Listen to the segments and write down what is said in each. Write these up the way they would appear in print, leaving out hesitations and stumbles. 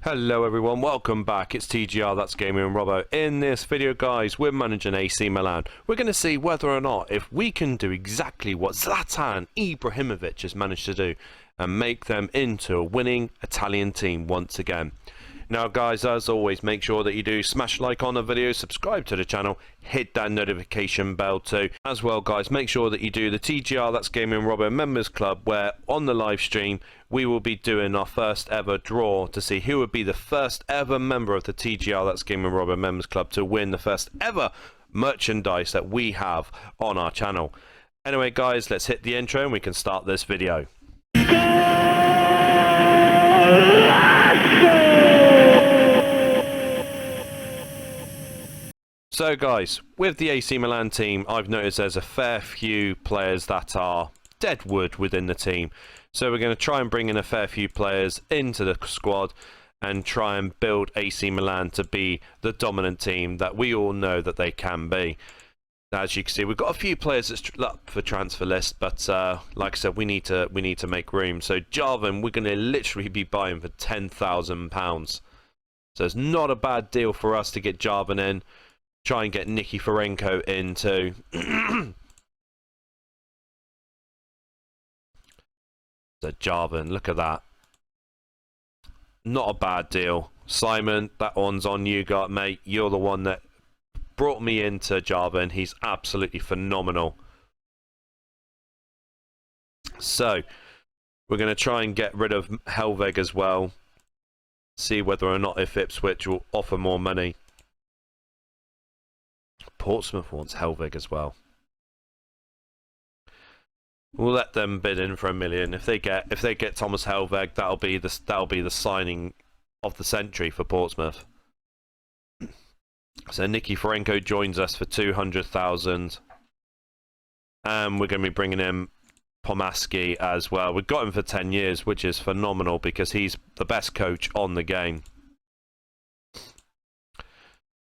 Hello everyone, welcome back. It's TGR, that's Gaming and Robbo. In this video, guys, we're managing AC Milan. We're going to see whether or not if we can do exactly what Zlatan Ibrahimovic has managed to do and make them into a winning Italian team once again. Now guys, as always, make sure that you do smash like on the video, subscribe to the channel, hit that notification bell too. As well guys, make sure that you do the TGR, that's Gaming and Robbo Members Club, where on the live stream we will be doing our first ever draw to see who would be the first ever member of the TGR, that's Gaming and Robbo Members Club, to win the first ever merchandise that we have on our channel. Anyway guys, let's hit the intro and we can start this video. So guys, with the AC Milan team, I've noticed there's a fair few players that are dead wood within the team. So we're going to try and bring in a fair few players into the squad and try and build AC Milan to be the dominant team that we all know that they can be. As you can see, we've got a few players that's up for transfer list, but like I said, we need to make room. So Jarvan, we're going to literally be buying for £10,000. So it's not a bad deal for us to get Jarvan in. Try and get Nikiforenko in too. So Jarvan, look at that. Not a bad deal. Simon, that one's on you, mate. You're the one that brought me into Jarvan. He's absolutely phenomenal. So we're going to try and get rid of Helveg as well. See whether or not if Ipswich will offer more money. Portsmouth wants Helveg as well. We'll let them bid in for $1 million. If they get Thomas Helveg, that'll be the signing of the century for Portsmouth. So Nikiforenko joins us for 200,000, and we're going to be bringing in Pomaski as well. We've got him for 10 years, which is phenomenal because he's the best coach on the game.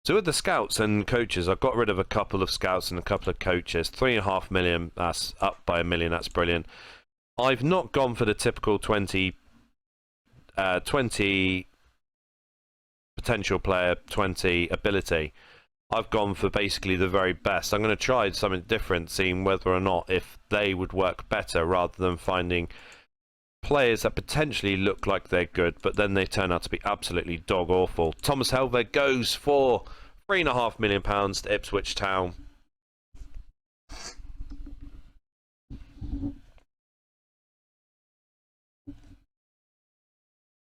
So with the scouts and coaches, I've got rid of a couple of scouts and a couple of coaches. 3.5 million, that's up by $1 million, that's brilliant. I've not gone for the typical 20 potential player, 20 ability. I've gone for basically the very best. I'm going to try something different, seeing whether or not if they would work better rather than finding players that potentially look like they're good, but then they turn out to be absolutely dog awful. Thomas Helveg goes for £3.5 million to Ipswich Town.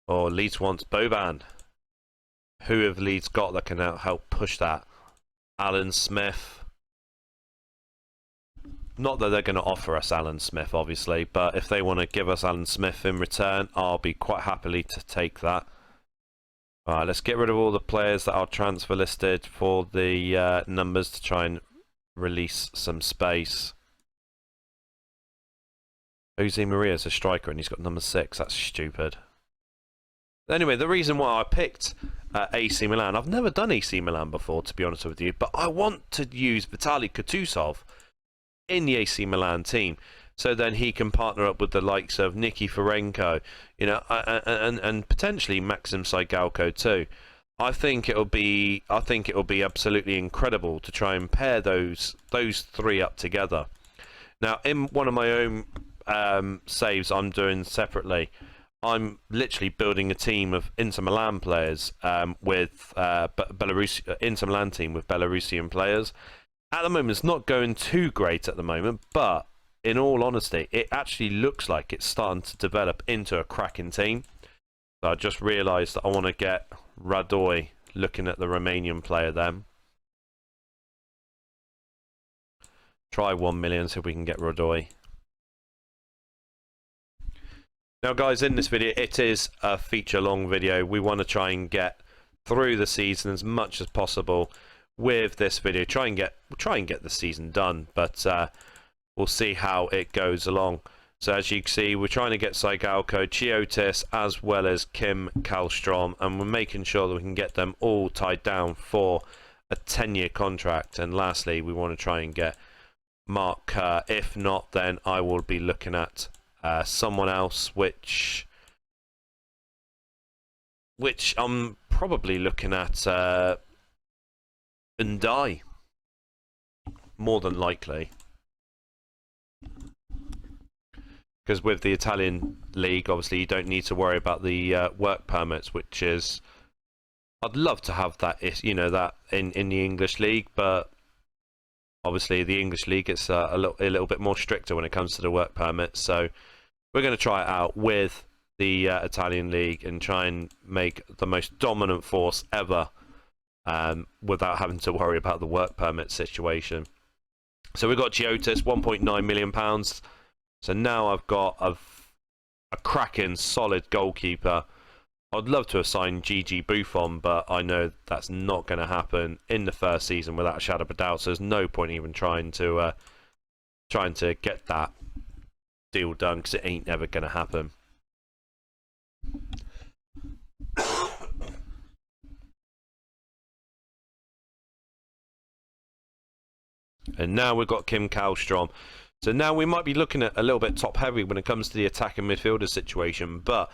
Oh, Leeds wants Boban. Who have Leeds got that can help push that? Alan Smith. Not that they're going to offer us Alan Smith, obviously, but if they want to give us Alan Smith in return, I'll be quite happily to take that. Alright, let's get rid of all the players that are transfer listed for the numbers to try and release some space. Jose Maria's a striker and he's got number 6. That's stupid. Anyway, the reason why I picked AC Milan, I've never done AC Milan before, to be honest with you, but I want to use Vitaly Kutuzov in the AC Milan team, so then he can partner up with the likes of Nikiforenko, you know, and potentially Maxim Cygalko too. I think it'll be absolutely incredible to try and pair those three up together. Now, in one of my own saves I'm doing separately, I'm literally building a team of Inter Milan players with Inter Milan team with Belarusian players. At the moment, it's not going too great at the moment, but in all honesty, it actually looks like it's starting to develop into a cracking team. So I just realised that I want to get Radoy, looking at the Romanian player then. Try 1 million, see if we can get Radoy. Now guys, in this video, it is a feature-long video. We want to try and get through the season as much as possible with this video. Try and get the season done, but we'll see how it goes along. So as you can see, we're trying to get Cygalko, Chiotis, as well as Kim Kallstrom, and we're making sure that we can get them all tied down for a 10-year contract. And lastly, we want to try and get Mark Kerr. If not, then I will be looking at someone else, which which I'm probably looking at Ndai, more than likely. Because with the Italian league, obviously you don't need to worry about the work permits, which is, I'd love to have that, you know, that in the English league, but obviously the English league is a little bit more stricter when it comes to the work permits. So we're going to try it out with the Italian league and try and make the most dominant force ever, without having to worry about the work permit situation. So we've got Chiotis, £1.9 million. So now I've got a cracking, solid goalkeeper. I'd love to have signed Gigi Buffon, but I know that's not going to happen in the first season without a shadow of a doubt. So there's no point even trying to get that deal done, because it ain't ever going to happen. And now we've got Kim Kallstrom. So now we might be looking at a little bit top heavy when it comes to the attack and midfielder situation, but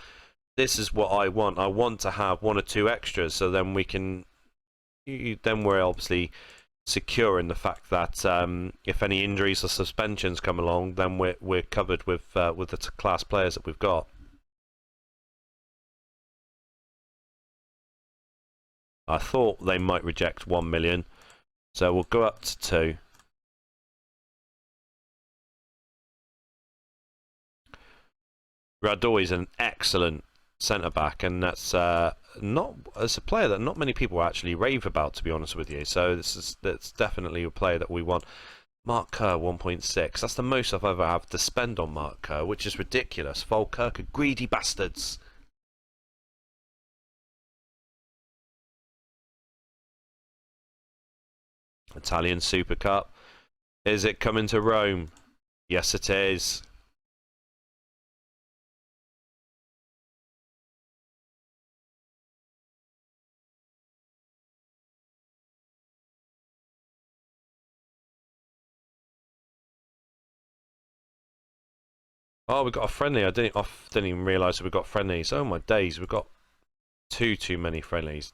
this is what I want. I want to have one or two extras, so then we can. Then we're obviously secure in the fact that if any injuries or suspensions come along, then we're covered with the class players that we've got. I thought they might reject 1 million, so we'll go up to 2. Radoy is an excellent centre back, and that's it's a player that not many people actually rave about, to be honest with you. So that's definitely a player that we want. Mark Kerr 1.6. That's the most I've ever had to spend on Mark Kerr, which is ridiculous. Falkirk are greedy bastards. Italian Super Cup. Is it coming to Rome? Yes, it is. Oh, we got a friendly. I didn't even realise we got friendlies. Oh my days, we've got too many friendlies.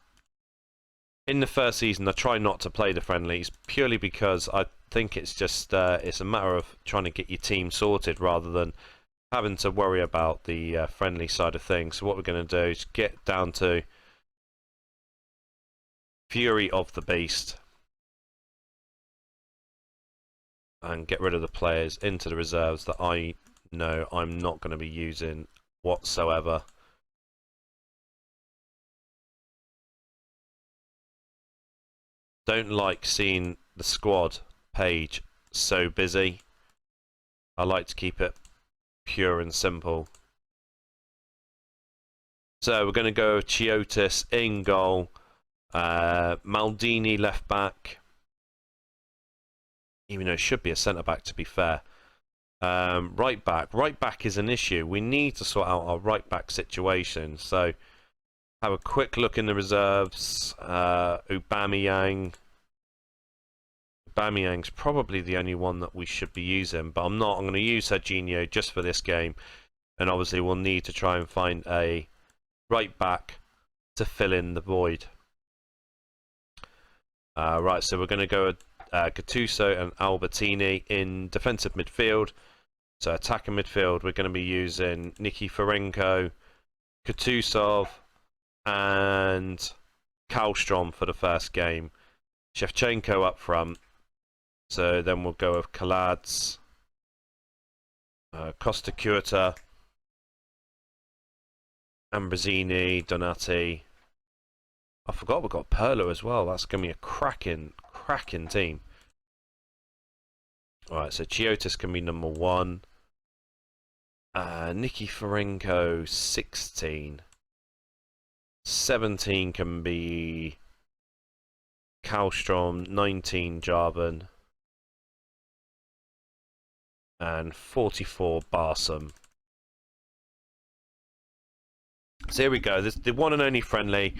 In the first season, I try not to play the friendlies purely because I think it's just it's a matter of trying to get your team sorted rather than having to worry about the friendly side of things. So what we're going to do is get down to Fury of the Beast and get rid of the players into the reserves that I know I'm not going to be using whatsoever. Don't like seeing the squad page so busy. I like to keep it pure and simple. So we're going to go Chiotis in goal, Maldini left back, even though it should be a centre back to be fair. Right back is an issue. We need to sort out our right back situation. So have a quick look in the reserves. Aubameyang's probably the only one that we should be using, but I'm not. I'm going to use Serginho just for this game, and obviously we'll need to try and find a right back to fill in the void. Right, so we're going to go with Gattuso and Albertini in defensive midfield. So attacking midfield, we're going to be using Nikiforenko, Kutusov, and Kallstrom for the first game. Shevchenko up front. So then we'll go with Kaladze, Costa Curta, Ambrosini, Donati. I forgot we've got Pirlo as well. That's going to be a cracking team. Alright, so Chiotis can be number 1. Nikiforenko, 16. 17 can be Kallstrom, 19 Jarvan, and 44 Barsom. So here we go. This is the one and only friendly.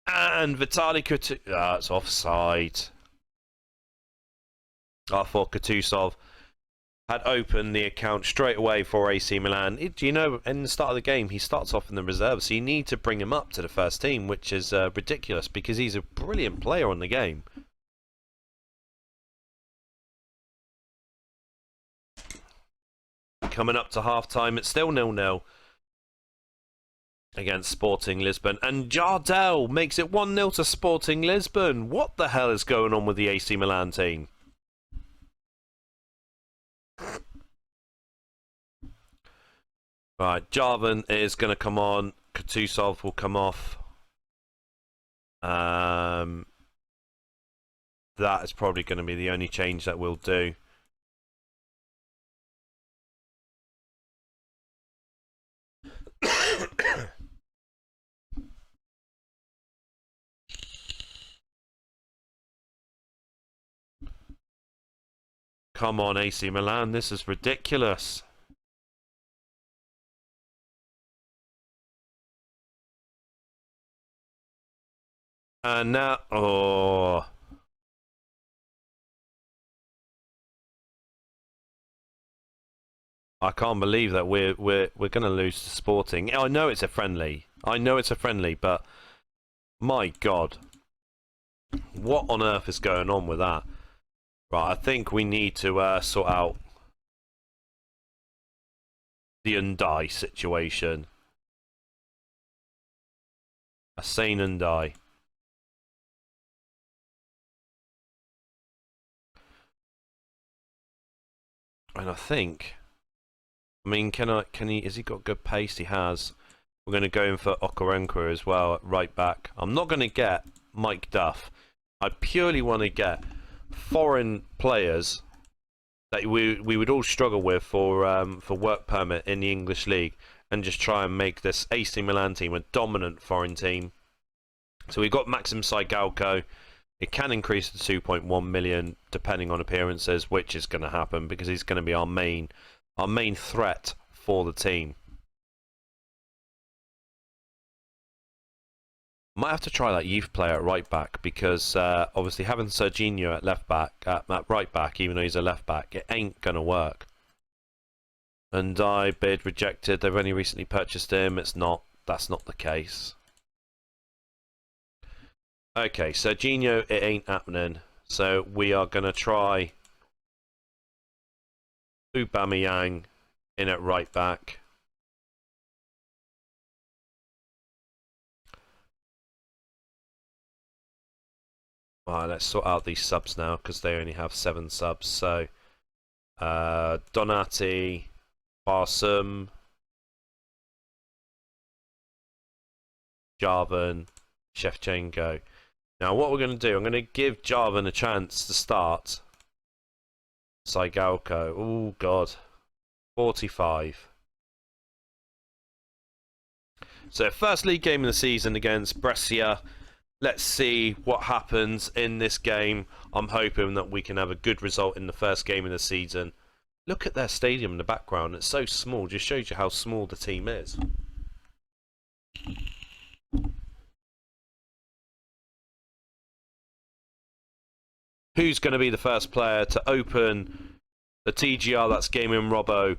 And Vitaly Kutusov. It's offside. I thought Kutusov had opened the account straight away for AC Milan. You know, in the start of the game, he starts off in the reserve, so you need to bring him up to the first team, which is ridiculous because he's a brilliant player on the game. Coming up to half-time, it's still 0-0 against Sporting Lisbon. And Jardel makes it 1-0 to Sporting Lisbon. What the hell is going on with the AC Milan team? Right, Jarvan is going to come on. Kutusov will come off. That is probably going to be the only change that we'll do. Come on, AC Milan, this is ridiculous. And now, oh, I can't believe that we're going to lose to Sporting. I know it's a friendly. I know it's a friendly, but my God, what on earth is going on with that? Right, I think we need to sort out the Undai situation. Hussein Undai. And I think, I mean, has he got good pace? He has. We're going to go in for Okoronkwo as well at right back. I'm not going to get Mike Duff. I purely want to get foreign players that we would all struggle with for work permit in the English league, and just try and make this AC Milan team a dominant foreign team. So we've got Maxim Saigalko. It can increase to 2.1 million depending on appearances, which is going to happen because he's going to be our main threat for the team. Might have to try that youth player at right back because obviously having Serginho at left back, at right back, even though he's a left back, it ain't gonna work. And I bid rejected. They've only recently purchased him. That's not the case. Okay, Serginho, it ain't happening. So we are gonna try Aubameyang in at right back. Right, let's sort out these subs now because they only have 7 subs. So, Donati, Barsum, Jarvan, Shevchenko. Now, what we're going to do, I'm going to give Jarvan a chance to start. Saigalko, oh God, 45. So, first league game of the season against Brescia. Let's see what happens in this game. I'm hoping that we can have a good result in the first game of the season. Look at their stadium in the background. It's so small. Just shows you how small the team is. Who's going to be the first player to open the TGR, that's Gaming Robbo,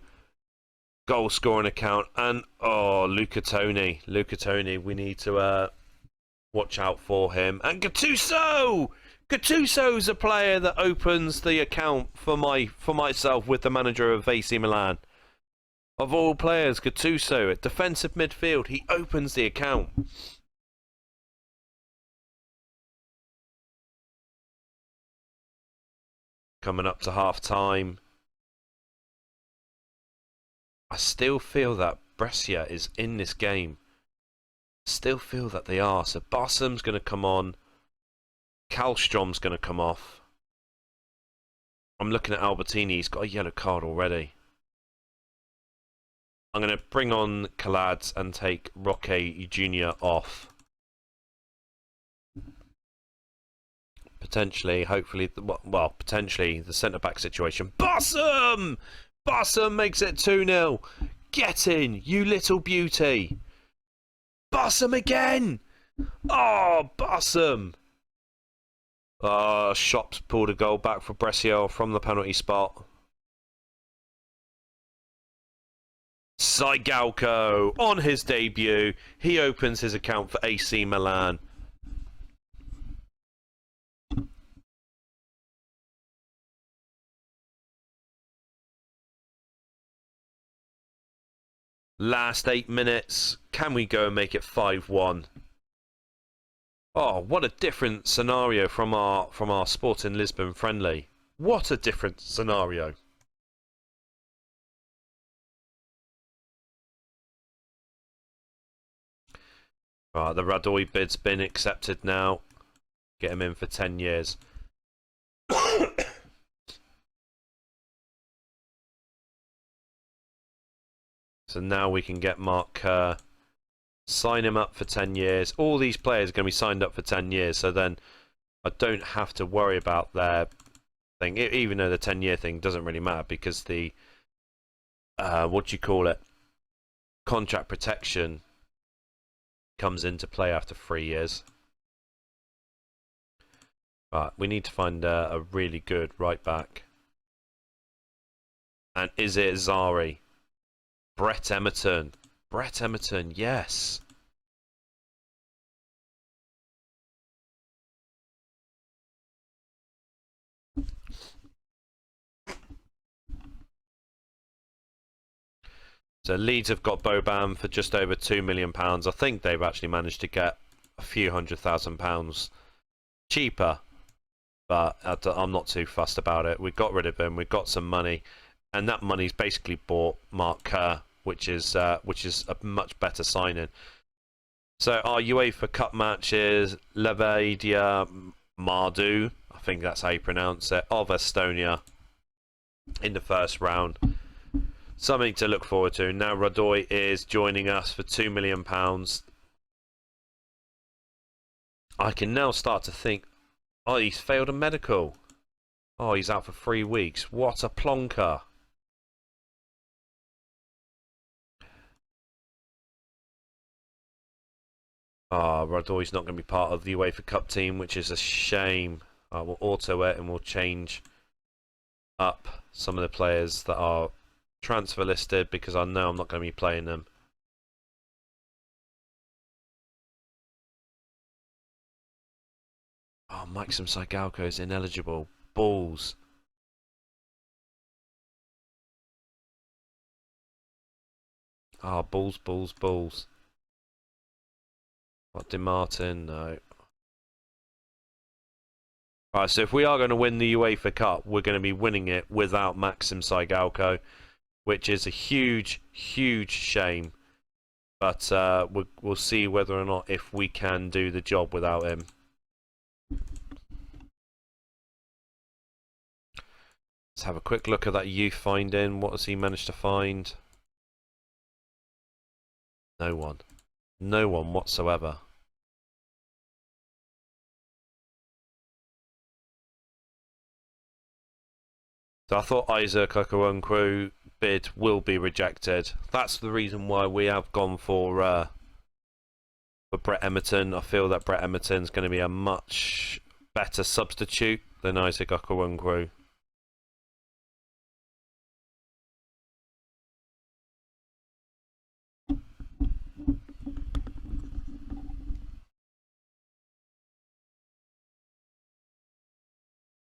goal scoring account? And, oh, Luca Toni. Luca Toni, we need to watch out for him. And Gattuso! Gattuso's a player that opens the account for myself with the manager of AC Milan. Of all players, Gattuso at defensive midfield, he opens the account. Coming up to half time. I still feel that Brescia is in this game. Still feel that they are. So Barsum's going to come on. Kallstrom's going to come off. I'm looking at Albertini. He's got a yellow card already. I'm going to bring on Kalads and take Roque Jr. off. Potentially, hopefully, well, potentially the centre-back situation. Barsum! Barsum makes it 2-0. Get in, you little beauty. Barsum again! Oh, Barsum! Shops pulled a goal back for Brescia from the penalty spot. Saigalko on his debut. He opens his account for AC Milan. Last 8 minutes. Can we go and make it 5-1? Oh, what a different scenario from our Sporting Lisbon friendly. What a different scenario. Right, the Radoy bid's been accepted now. Get him in for 10 years. So now we can get Mark Kerr, sign him up for 10 years. All these players are going to be signed up for 10 years, so then I don't have to worry about their thing, even though the 10-year thing doesn't really matter because the, what do you call it, contract protection comes into play after 3 years. But we need to find a really good right back. And is it Zari? Brett Emerton. Brett Emerton, yes. So Leeds have got Boban for just over £2 million. I think they've actually managed to get a few £100,000 cheaper. But I'm not too fussed about it. We got rid of him. We got some money. And that money's basically bought Mark Kerr, which is a much better signing. So our UEFA Cup match is Levadia Mardu, I think that's how you pronounce it, of Estonia in the first round. Something to look forward to. Now Radoy is joining us for £2 million. I can now start to think, oh, he's failed a medical. Oh, he's out for 3 weeks. What a plonker. Ah, Radoy's not going to be part of the UEFA Cup team, which is a shame. We'll auto it and we'll change up some of the players that are transfer listed because I know I'm not going to be playing them. Oh, Maxim Saigalko is ineligible. Balls. Ah, balls, balls, balls. What, Di Martin? No. Right, so if we are going to win the UEFA Cup, we're going to be winning it without Maxim Saigalko, which is a huge, huge shame. But we'll see whether or not if we can do the job without him. Let's have a quick look at that youth finding. What has he managed to find? No one. No one whatsoever. So I thought Isaac Okoronkwo bid will be rejected. That's the reason why we have gone for Brett Emerton. I feel that Brett Emerton's going to be a much better substitute than Isaac Okoronkwo.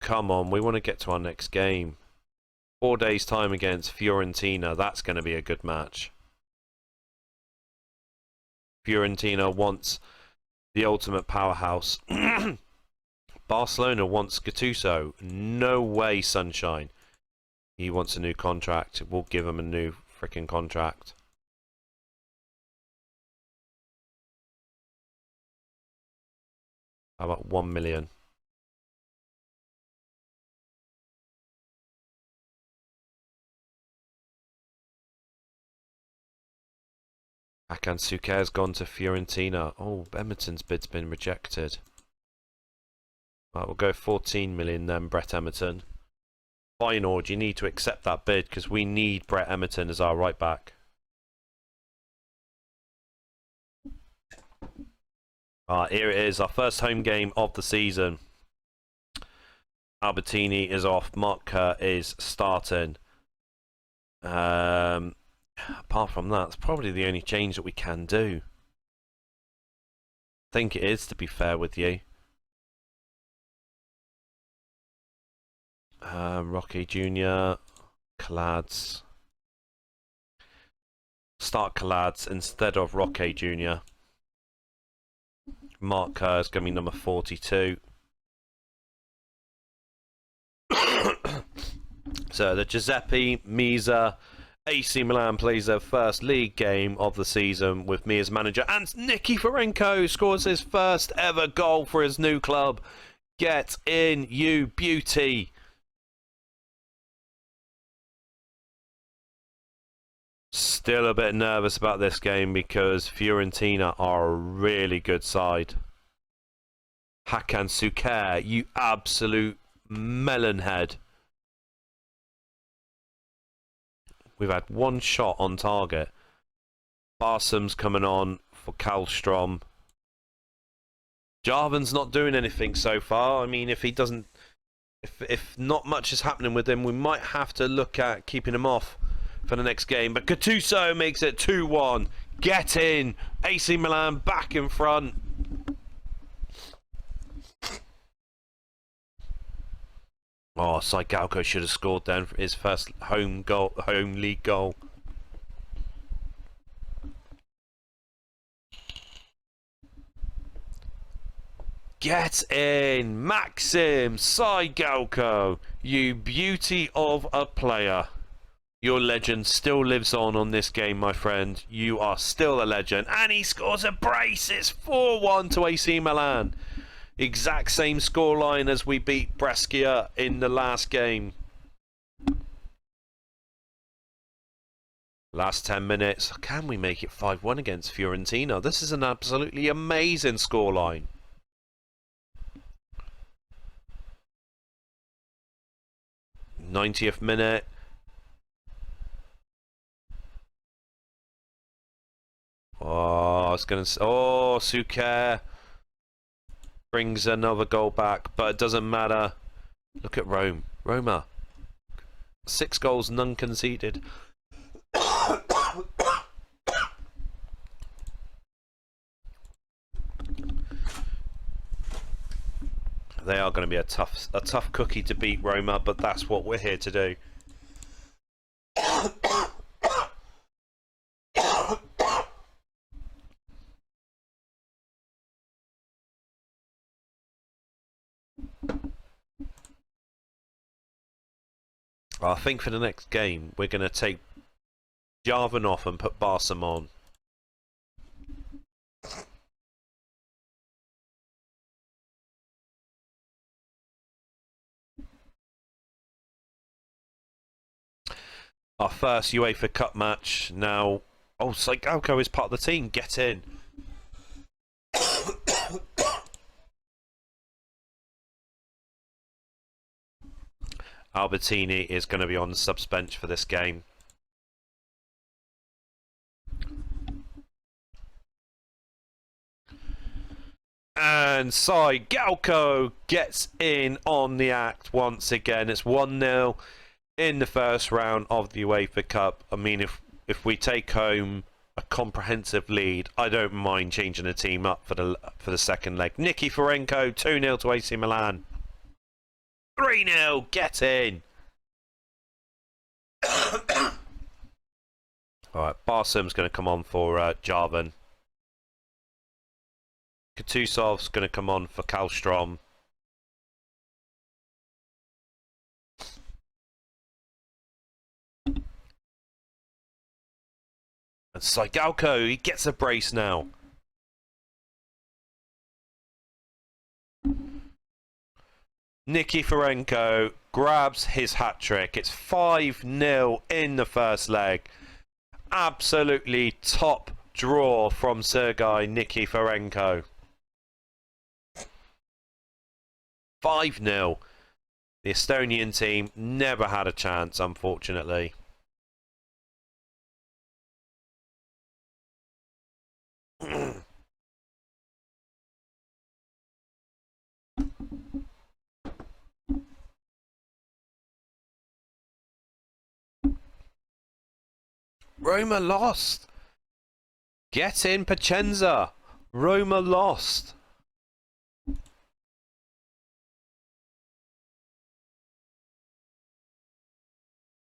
Come on, we want to get to our next game. 4 days' time against Fiorentina. That's going to be a good match. Fiorentina wants the ultimate powerhouse. Barcelona wants Gattuso. No way, sunshine. He wants a new contract. We'll give him a new freaking contract. How about 1 million? Hakan Suker has gone to Fiorentina. Oh, Emerton's bid's been rejected. Right, we'll go 14 million then, Brett Emerton. Feyenoord, you need to accept that bid because we need Brett Emerton as our right back. Here it is, our first home game of the season. Albertini is off. Mark Kerr is starting. Apart from that, it's probably the only change that we can do. I think it is, to be fair with you. Rocky Jr., Calads. Start Calads instead of Rocky Jr. Mark Kerr is going to be number 42. So the Giuseppe Meazza AC Milan plays their first league game of the season with me as manager, and Nikiforenko scores his first ever goal for his new club. Get in, you beauty! Still a bit nervous about this game because Fiorentina are a really good side. Hakan Suker, you absolute melonhead. We've had one shot on target. Barsam's coming on for Kallstrom. Jarvan's not doing anything so far. I mean, if he doesn't... If not much is happening with him, we might have to look at keeping him off for the next game. But Gattuso makes it 2-1. Get in! AC Milan back in front. Oh, Saigalko should have scored then for his first home league goal. Get in, Maxim Saigalko, you beauty of a player. Your legend still lives on this game, my friend. You are still a legend. And he scores a brace. It's 4-1 to AC Milan. Exact same scoreline as we beat Brescia in the last game. Last 10 minutes. Can we make it 5-1 against Fiorentina? This is an absolutely amazing scoreline. '90th minute. Oh, it's gonna. Oh, Suker brings another goal back, but it doesn't matter. Look at Roma. 6 goals, none conceded. They are going to be a tough cookie to beat, Roma, but that's what we're here to do. I think for the next game, we're going to take Jarvan off and put Barsam on. Our first UEFA Cup match now. Oh, Saigalko is part of the team. Get in. Albertini is going to be on the subs bench for this game. And Saigalko gets in on the act once again. It's 1-0 in the first round of the UEFA Cup. I mean, if we take home a comprehensive lead, I don't mind changing the team up for the second leg. Nikiforenko, 2-0 to AC Milan. 3-0, get in. Alright, Barsam's going to come on for Jarvan. Katusov's going to come on for Kallstrom. And Saigalko, he gets a brace now. Nikiforenko grabs his hat-trick. It's 5-0 in the first leg. Absolutely top draw from Sergei Nikiforenko. 5-0. The Estonian team never had a chance, unfortunately. Roma lost. Get in, Piacenza. Roma lost.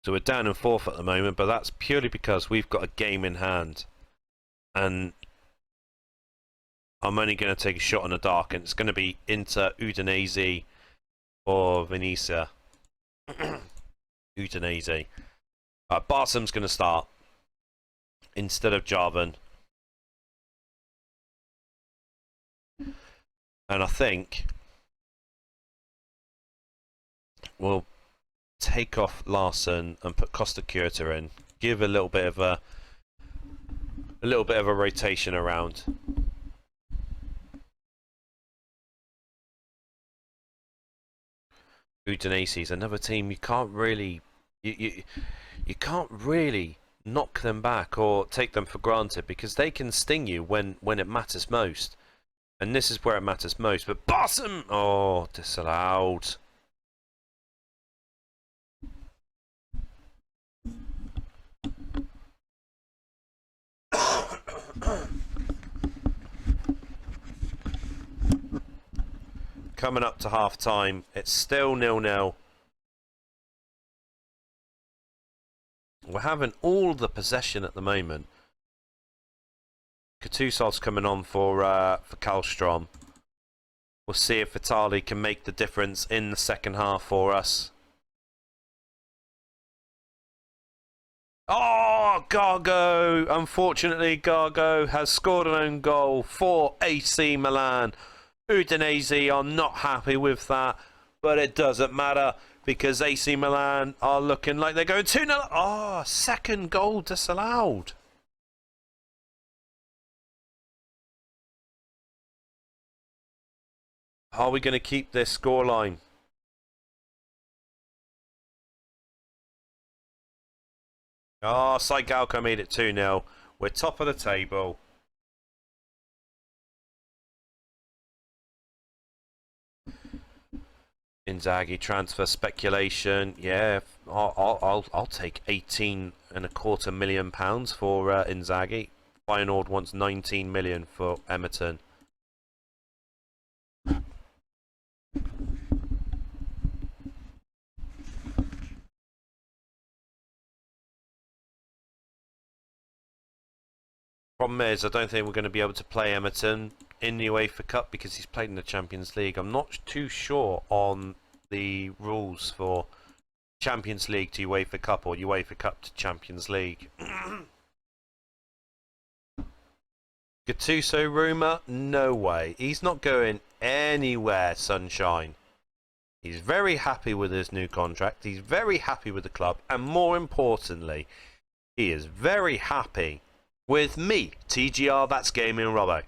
So we're down in fourth at the moment, but that's purely because we've got a game in hand. And I'm only going to take a shot in the dark, and it's going to be Inter, Udinese, or Venezia. Udinese. Barsam's going to start instead of Jarvan. And I think we'll take off Larson and put Costa Curta in. Give a little bit of a rotation around. Udinese is another team you can't really you can't really knock them back or take them for granted, because they can sting you when it matters most. And this is where it matters most. But Barsam! Oh, disallowed. Coming up to half time, it's still 0-0. We're having all the possession at the moment. Gattusov's coming on for Karlstrom. We'll see if Vitali can make the difference in the second half for us. Oh, Gargo! Unfortunately, Gargo has scored an own goal for AC Milan. Udinese are not happy with that, but it doesn't matter because AC Milan are looking like they're going 2-0. Oh, second goal disallowed. Are we going to keep this scoreline? Oh, Saigalco made it 2-0. We're top of the table. Inzaghi transfer speculation. Yeah, I'll take £18.25 million for Inzaghi. Feyenoord wants 19 million for Emerton. Problem is, I don't think we're going to be able to play Emerton in the UEFA Cup because he's played in the Champions League. I'm not too sure on the rules for Champions League to UEFA Cup or UEFA Cup to Champions League. Gattuso rumour? No way. He's not going anywhere, sunshine. He's very happy with his new contract. He's very happy with the club. And more importantly, he is very happy with me. TGR, that's Gaming Robbo.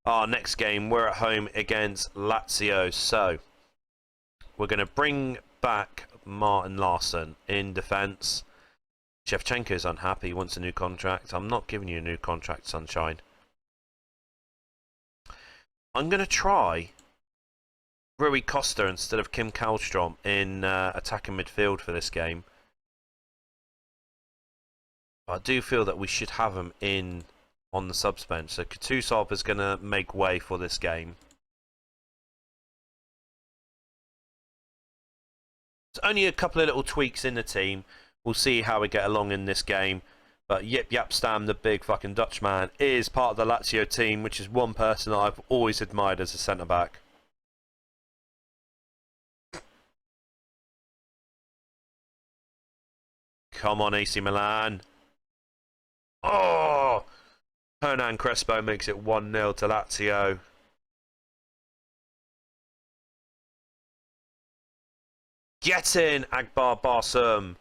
Our next game, we're at home against Lazio. So, we're going to bring back Martin Larsson in defence. Shevchenko's unhappy. He wants a new contract. I'm not giving you a new contract, sunshine. I'm going to try Rui Costa instead of Kim Karlstrom in attacking midfield for this game. I do feel that we should have him in on the subs bench. So Kutusov is going to make way for this game. It's only a couple of little tweaks in the team. We'll see how we get along in this game. But Yip Yapstam, the big fucking Dutchman, is part of the Lazio team, which is one person that I've always admired as a centre-back. Come on, AC Milan. Oh! Hernan Crespo makes it 1-0 to Lazio. Get in, Akbar Barsam.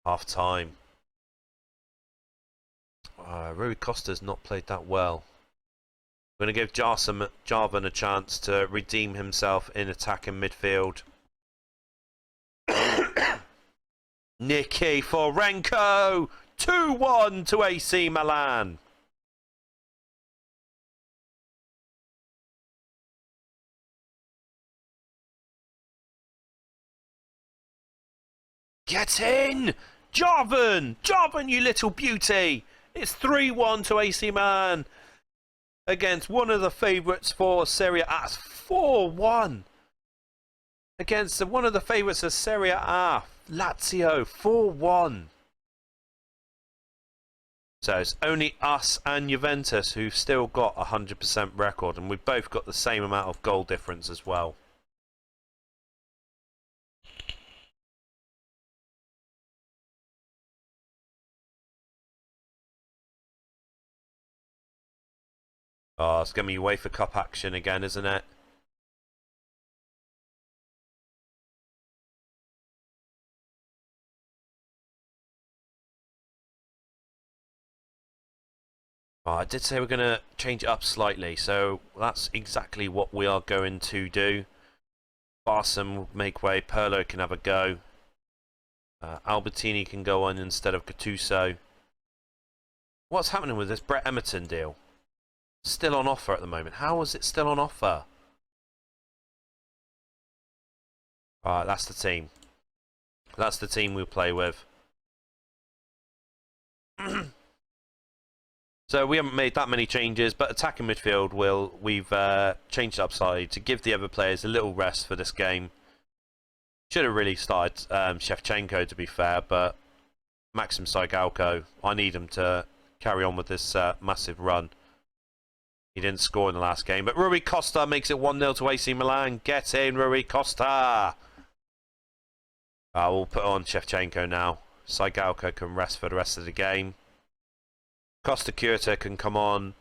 Half time. Rui Costa's not played that well. We're going to give Jarvan a chance to redeem himself in attacking midfield. Nikiforenko! 2-1 to AC Milan. Get in! Jarvan! Jarvan, you little beauty! It's 3-1 to AC Milan against one of the favourites for Serie A. That's 4-1 against one of the favourites of Serie A, Lazio. 4-1. So it's only us and Juventus who've still got a 100% record, and we've both got the same amount of goal difference as well. Oh, it's going to be UEFA Cup action again, isn't it? Oh, I did say we're going to change it up slightly, so that's exactly what we are going to do. Barsom will make way, Pirlo can have a go. Albertini can go on instead of Gattuso. What's happening with this Brett Emerton deal? Still on offer at the moment. How is it still on offer? Alright, that's the team. That's the team we'll play with. So we haven't made that many changes, but attacking midfield, we've changed up side to give the other players a little rest for this game. Should have really started Shevchenko, to be fair, but Maxim Cygalko, I need him to carry on with this massive run. He didn't score in the last game, but Rui Costa makes it 1-0 to AC Milan. Get in, Rui Costa! We'll put on Shevchenko now. Cygalko can rest for the rest of the game. Costa Curta can come on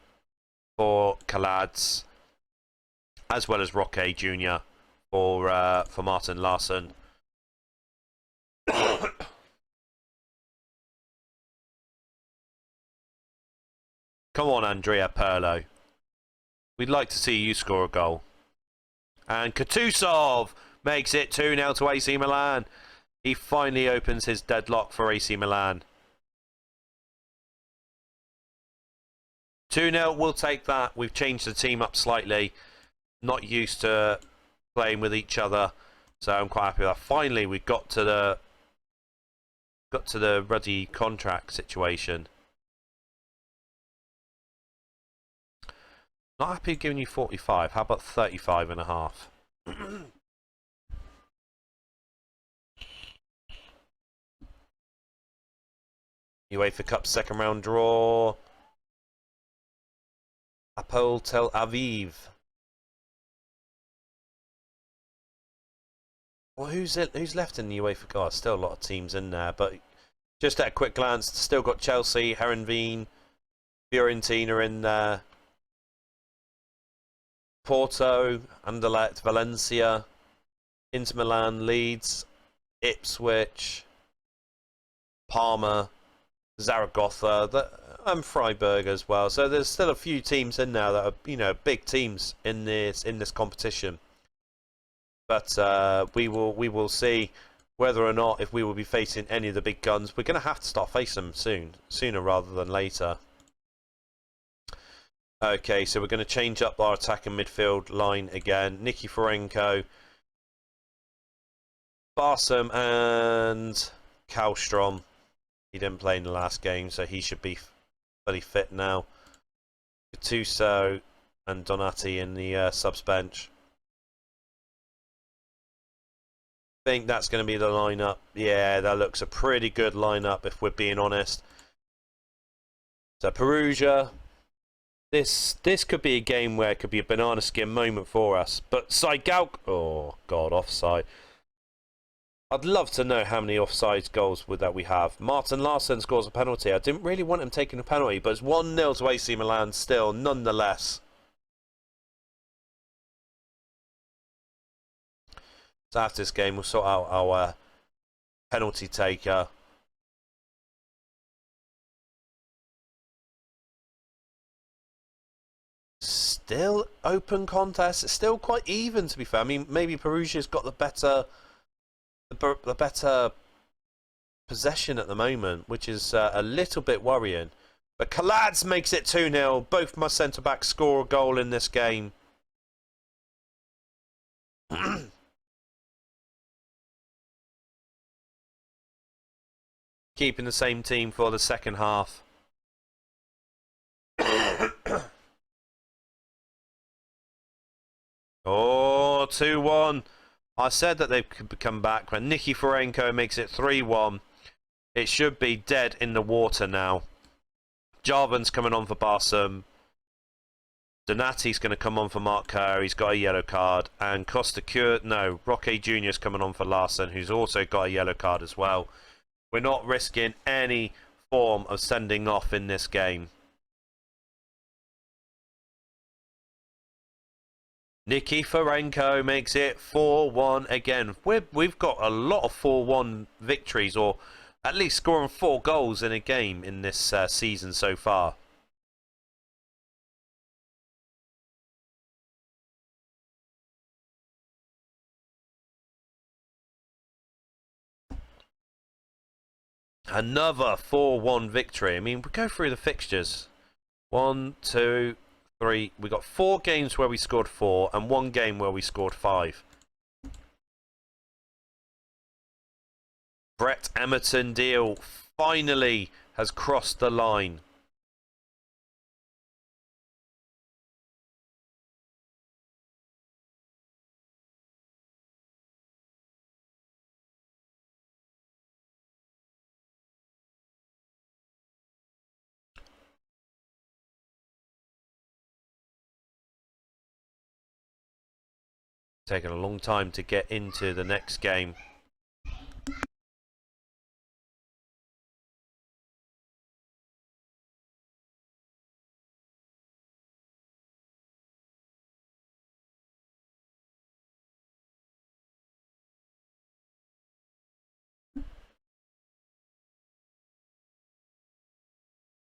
for Kalads, as well as Roque Jr. for Martin Larsson. Come on, Andrea Pirlo. We'd like to see you score a goal. And Kutusov makes it 2-0 to AC Milan. He finally opens his deadlock for AC Milan. 2-0, we'll take that. We've changed the team up slightly. Not used to playing with each other, so I'm quite happy with that. Finally, we got to the ruddy contract situation. Not happy giving you 45. How about 35.5? UEFA Cup second round draw. Hapoel Tel Aviv. Well, who's left in the UEFA Cup? Oh, still a lot of teams in there, but just at a quick glance, still got Chelsea, Heerenveen, Fiorentina in there. Porto, Anderlecht, Valencia, Inter Milan, Leeds, Ipswich, Parma, Zaragoza, and Freiburg as well. So there's still a few teams in there that are, big teams in this competition. But we will see whether or not, if we will be facing any of the big guns. We're going to have to start facing them sooner rather than later. Okay, so we're going to change up our attack and midfield line again. Nikiforenko, Barsom, and Kallstrom. He didn't play in the last game, so he should be fully fit now. Gattuso and Donati in the subs bench. I think that's going to be the lineup. Yeah, that looks a pretty good lineup if we're being honest. So Perugia. This could be a game where it could be a banana skin moment for us. But Cygalko, oh god, offside. I'd love to know how many offside goals that we have. Martin Larsson scores a penalty. I didn't really want him taking a penalty, but it's 1-0 to AC Milan still, nonetheless. So after this game, we'll sort out our penalty taker. Still open contest. It's still quite even, to be fair. I mean, maybe Perugia's got the better possession at the moment, which is a little bit worrying. But Kalads makes it 2-0. Both my centre-backs score a goal in this game. keeping the same team for the second half. Oh, 2-1. I said that they could come back when Nikiforenko makes it 3-1. It should be dead in the water now. Jarvan's coming on for Barsum. Donati's going to come on for Mark Kerr. He's got a yellow card. And Roque Jr.'s coming on for Larson, who's also got a yellow card as well. We're not risking any form of sending off in this game. Nikiforenko makes it 4-1 again. We've got a lot of 4-1 victories, or at least scoring 4 goals in a game in this season so far. Another 4-1 victory. I mean, we go through the fixtures. 1, 2, 3. We got 4 games where we scored 4 and 1 game where we scored 5. Brett Emerton deal finally has crossed the line. Taken a long time to get into the next game.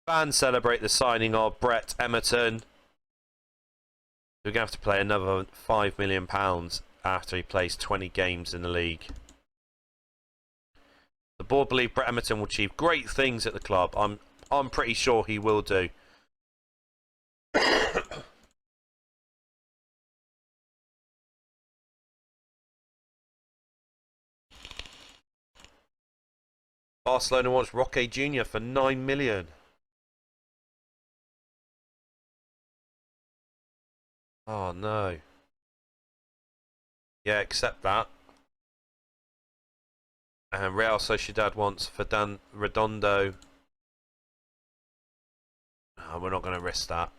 Fans celebrate the signing of Brett Emerton. We're going to have to play another £5 million after he plays 20 games in the league. The board believe Brett Emerton will achieve great things at the club. I'm pretty sure he will do. Barcelona wants Roque Jr. for $9 million. Oh no. Yeah, accept that. And Real Sociedad wants Ferdan Redondo. Oh, we're not going to risk that.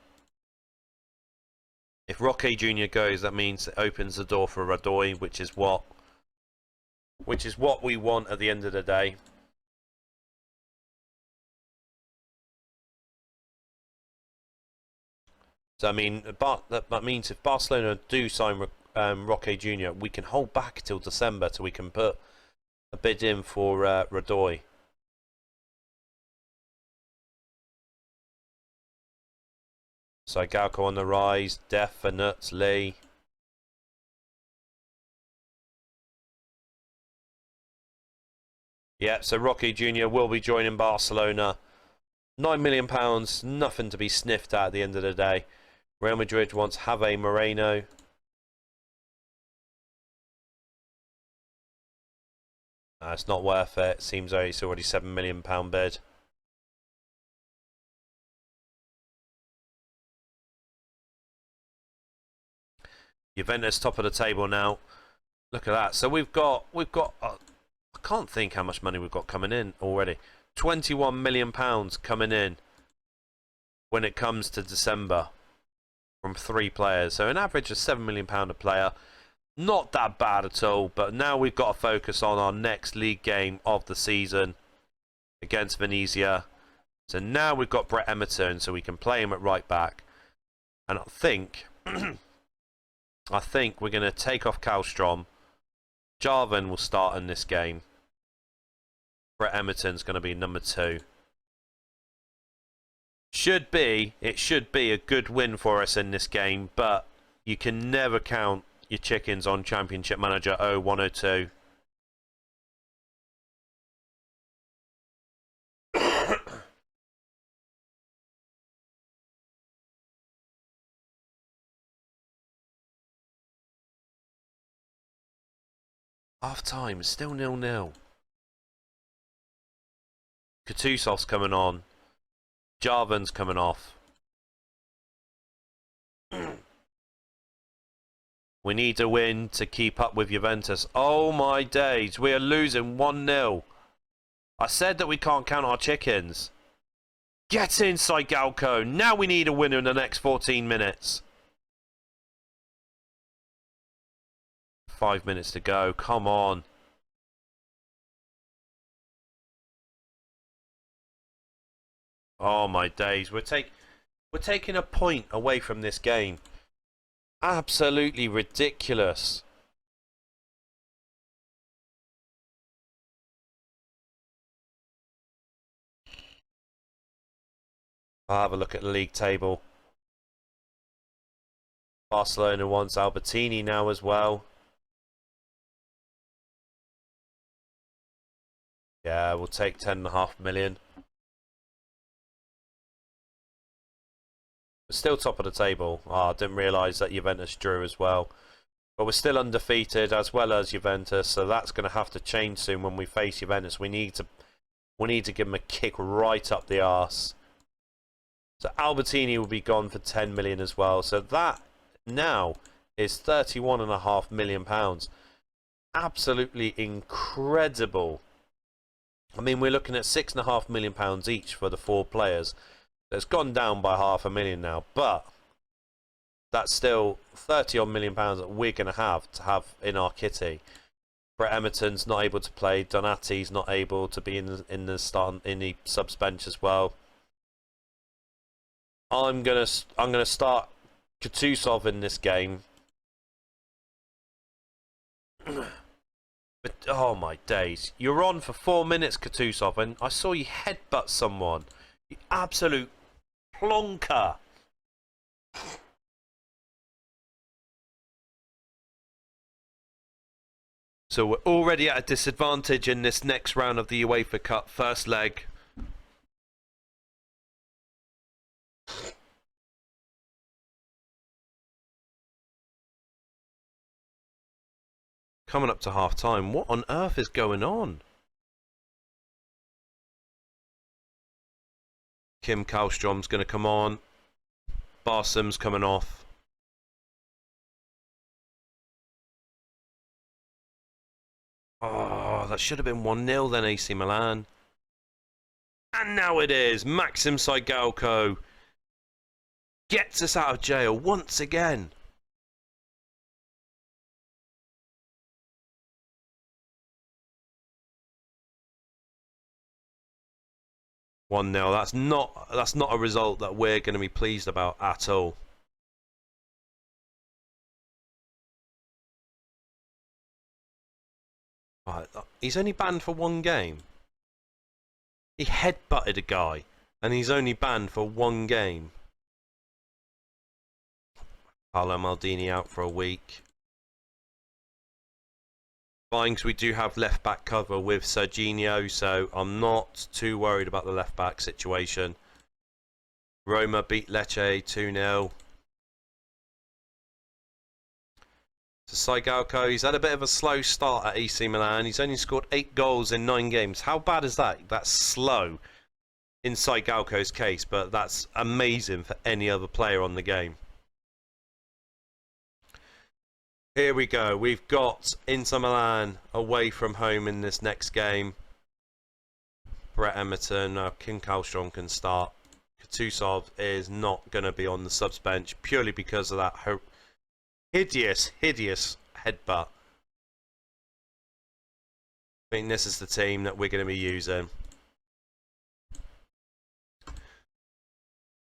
If Roque Jr. goes, that means it opens the door for Radoy, which is what we want at the end of the day. So I mean, that means if Barcelona do sign Roque Jr., we can hold back till December till we can put a bid in for Radoy. So Galco on the rise, definitely. Yeah, so Roque Jr. will be joining Barcelona. £9 million, nothing to be sniffed at the end of the day. Real Madrid wants Javi Moreno. It's not worth it. Seems like it's already £7 million bid. Juventus top of the table now. Look at that. So we've got. I can't think how much money we've got coming in already. £21 million coming in when it comes to December from 3 players. So an average of £7 million a player. Not that bad at all, but now we've got to focus on our next league game of the season against Venezia. So now we've got Brett Emerton, so we can play him at right back. And I think we're going to take off Kallstrom. Jarvan will start in this game. Brett Emerton's going to be number 2. It should be a good win for us in this game, but you can never count your chickens on Championship Manager 0102. Half time, still 0-0. Kutusov's coming on. Jarvan's coming off. We need a win to keep up with Juventus. Oh my days, we are losing 1-0. I said that we can't count our chickens. Get inside Galco. Now we need a winner in the next 14 minutes. 5 minutes to go. Come on. Oh my days. We're taking a point away from this game. Absolutely ridiculous. I'll have a look at the league table. Barcelona wants Albertini now as well. Yeah, we'll take 10.5 million. We're still top of the table. I didn't realise that Juventus drew as well. But we're still undefeated as well as Juventus, so that's going to have to change soon when we face Juventus. We need to give them a kick right up the arse. So Albertini will be gone for 10 million as well. So that now is £31.5 million. Absolutely incredible. I mean, we're looking at £6.5 million each for the 4 players. It's gone down by £500,000 now, but that's still £30 odd million that we're going to have in our kitty. Brett Emerton's not able to play. Donati's not able to be in the subs bench as well. I'm gonna start Kutusov in this game. But oh my days, you're on for 4 minutes, Kutusov, and I saw you headbutt someone. You absolute plonker. So we're already at a disadvantage in this next round of the UEFA Cup first leg. Coming up to half time. What on earth is going on? Kim Kallstrom's going to come on. Barsam's coming off. Oh, that should have been 1-0 then, AC Milan. And now it is. Maxim Cygalko gets us out of jail once again. One 0. That's not a result that we're going to be pleased about at all. Right, he's only banned for 1 game. He headbutted a guy, and he's only banned for 1 game. Paolo Maldini out for a week. Fine, because we do have left back cover with Serginho, so I'm not too worried about the left back situation. Roma beat Lecce 2-0. So Cygalko, he's had a bit of a slow start at AC Milan. He's only scored 8 goals in 9 games. How bad is that? That's slow in Cygalko's case, but that's amazing for any other player on the game. Here we go. We've got Inter Milan away from home in this next game. Brett Emerton, Kim Kallstrom can start. Kutusov is not going to be on the subs bench purely because of that hideous headbutt. I think this is the team that we're going to be using.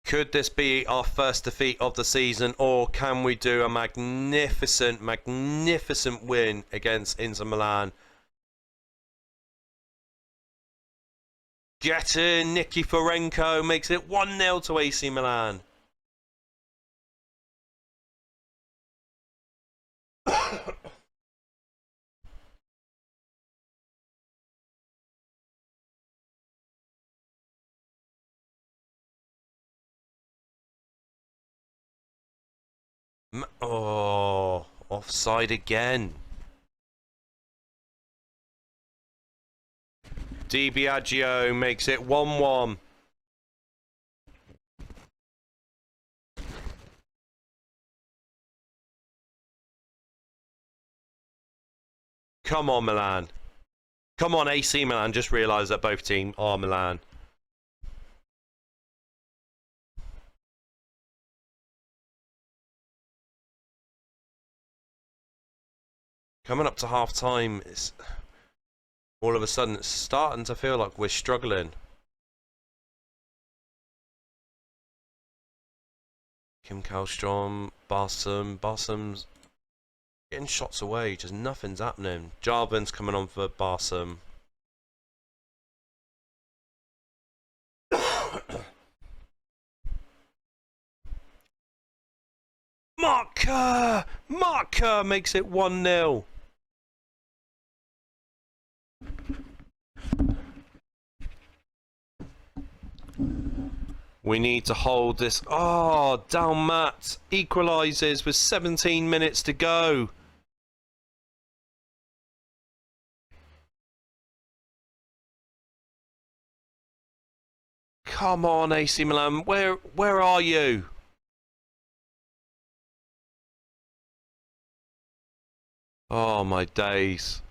Could this be our first defeat of the season, or can we do a magnificent win against Inter Milan? Get in, Nikiforenko makes it 1-0 to AC Milan. Oh, offside again. Di Biagio makes it 1-1. Come on, Milan. Come on, AC Milan. Just realised that both teams are Milan. Coming up to half time, it's all of a sudden it's starting to feel like we're struggling. Kim Kallstrom, Barsam's getting shots away, just nothing's happening. Jarvin's coming on for Barsam. Mark Kerr! Mark Kerr makes it 1-0. We need to hold this. Oh, Dalmat equalises with 17 minutes to go. Come on, AC Milan. Where are you? Oh, my days.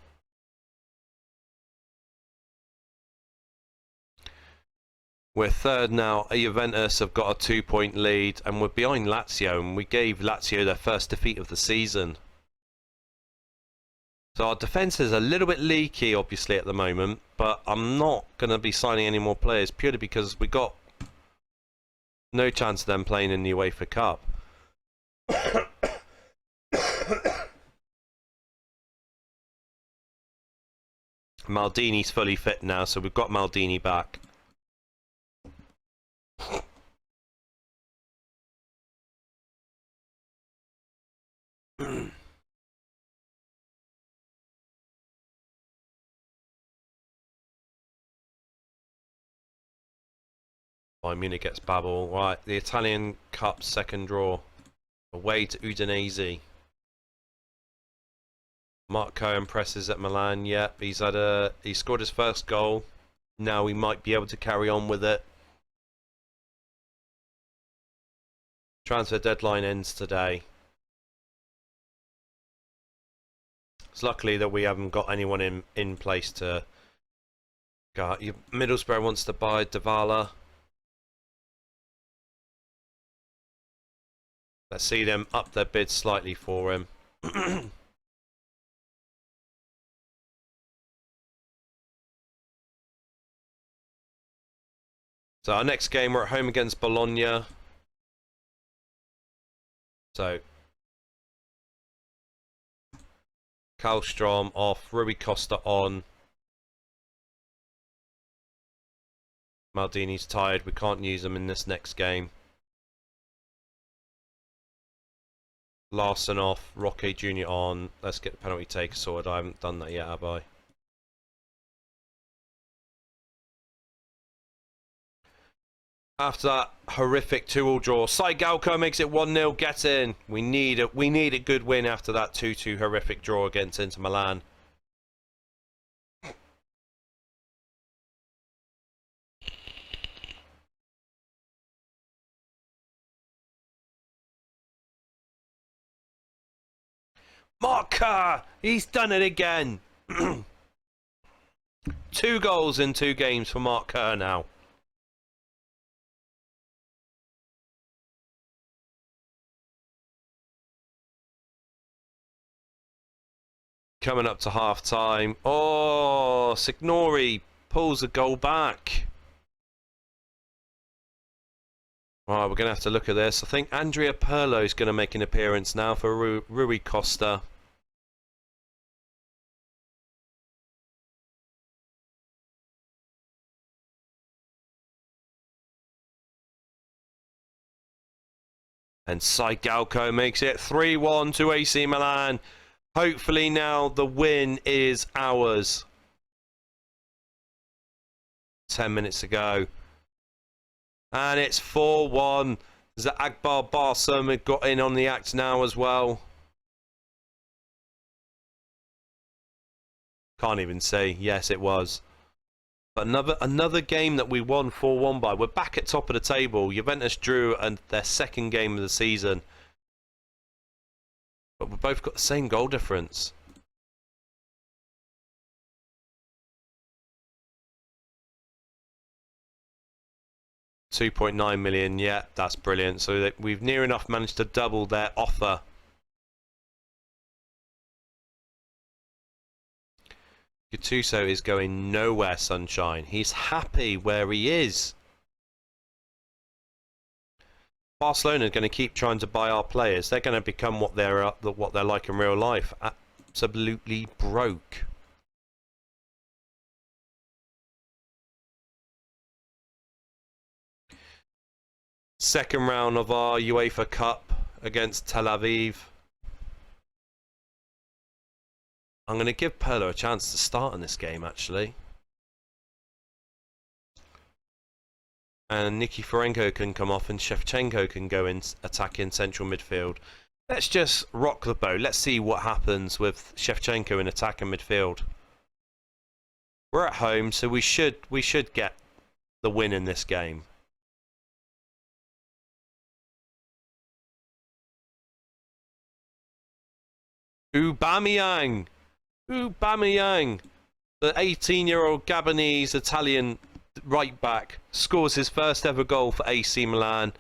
We're third now. Juventus have got a 2-point lead, and we're behind Lazio, and we gave Lazio their first defeat of the season. So our defence is a little bit leaky, obviously, at the moment, but I'm not going to be signing any more players, purely because we got no chance of them playing in the UEFA Cup. Maldini's fully fit now, so we've got Maldini back. Bayern Munich gets Babel. Right, the Italian Cup second draw. Away to Udinese. Mark Cohen presses at Milan. Yep, he scored his first goal. Now we might be able to carry on with it. Transfer deadline ends today. It's luckily that we haven't got anyone in place to go. Middlesbrough wants to buy Dybala. Let's see them up their bid slightly for him. So our next game, we're at home against Bologna. So Kallstrom off, Rui Costa on. Maldini's tired, we can't use him in this next game. Larson off, Roque Jr. on. Let's get the penalty taker sorted. I haven't done that yet, have I? After that horrific 2-2 draw, Saigalko makes it 1-0. Get in. We need a good win after that 2-2 horrific draw against Inter Milan. Mark Kerr! He's done it again. 2 goals in 2 games for Mark Kerr now. Coming up to half time. Oh, Signori pulls a goal back. Right, we're going to have to look at this. I think Andrea Pirlo is going to make an appearance now for Rui Costa. And Saigalko makes it 3-1 to AC Milan. Hopefully now the win is ours. 10 minutes to go. And it's 4-1. Akbar Barsam got in on the act now as well. Can't even say. Yes, it was. But another game that we won 4-1 by. We're back at top of the table. Juventus drew their second game of the season. But we've both got the same goal difference. £2.9 million, yeah, that's brilliant. So we've near enough managed to double their offer. Gattuso is going nowhere, sunshine. He's happy where he is. Barcelona are going to keep trying to buy our players. They're going to become what they're like in real life. Absolutely broke. Second round of our UEFA Cup against Tel Aviv. I'm going to give Pirlo a chance to start in this game, actually. And Nikiforenko can come off and Shevchenko can go in attacking central midfield. Let's just rock the boat. Let's see what happens with Shevchenko in attacking midfield. We're at home, so we should get the win in this game. Aubameyang! Aubameyang! The 18-year-old Gabonese Italian right back scores his first ever goal for AC Milan.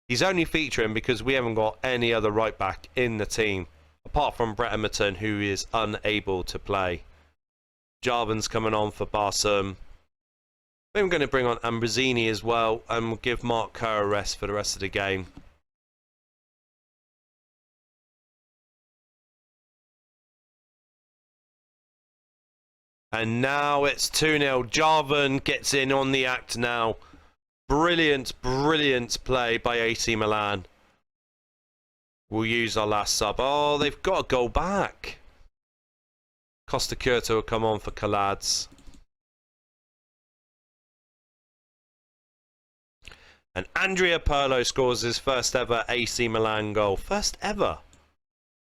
He's only featuring because we haven't got any other right back in the team apart from Brett Emerton, who is unable to play. Jarvan's coming on for Barsum. I'm going to bring on Ambrosini as well and we'll give Mark Kerr a rest for the rest of the game. And now it's 2-0. Jarvan gets in on the act now. Brilliant, brilliant play by AC Milan. We'll use our last sub. Oh, they've got a goal back. Costa Curta will come on for Kalads. And Andrea Pirlo scores his first ever AC Milan goal. First ever.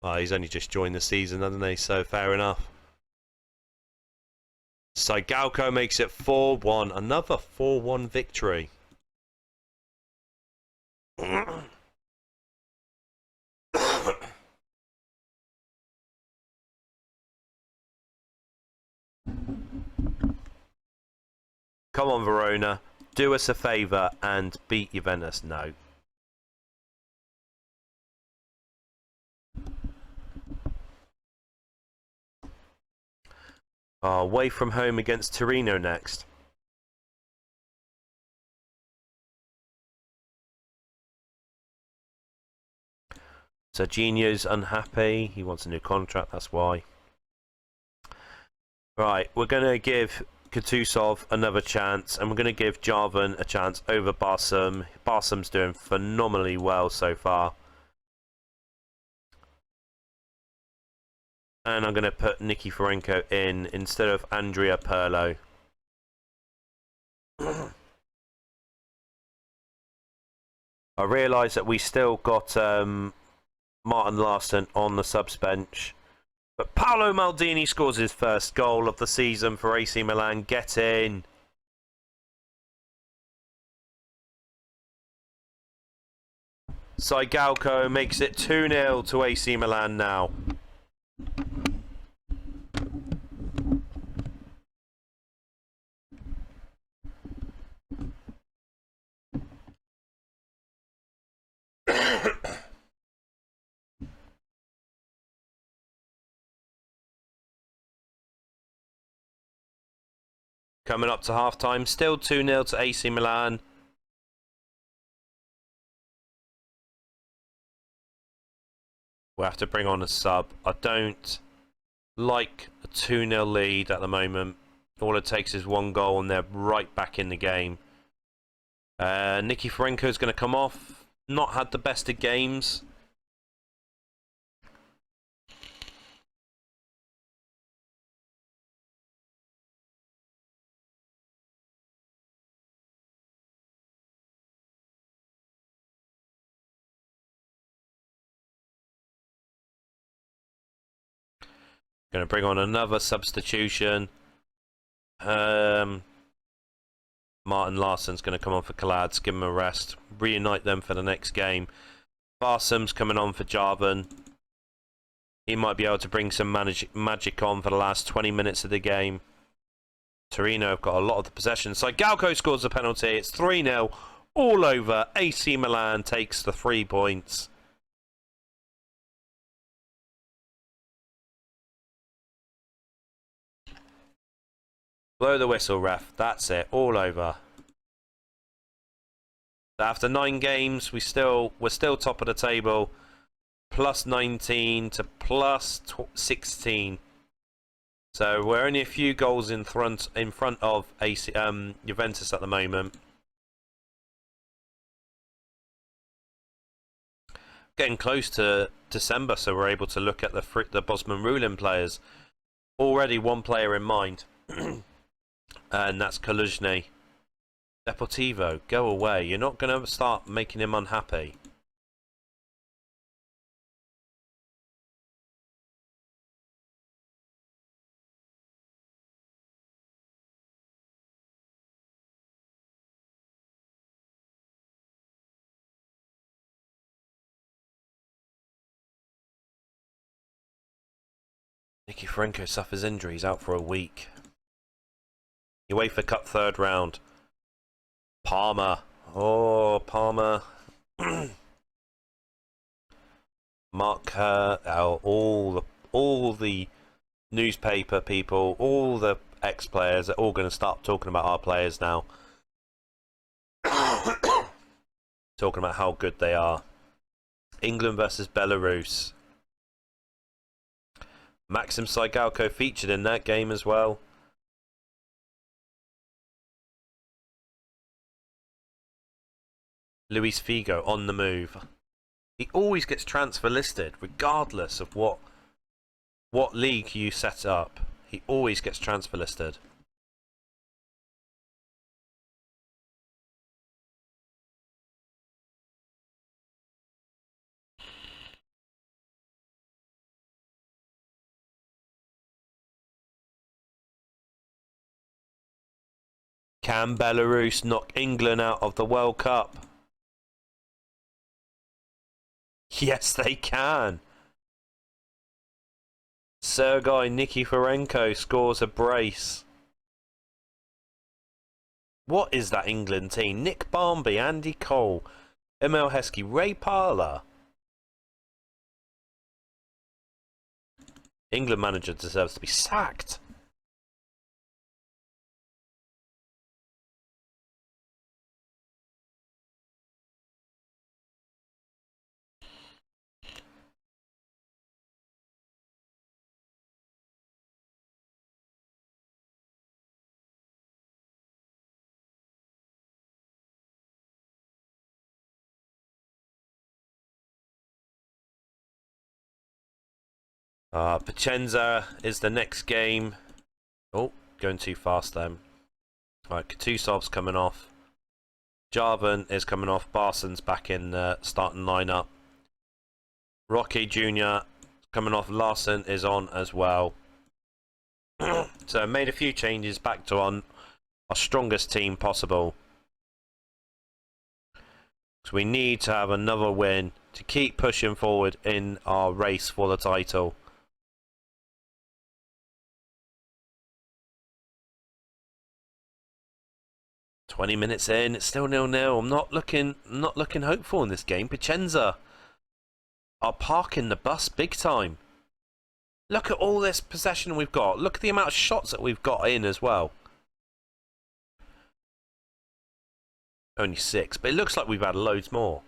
Oh, he's only just joined the season, hasn't he? So fair enough. Saigalko makes it 4-1. Another 4-1 victory. Come on, Verona. Do us a favour and beat Juventus. No. Oh, away from home against Torino next. Serginho's unhappy. He wants a new contract, that's why. Right, we're going to give Kutusov another chance, and we're going to give Jarvan a chance over Barsum. Barsum's doing phenomenally well so far. And I'm going to put Nikiforenko in instead of Andrea Pirlo. I realise that we still got Martin Larsson on the subs bench. But Paolo Maldini scores his first goal of the season for AC Milan. Get in. Saigalko makes it 2-0 to AC Milan now. Coming up to half-time, still 2-0 to AC Milan. We'll have to bring on a sub. I don't like a 2-0 lead at the moment. All it takes is one goal and they're right back in the game. Nikiforenko is going to come off. Not had the best of games. Going to bring on another substitution. Martin Larsson's going to come on for Kalads, give him a rest, reunite them for the next game. Barsum's coming on for Jarvan. He might be able to bring some magic on for the last 20 minutes of the game. Torino have got a lot of the possession. So Galco scores a penalty. It's 3-0 all over. AC Milan takes the 3 points. Blow the whistle, ref. That's it. All over. After 9 games, we're still top of the table. Plus 19 to plus 16. So we're only a few goals in front of AC, Juventus at the moment. Getting close to December, so we're able to look at the Bosman Rulin players. Already one player in mind. And that's Kaluzhny. Deportivo, go away. You're not going to start making him unhappy. Nikiforenko suffers injuries, out for a week. UEFA Cup 3rd round. Palmer. Oh, Palmer. Mark all the newspaper people, all the ex-players are all going to start talking about our players now. Talking about how good they are. England versus Belarus. Maxim Cygalko featured in that game as well. Luis Figo on the move. He always gets transfer listed, regardless of what league you set up. He always gets transfer listed. Can Belarus knock England out of the World Cup? Yes, they can. Sergei Nikiforenko scores a brace. What is that England team? Nick Barmby, Andy Cole, Emil Heskey, Ray Parler. England manager deserves to be sacked. Piacenza is the next game. Oh, going too fast then. Right, Kutusov's coming off. Jarvan is coming off. Barson's back in the starting lineup. Rocky Jr. coming off. Larsson is on as well. So I made a few changes back to our strongest team possible. So we need to have another win to keep pushing forward in our race for the title. "20 minutes in, it's still 0-0. I'm not looking hopeful in this game. Piacenza are parking the bus big time. Look at all this possession we've got. Look at the amount of shots that we've got in as well. Only 6, but it looks like we've had loads more.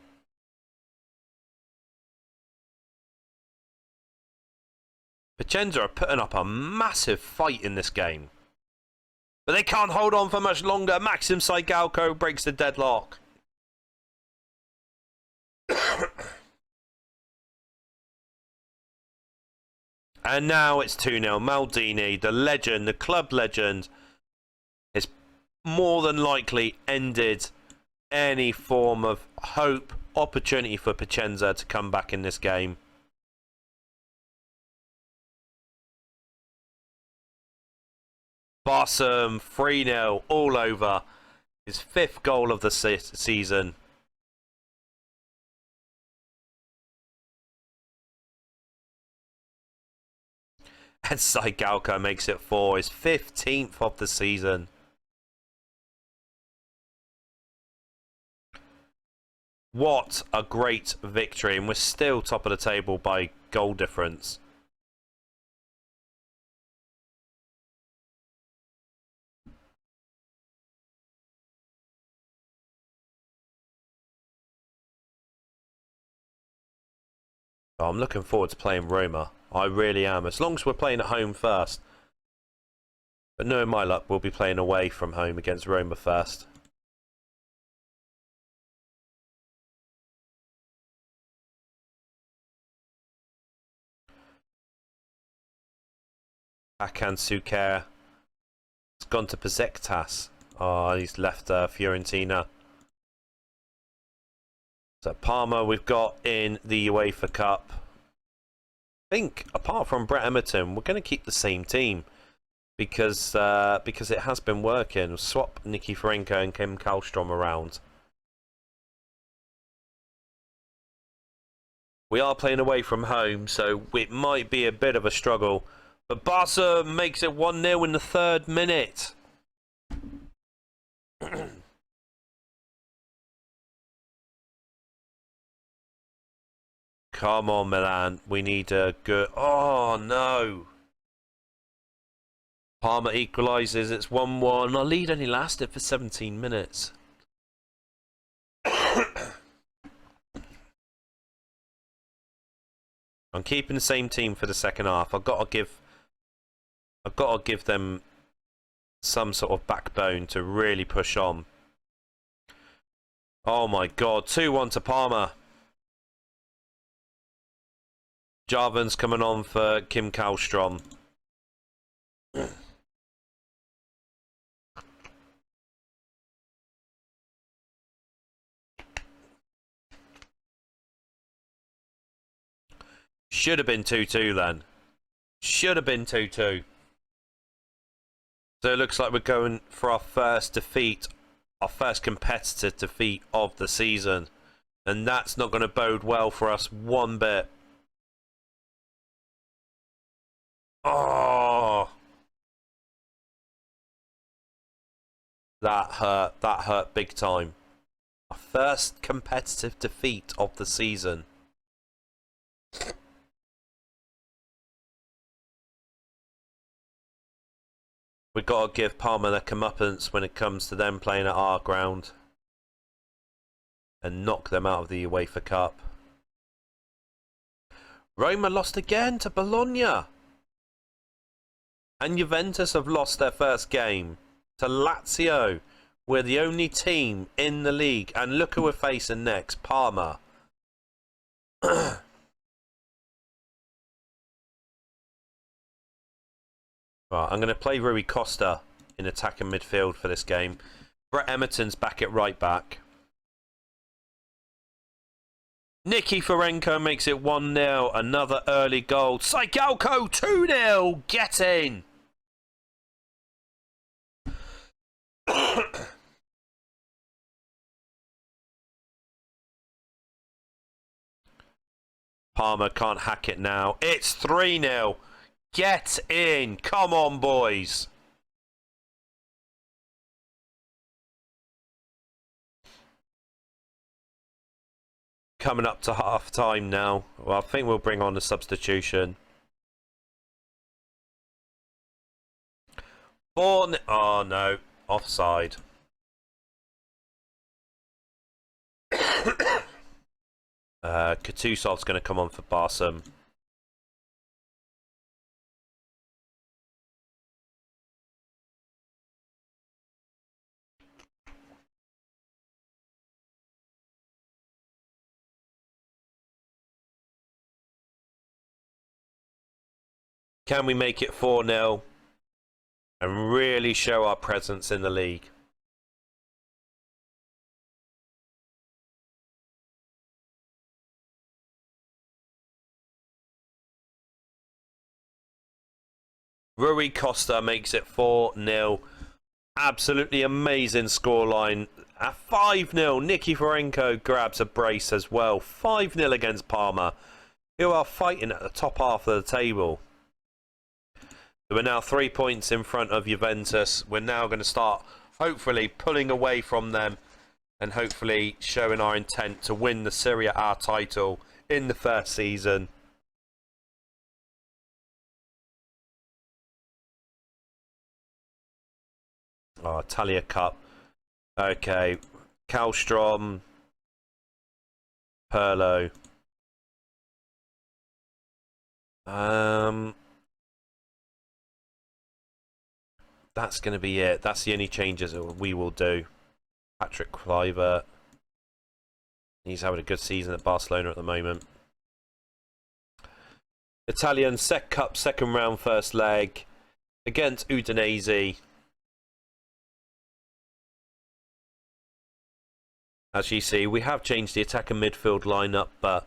Piacenza are putting up a massive fight in this game. But they can't hold on for much longer. Maxim Cygalko breaks the deadlock. And now it's 2-0. Maldini, the legend, the club legend, has more than likely ended any form of hope, opportunity for Piacenza to come back in this game. Barsum, 3-0, all over. His 5th goal of the season. And Saigalko makes it 4. His 15th of the season. What a great victory. And we're still top of the table by goal difference. Oh, I'm looking forward to playing Roma. I really am. As long as we're playing at home first. But knowing my luck, we'll be playing away from home against Roma first. Hakan Suker. He's gone to Besiktas. Oh, he's left Fiorentina. So Parma we've got in the UEFA Cup. I think apart from Brett Emerton, we're going to keep the same team because it has been working. Swap Nikiforenko and Kim Kallstrom around. We are playing away from home, so it might be a bit of a struggle. But Barca makes it 1-0 in the 3rd minute. Come on, Milan. We need a good... Oh, no. Parma equalises. It's 1-1. Our lead only lasted for 17 minutes. I'm keeping the same team for the second half. I've got to give them some sort of backbone to really push on. Oh my God, 2-1 to Parma. Jarvan's coming on for Kim Kallstrom. Should have been 2-2 then. Should have been 2-2. So it looks like we're going for our first defeat, our first competitive defeat of the season. And that's not going to bode well for us one bit. Oh! That hurt big time. Our first competitive defeat of the season. We've got to give Parma their comeuppance when it comes to them playing at our ground. And knock them out of the UEFA Cup. Roma lost again to Bologna. And Juventus have lost their first game to Lazio. We're the only team in the league. And look who we're facing next. Parma. Right, I'm going to play Rui Costa in attacking midfield for this game. Brett Emerton's back at right back. Nikiforenko makes it 1-0. Another early goal. Saigalko 2-0. Get in. Parma can't hack it now. It's 3-0. Get in. Come on, boys. Coming up to half time now. Well, I think we'll bring on a substitution. Oh no. Offside. Kutusov's going to come on for Barsom. Can we make it 4-0 and really show our presence in the league? Rui Costa makes it 4-0. absolutely amazing scoreline. At 5-0, Nikiforenko grabs a brace as well. 5-0 against Parma, who are fighting at the top half of the table. We're now 3 points in front of Juventus. We're now going to start, hopefully, pulling away from them and hopefully showing our intent to win the Serie A title in the first season. Oh, Italia Cup. Okay. Kallstrom. Pirlo. That's going to be it. That's the only changes that we will do. Patrick Kluivert. He's having a good season at Barcelona at the moment. Italian Sec Cup second round first leg against Udinese. As you see, we have changed the attack and midfield lineup, but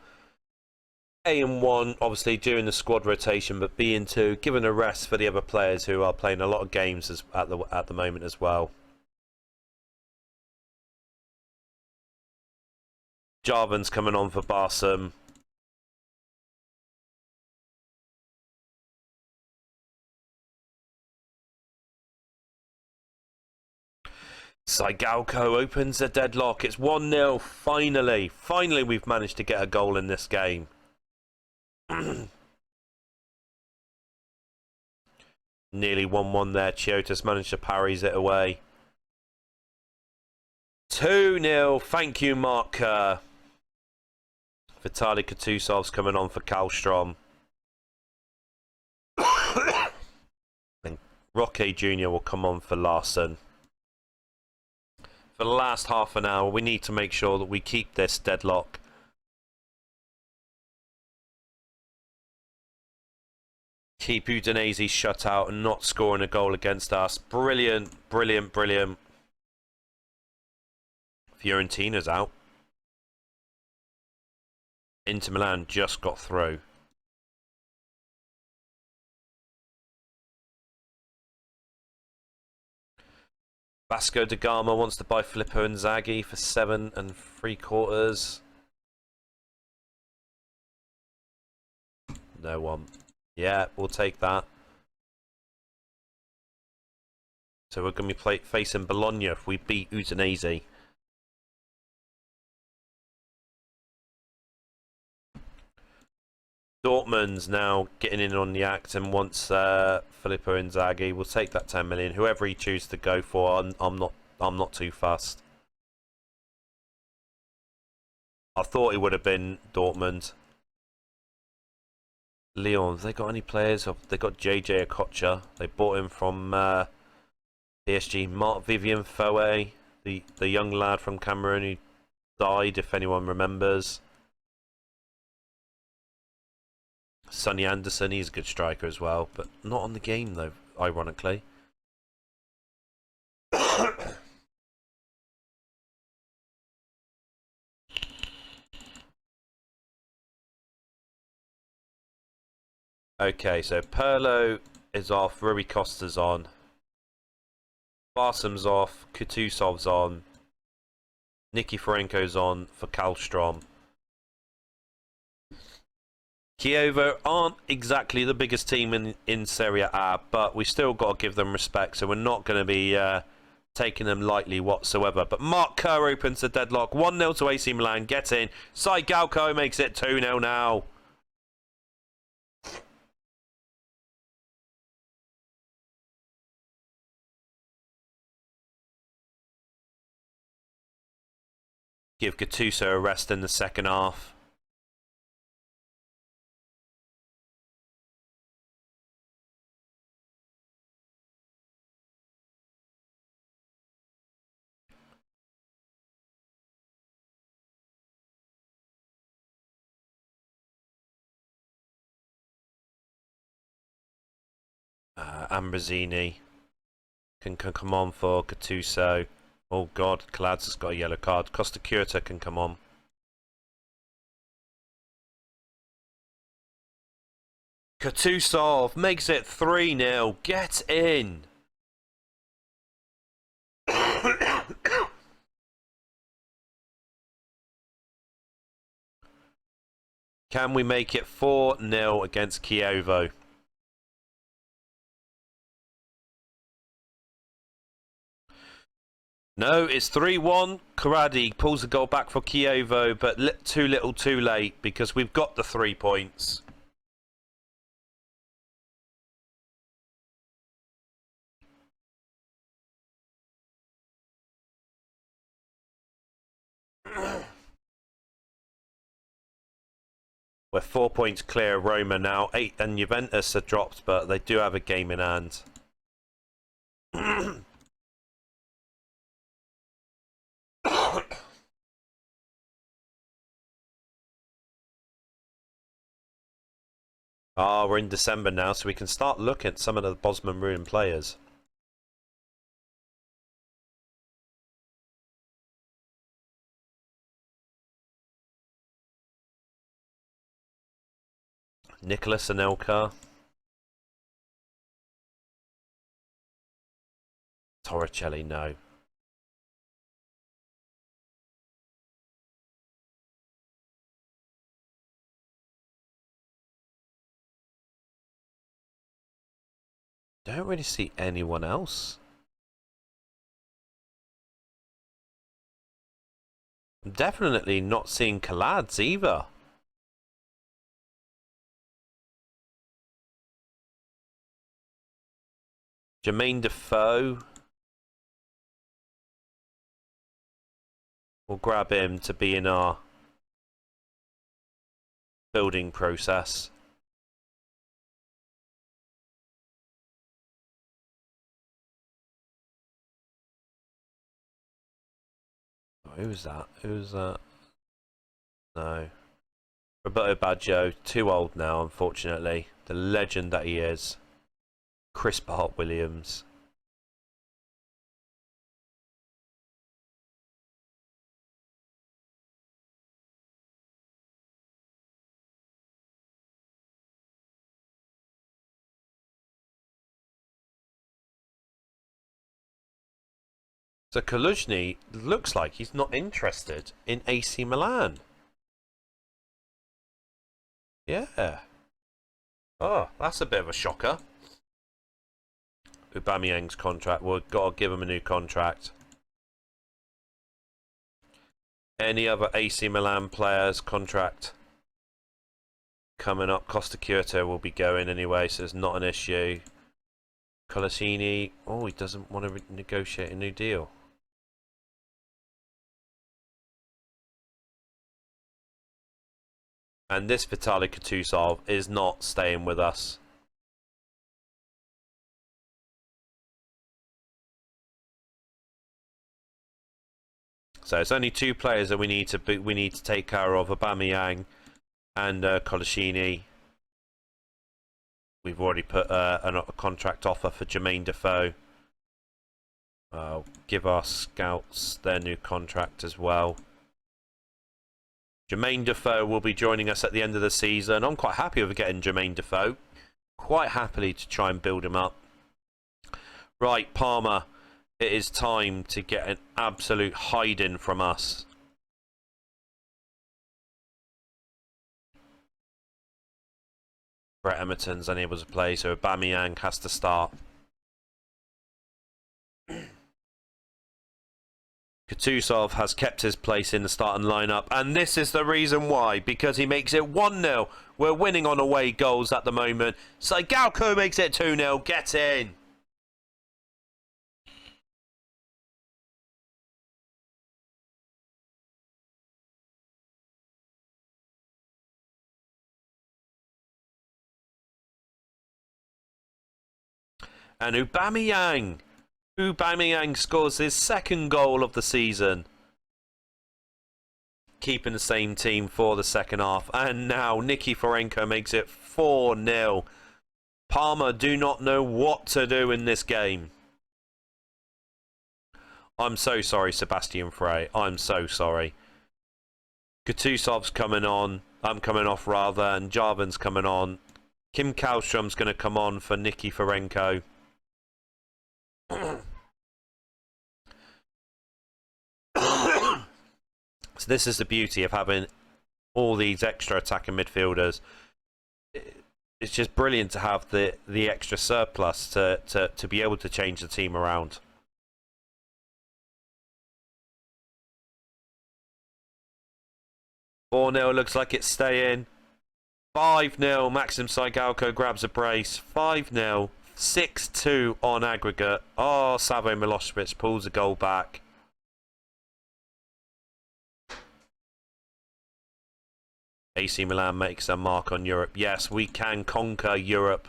A and 1 obviously during the squad rotation, but B and 2 given a rest for the other players who are playing a lot of games at the moment as well. Jarvan's coming on for Barsom. Saigalko opens the deadlock. It's 1-0. Finally. Finally we've managed to get a goal in this game. Nearly 1-1 there. Chiotis managed to parries it away. 2-0. Thank you, Mark Kerr. Vitaly Kutusov's coming on for Kallstrom. And Roque Jr. will come on for Larson. For the last half an hour, we need to make sure that we keep this deadlock. Keep Udinese shut out and not scoring a goal against us. Brilliant, brilliant, brilliant. Fiorentina's out. Inter Milan just got through. Vasco da Gama wants to buy Filippo Inzaghi for 7 3/4. No one. Yeah, we'll take that. So we're going to be facing Bologna if we beat Udinese. Dortmund's now getting in on the act and wants Filippo Inzaghi. We'll take that 10 million. Whoever he chooses to go for, I'm not too fussed. I thought it would have been Dortmund. Lyon, have they got any players? They got JJ Okocha. They bought him from PSG. Mark Vivian Foe, the young lad from Cameroon who died, if anyone remembers. Sonny Anderson, he's a good striker as well, but not on the game though, ironically. Okay, so Pirlo is off, Rui Costa's on. Barsum's off, Kutusov's on. Nikiforenko's on for Kallstrom. Chievo aren't exactly the biggest team in Serie A, but we still got to give them respect, so we're not going to be taking them lightly whatsoever. But Mark Kerr opens the deadlock. 1-0 to AC Milan. Get in. Saigalko makes it 2-0 now. Give Gattuso a rest in the second half. Ambrosini can come on for Gattuso. Oh god, Calads has got a yellow card. Costa Curta can come on. Kutusov makes it 3-0. Get in. Can we make it 4-0 against Kievo? No, it's 3-1. Karadi pulls the goal back for Kievo, but too little too late because we've got the 3 points. We're 4 points clear of Roma now. 8 and Juventus are dropped, but they do have a game in hand. Ah, we're in December now, so we can start looking at some of the Bosman Ruin players. Nicholas Anelka. Torricelli, no. Don't really see anyone else. I'm definitely not seeing Kalads either. Jermaine Defoe. We'll grab him to be in our building process. Who's that? Who's that? No. Roberto Baggio, too old now, unfortunately. The legend that he is. Chris Bart Williams. So Kaluzhny looks like he's not interested in AC Milan. Yeah. Oh, that's a bit of a shocker. Aubameyang's contract. We've got to give him a new contract. Any other AC Milan players' contract coming up? Costa Curto will be going anyway, so it's not an issue. Colasini. Oh, he doesn't want to negotiate a new deal. And this Vitaly Kutusov is not staying with us. So it's only 2 players that we need to take care of: Aubameyang and Colasini. We've already put a contract offer for Jermaine Defoe. Give our scouts their new contract as well. Jermaine Defoe will be joining us at the end of the season. I'm quite happy with getting Jermaine Defoe. Quite happily to try and build him up. Right, Parma. It is time to get an absolute hiding from us. Brett Emerton's unable to play, so Aubameyang has to start. Kutusov has kept his place in the starting lineup, and this is the reason why, because he makes it 1-0. We're winning on away goals at the moment. Saigalko makes it 2-0. Get in. And Aubameyang scores his 2nd goal of the season. Keeping the same team for the second half. And now Nikiforenko makes it 4-0. Parma do not know what to do in this game. I'm so sorry, Sebastian Frey. I'm so sorry. Kutusov's coming on. I'm coming off rather. And Jarvan's coming on. Kim Kallström's going to come on for Nikiforenko. So this is the beauty of having all these extra attacking midfielders. It's just brilliant to have the extra surplus to be able to change the team around. "4-0 looks like it's staying. 5-0, Maxim Cygalko grabs a brace. 5-0, 6-2 on aggregate. Oh, Savo Milosevic pulls a goal back. AC Milan makes a mark on Europe. Yes, we can conquer Europe.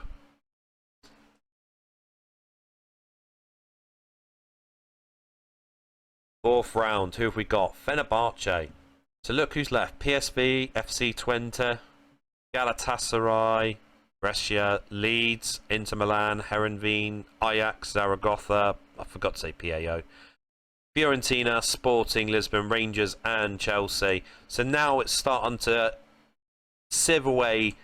Fourth round, who have we got? Fenerbahce. So look who's left. PSV, FC Twente, Galatasaray, Brescia, Leeds, Inter Milan, Heerenveen, Ajax, Zaragoza, I forgot to say PAO, Fiorentina, Sporting, Lisbon, Rangers and Chelsea. So now it's starting to sieve away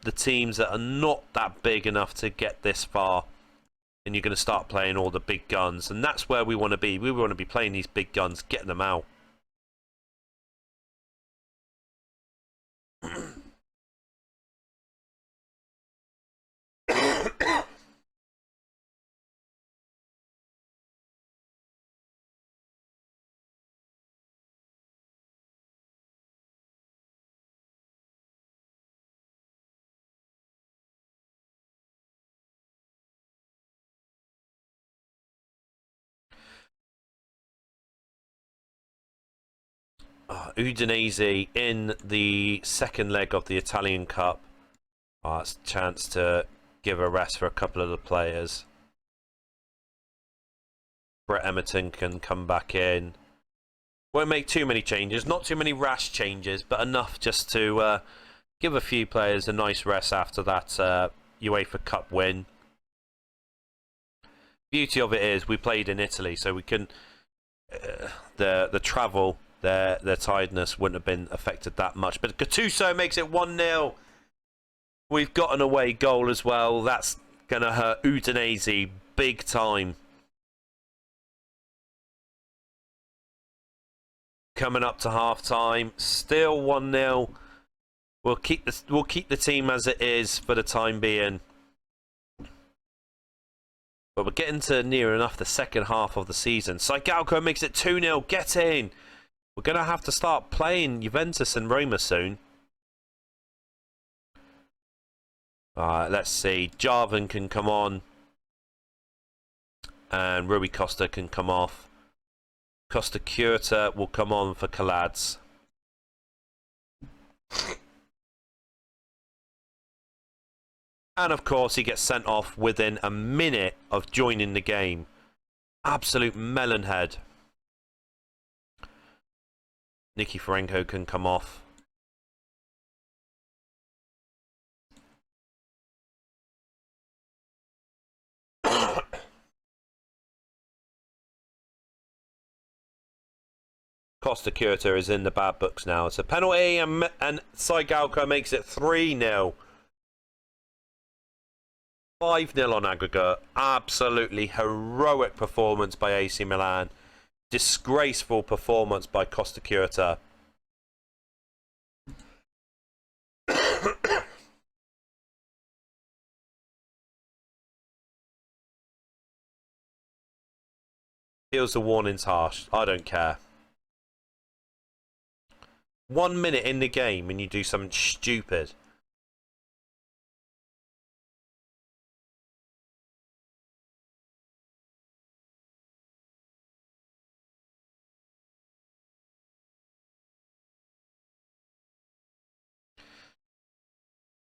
the teams that are not that big enough to get this far, and you're going to start playing all the big guns, and that's where we want to be. We want to be playing these big guns, getting them out. Udinese in the second leg of the Italian Cup. It's a chance to give a rest for a couple of the players. Brett Emerton can come back in. Won't make too many changes, not too many rash changes, but enough just to give a few players a nice rest after that UEFA Cup win. Beauty of it is we played in Italy, so we can the travel, their tiredness wouldn't have been affected that much. But Gattuso makes it 1-0. We've got an away goal as well. That's going to hurt Udinese big time. Coming up to half time, still 1-0. We'll keep the team as it is for the time being. But we're getting to near enough the second half of the season. Cygalko makes it 2-0. Get in. We're going to have to start playing Juventus and Roma soon. Let's see. Jarvan can come on. And Rui Costa can come off. Costa Curta will come on for Calads. And of course he gets sent off within a minute of joining the game. Absolute melonhead. Nikiforenko can come off. Costa Curta is in the bad books now. It's a penalty and Cygalko makes it 3-0. 5-0 on aggregate. Absolutely heroic performance by AC Milan. Disgraceful performance by Costa Curta. Feels the warning's harsh. I don't care. 1 minute in the game and you do something stupid.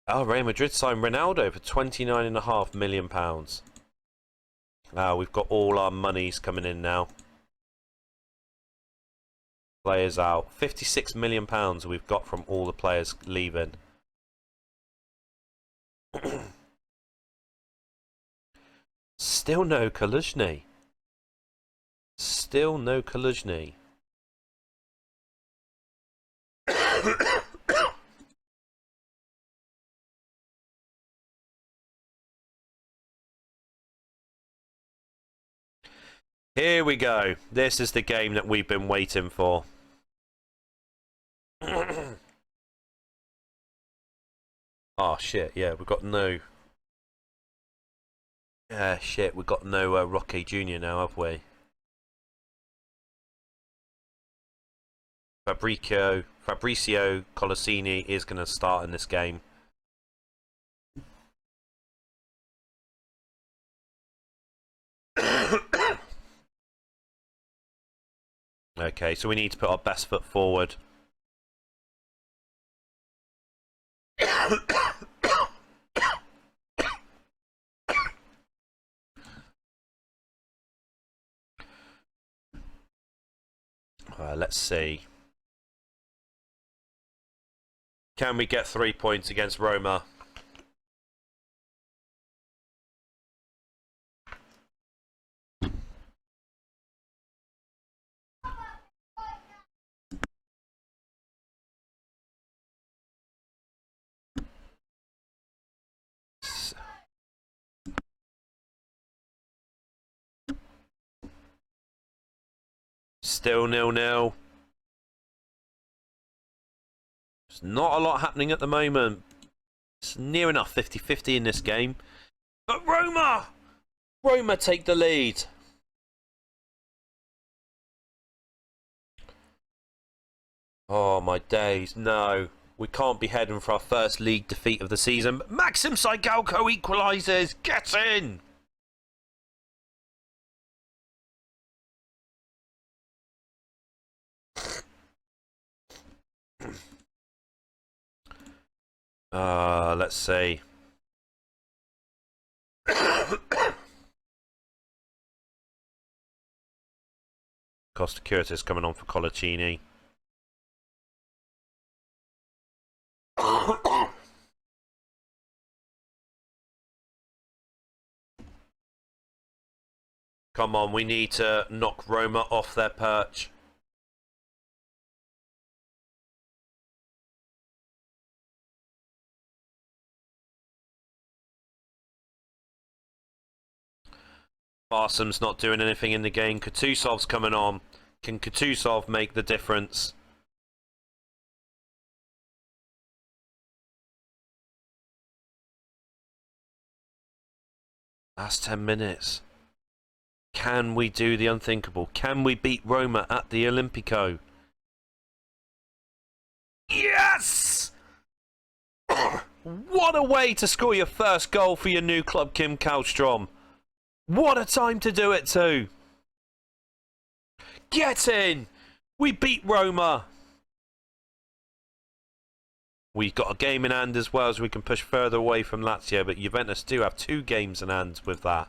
Real Madrid signed Ronaldo for £29.5 million. We've got all our monies coming in now. Players out. £56 million we've got from all the players leaving. Still no Kaluzhny. Still no Kaluzhny. Here we go. This is the game that we've been waiting for. Oh shit, yeah, we've got no... shit, we've got no Roque Jr. now, have we? Fabricio Colosini is going to start in this game. Okay, so we need to put our best foot forward. Let's see. Can we get 3 points against Roma? Still 0-0. There's not a lot happening at the moment. It's near enough 50-50 in this game. But Roma! Roma take the lead. Oh my days, no. We can't be heading for our first league defeat of the season. Maxim Cygalko equalises. Get in! Let's see. Costa Curtis coming on for Colaccini. Come on, we need to knock Roma off their perch. Barsam's not doing anything in the game. Kutusov's coming on. Can Kutusov make the difference? Last 10 minutes. Can we do the unthinkable? Can we beat Roma at the Olimpico? Yes! What a way to score your first goal for your new club, Kim Källström. What a time to do it too. Get in! We beat Roma. We've got a game in hand as well, so we can push further away from Lazio, but Juventus do have 2 games in hand with that.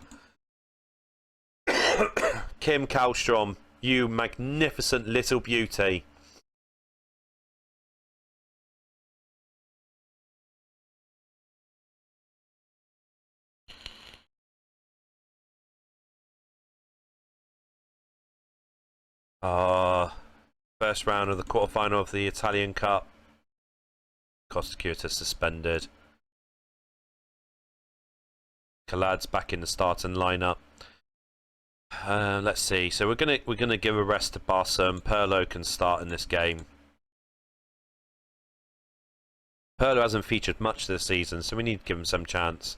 Kim Källström, you magnificent little beauty. First round of the quarterfinal of the Italian Cup. Costa Curtis suspended. Kalad's back in the starting lineup. Let's see. So we're gonna give a rest to Barsum. Pirlo can start in this game. Pirlo hasn't featured much this season, so we need to give him some chance.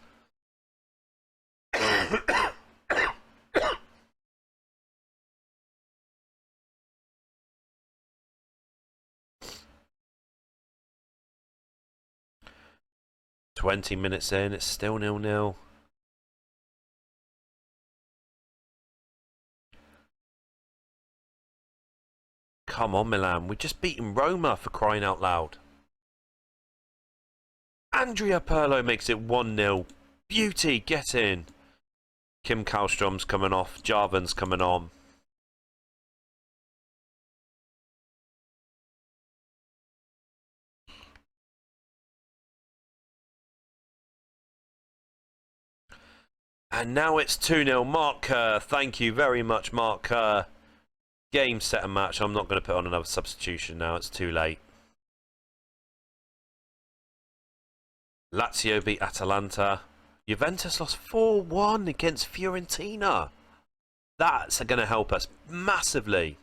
20 minutes in, it's still 0-0. Come on, Milan. We're just beating Roma, for crying out loud. Andrea Pirlo makes it 1-0. Beauty, get in. Kim Källström's coming off. Jarvan's coming on. And now it's 2-0. Mark Kerr. Thank you very much, Mark Kerr. Game, set, and match. I'm not going to put on another substitution now. It's too late. Lazio beat Atalanta. Juventus lost 4-1 against Fiorentina. That's going to help us massively.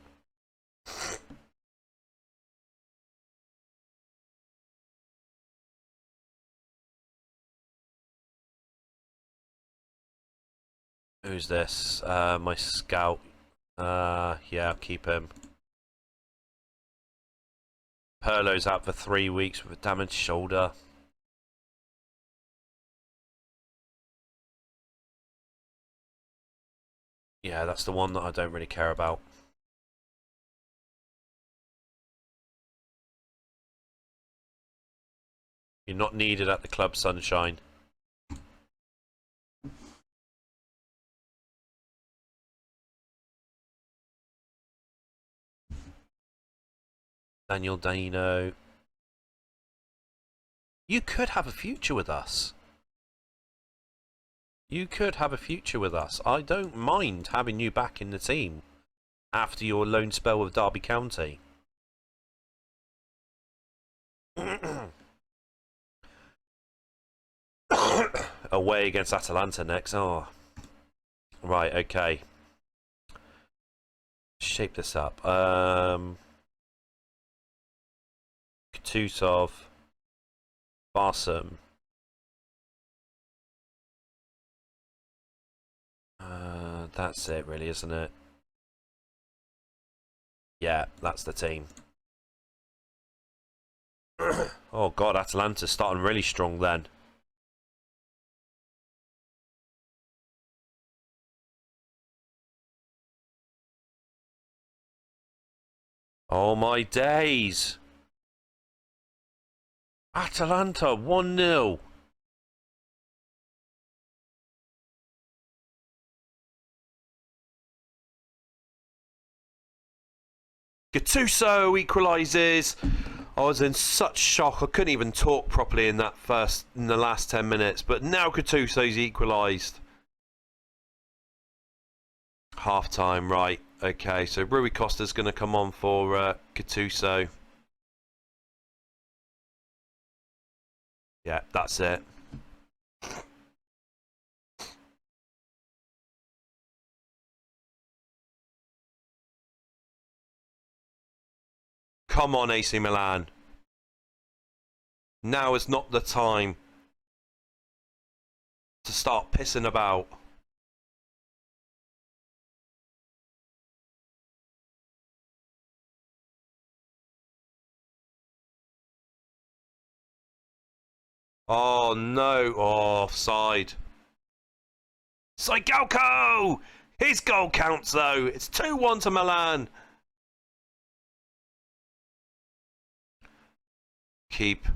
Who's this? My scout. Yeah, I'll keep him. Perlo's out for 3 weeks with a damaged shoulder. Yeah, that's the one that I don't really care about. You're not needed at the club, Sunshine. Daniel Dano. You could have a future with us. You could have a future with us. I don't mind having you back in the team after your loan spell with Derby County. Away against Atalanta next. Oh. Right, okay. Shape this up. Kutusov. Barsom. That's it, really, isn't it? Yeah, that's the team. Oh god, Atalanta's starting really strong then. Oh my days! Atalanta 1-0. Gattuso equalises. I was in such shock. I couldn't even talk properly in the last 10 minutes. But now Gattuso's equalised. Half time, right? Okay, so Rui Costa's going to come on for Gattuso. Yeah, that's it. Come on, AC Milan. Now is not the time to start pissing about. Oh no, oh, offside. Saigalko! His goal counts though. It's 2-1 to Milan. Keep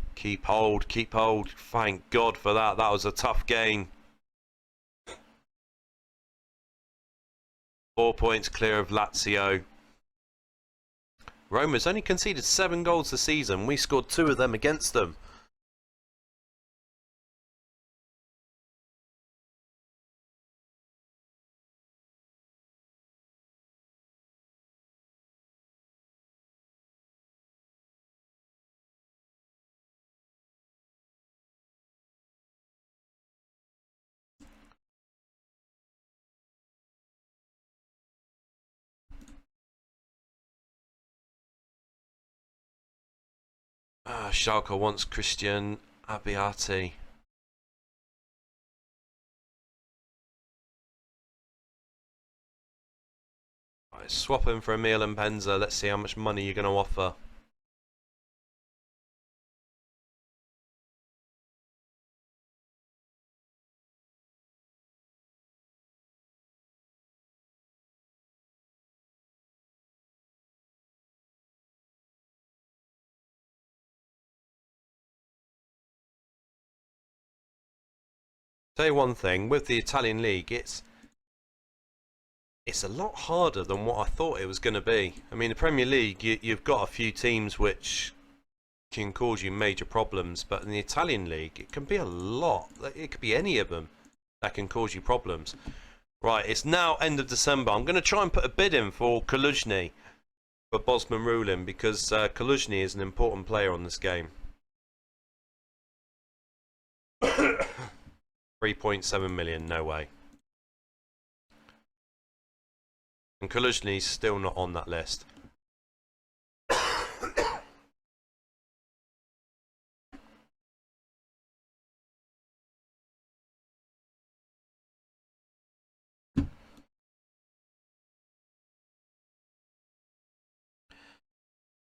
hold. Thank God for that. That was a tough game. 4 points clear of Lazio. Roma's only conceded 7 goals this season. We scored 2 of them against them. Schalke wants Christian Abbiati. Right, swap him for Emil and Penza. Let's see how much money you're going to offer. Tell you one thing, with the Italian league, it's a lot harder than what I thought it was going to be. I mean, the Premier League, you've got a few teams which can cause you major problems, but in the Italian league, it can be a lot. It could be any of them that can cause you problems. Right, it's now end of December. I'm going to try and put a bid in for Kaluzhny for Bosman ruling because Kaluzhny is an important player on this game. 3.7 million, no way. And Kaluzhny's still not on that list.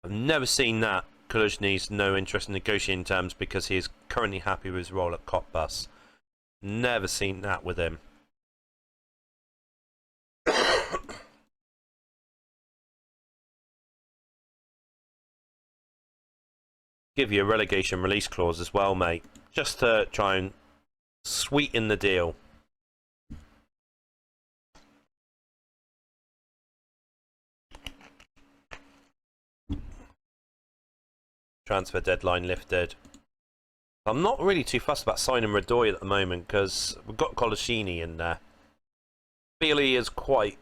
I've never seen that. Kaluzhny's no interest in negotiating terms because he is currently happy with his role at Cottbus. Never seen that with him. Give you a relegation release clause as well, mate. Just to try and sweeten the deal. Transfer deadline lifted. I'm not really too fussed about signing Radoy at the moment because we've got Colaccini in there. Feel he is quite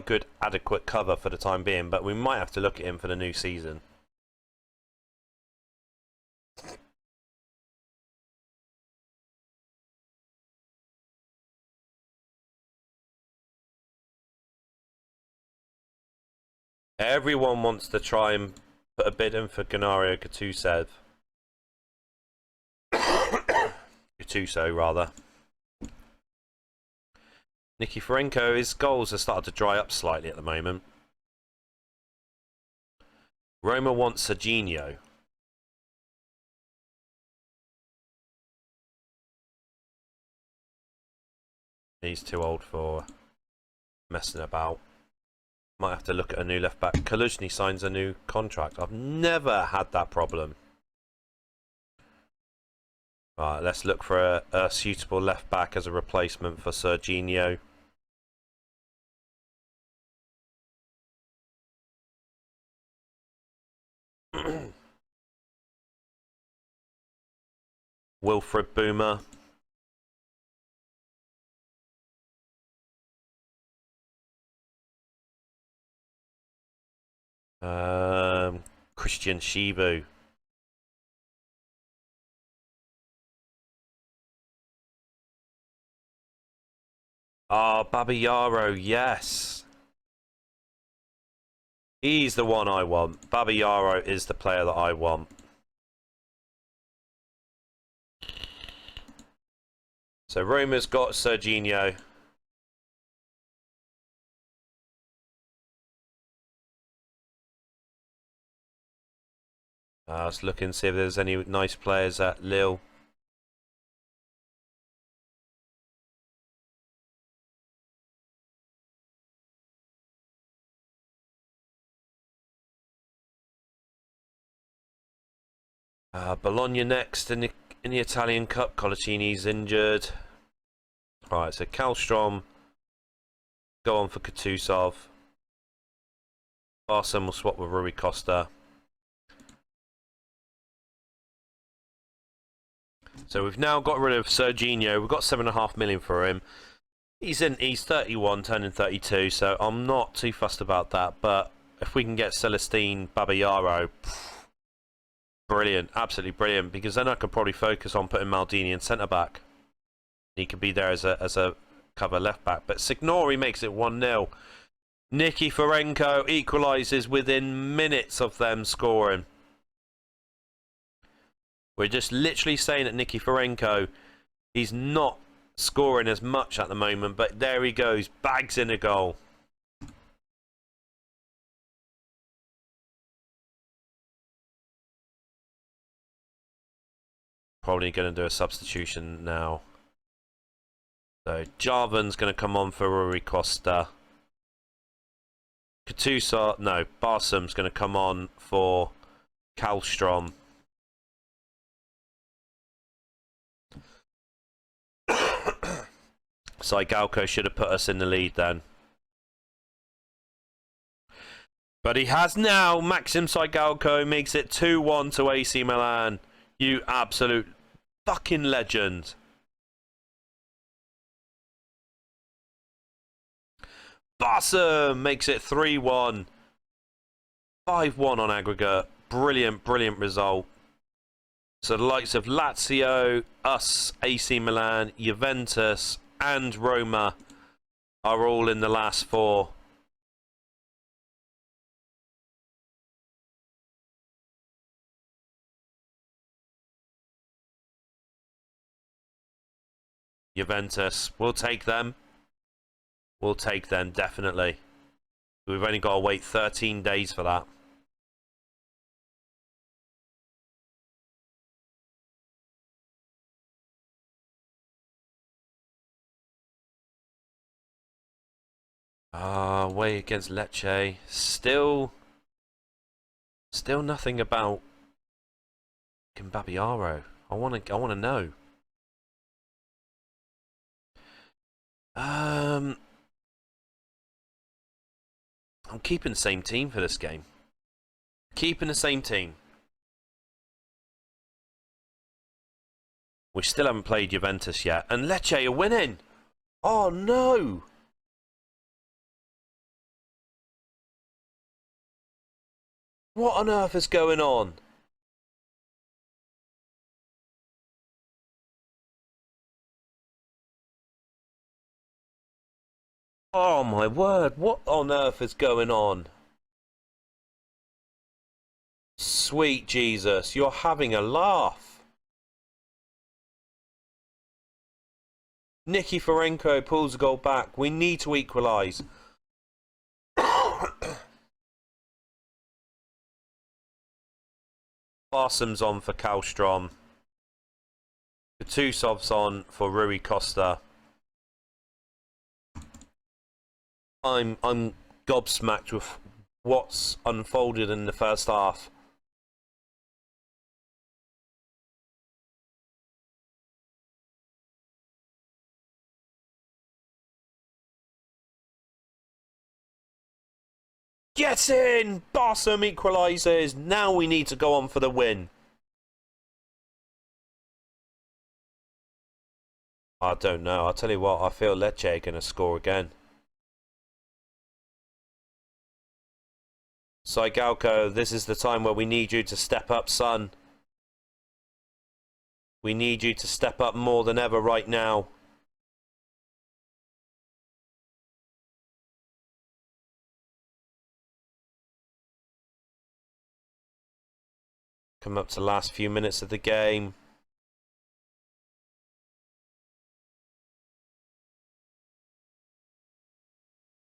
good, adequate cover for the time being, but we might have to look at him for the new season. Everyone wants to try and put a bid in for Gennaro Gattuso. Gattuso, rather. Nikiforenko, his goals have started to dry up slightly at the moment. Roma wants Serginho. He's too old for messing about. Might have to look at a new left back. Kaluzhny signs a new contract. I've never had that problem. Right, let's look for a suitable left back as a replacement for Serginho. Wilfred Boomer. Christian Shibu. Ah, Babayaro, yes. He's the one I want. Babayaro is the player that I want. So Roma's got Serginho. Let's look and see if there's any nice players at Lille. Bologna next in the Italian Cup. Colaccini's injured. Alright, so Kallstrom. Go on for Kutuzov. Barca will swap with Rui Costa. So we've now got rid of Serginho. We've got 7.5 million for him. He's 31, turning 32, so I'm not too fussed about that. But if we can get Celestine Babayaro, brilliant, absolutely brilliant. Because then I can probably focus on putting Maldini in centre back. He could be there as a cover left back. But Signori makes it 1-0. Nikiforenko equalises within minutes of them scoring. We're just literally saying that Nikiforenko, he's not scoring as much at the moment, but there he goes, bags in a goal. Probably going to do a substitution now. So Jarvan's going to come on for Rui Costa. Barsam's going to come on for Kallstrom. Saigalko should have put us in the lead then. But he has now. Maxim Saigalko makes it 2-1 to AC Milan. You absolute fucking legend. Barsum makes it 3-1. 5-1 on aggregate. Brilliant, brilliant result. So the likes of Lazio, us, AC Milan, Juventus, and Roma are all in the last four. Juventus, we'll take them. We'll take them, definitely. We've only got to wait 13 days for that. Away against Lecce. Still nothing about Babiaro. I wanna know. I'm keeping the same team for this game. Keeping the same team. We still haven't played Juventus yet, and Lecce are winning. Oh no! What on earth is going on? Oh my word, what on earth is going on? Sweet Jesus, you're having a laugh. Nicky Ferenko pulls the goal back. We need to equalise. Barsam's on for Kallstrom. Kutusov's on for Rui Costa. I'm gobsmacked with what's unfolded in the first half. Get in! Barsam equalises. Now we need to go on for the win. I don't know. I'll tell you what, I feel Lecce are going to score again. Saigalko, this is the time where we need you to step up, son. We need you to step up more than ever right now. Come up to the last few minutes of the game.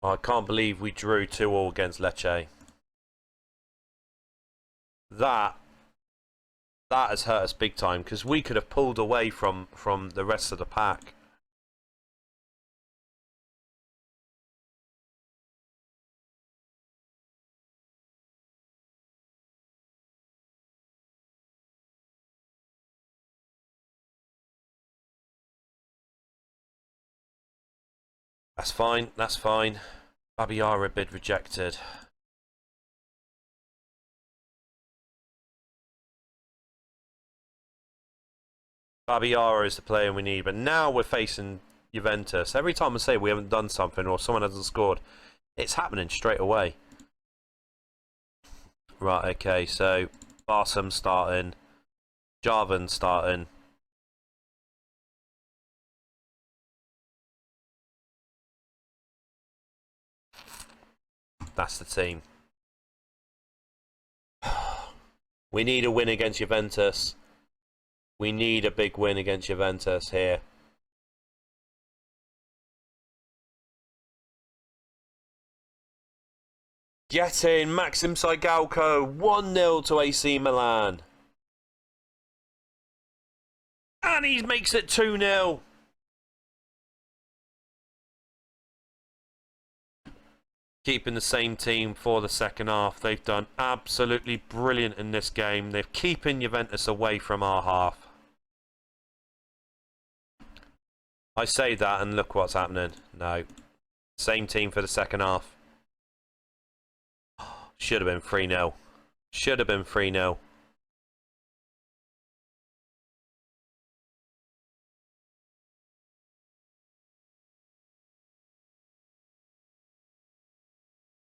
I can't believe we drew 2-2 against Lecce. That has hurt us big time, because we could have pulled away from the rest of the pack. That's fine, that's fine. Babiara bid rejected. Babiara is the player we need, but now we're facing Juventus. Every time I say we haven't done something or someone hasn't scored, it's happening straight away. Right, okay, so Barsam starting, Jarvan starting. That's the team. We need a win against Juventus. We need a big win against Juventus here. Get in, Maxim Saigalko, 1-0 to AC Milan. And he makes it 2-0. Keeping the same team for the second half. They've done absolutely brilliant in this game. They're keeping Juventus away from our half. I say that and look what's happening. No. Same team for the second half. Should have been 3-0. Should have been 3-0.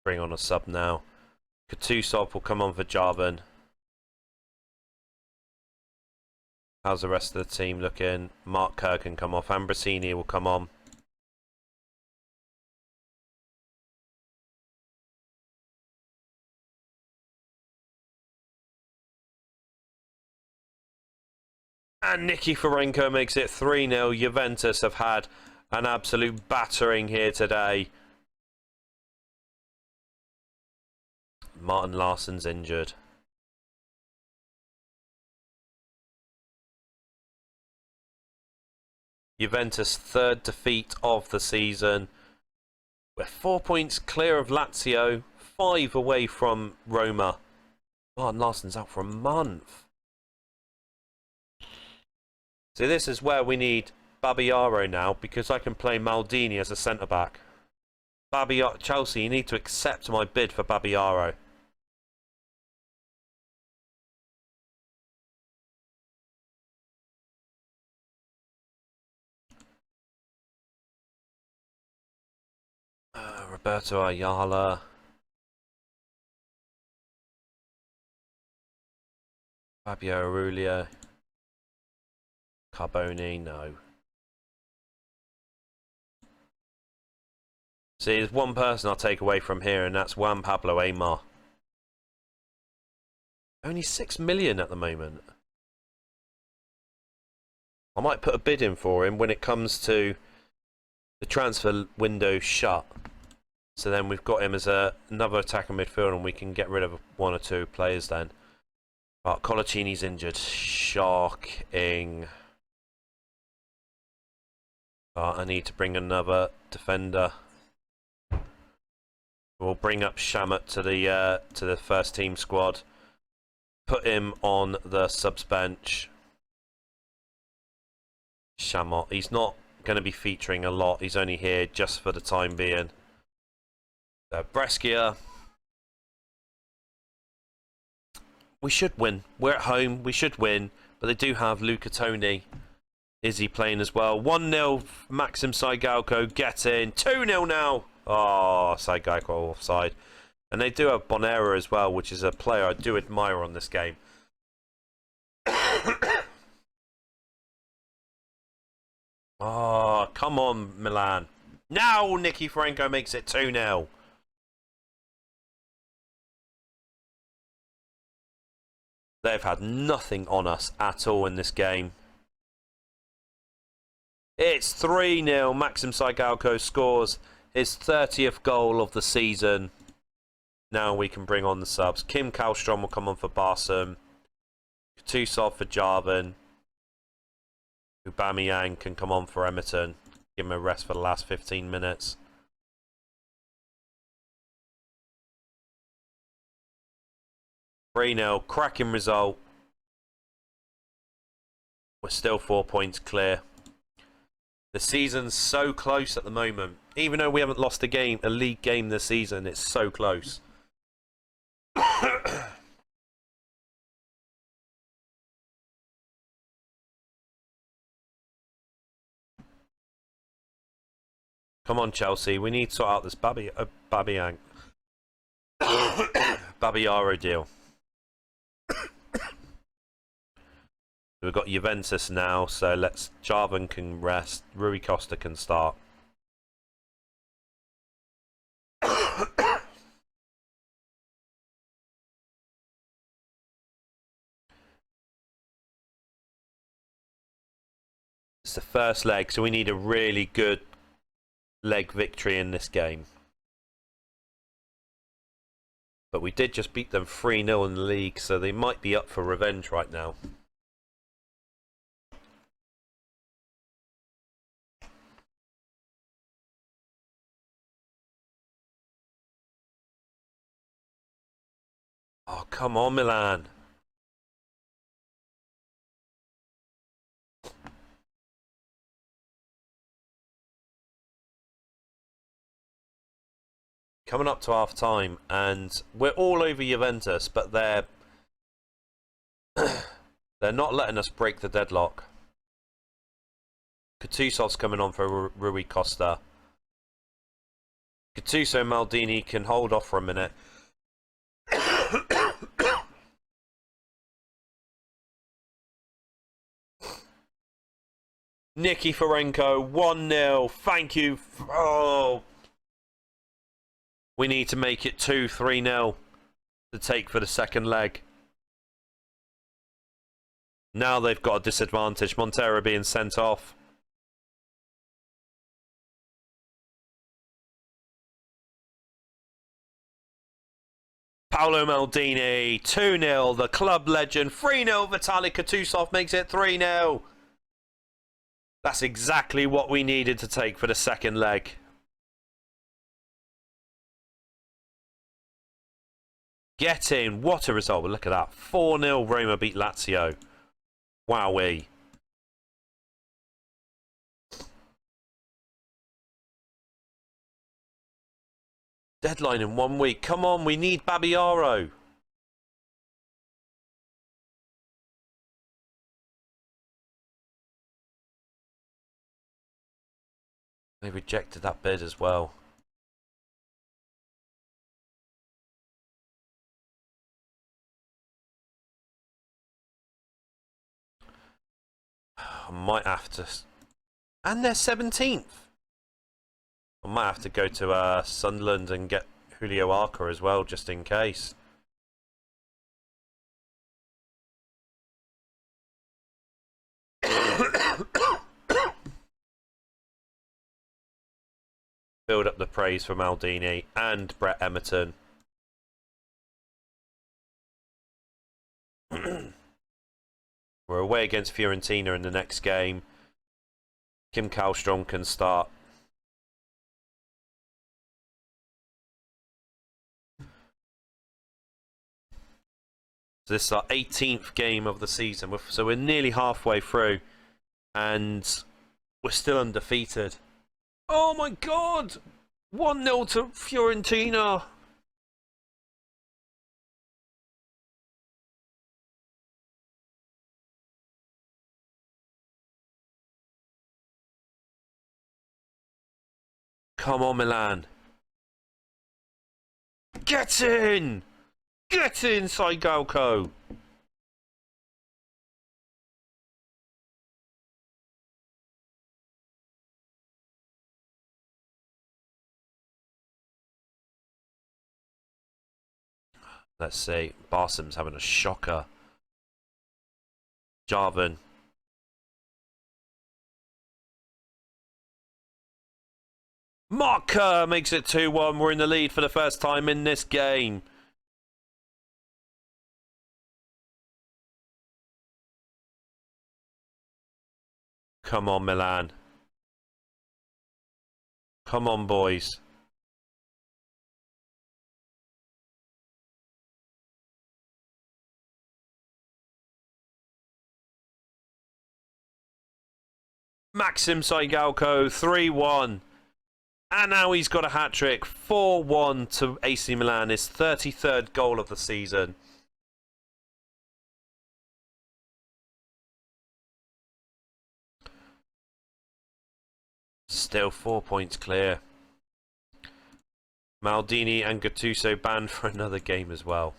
Bring on a sub now. Kutusov will come on for Jarvan. How's the rest of the team looking? Mark Kerr can come off. Ambrosini will come on. And Nicky Ferenko makes it 3-0. Juventus have had an absolute battering here today. Martin Larsson's injured. Juventus' third defeat of the season. We're 4 points clear of Lazio, 5 away from Roma. Martin Larsen's out for a month. So this is where we need Babayaro now, because I can play Maldini as a centre-back. Chelsea, you need to accept my bid for Babayaro. Roberto Ayala. Fabio Aurelio. Carboni, no. See, there's one person I'll take away from here, and that's Juan Pablo Aimar. Only 6 million at the moment. I might put a bid in for him when it comes to the transfer window shut. So then we've got him as another attacker midfielder, and we can get rid of 1 or 2 players then. But Colaccini's injured. Shocking. I need to bring another defender. We'll bring up Shamat to the first team squad. Put him on the subs bench. Shamat. He's not going to be featuring a lot. He's only here just for the time being. Brescia. We should win. We're at home. We should win. But they do have Luca Toni. Is he playing as well? 1-0. Maxim Saigalko. Get in. 2-0 now. Oh, Saigalko offside. And they do have Bonera as well, which is a player I do admire on this game. Oh, come on, Milan. Now Nicky Franco makes it 2-0. They've had nothing on us at all in this game. It's 3-0. Maxim Saigalko scores his 30th goal of the season. Now we can bring on the subs. Kim Kallstrom will come on for Barsum. Kutusov for Jarvan. Aubameyang can come on for Emerton. Give him a rest for the last 15 minutes. (3-0), cracking result. We're still 4 points clear. The season's so close at the moment. Even though we haven't lost a league game this season, it's so close. Come on, Chelsea. We need to sort out this Babayaro deal. We've got Juventus now, so Jarvan can rest. Rui Costa can start. It's the first leg, so we need a really good leg victory in this game. But we did just beat them 3-0 in the league, so they might be up for revenge right now. Oh, come on, Milan. Coming up to half time, and we're all over Juventus, but they're not letting us break the deadlock. Kutusov's coming on for Rui Costa. Gattuso and Maldini can hold off for a minute. Nicky Forenko, 1-0. Thank you. Oh. We need to make it 2-3-0 to take for the second leg. Now they've got a disadvantage. Montero being sent off. Paolo Maldini, 2-0. The club legend, 3-0. Vitaly Kutusov makes it 3-0. That's exactly what we needed to take for the second leg. Get in. What a result. Look at that. 4-0 Roma beat Lazio. Wowee. Deadline in 1 week. Come on, we need Babiaro. They rejected that bid as well. I might have to... And they're 17th. I might have to go to Sunderland and get Julio Arca as well, just in case. Build up the praise for Maldini and Brett Emerton. We're away against Fiorentina in the next game. Kim Kallstrom can start. So this is our 18th game of the season. So we're nearly halfway through. And we're still undefeated. Oh my god! 1-0 to Fiorentina. Come on, Milan. Get in! Get in, Saigalko! Let's see. Barsam's having a shocker. Jarvan. Mark Kerr makes it 2-1. We're in the lead for the first time in this game. Come on, Milan. Come on, boys. Maxim Saigalko, 3-1. And now he's got a hat-trick. 4-1 to AC Milan, his 33rd goal of the season. Still 4 points clear. Maldini and Gattuso banned for another game as well.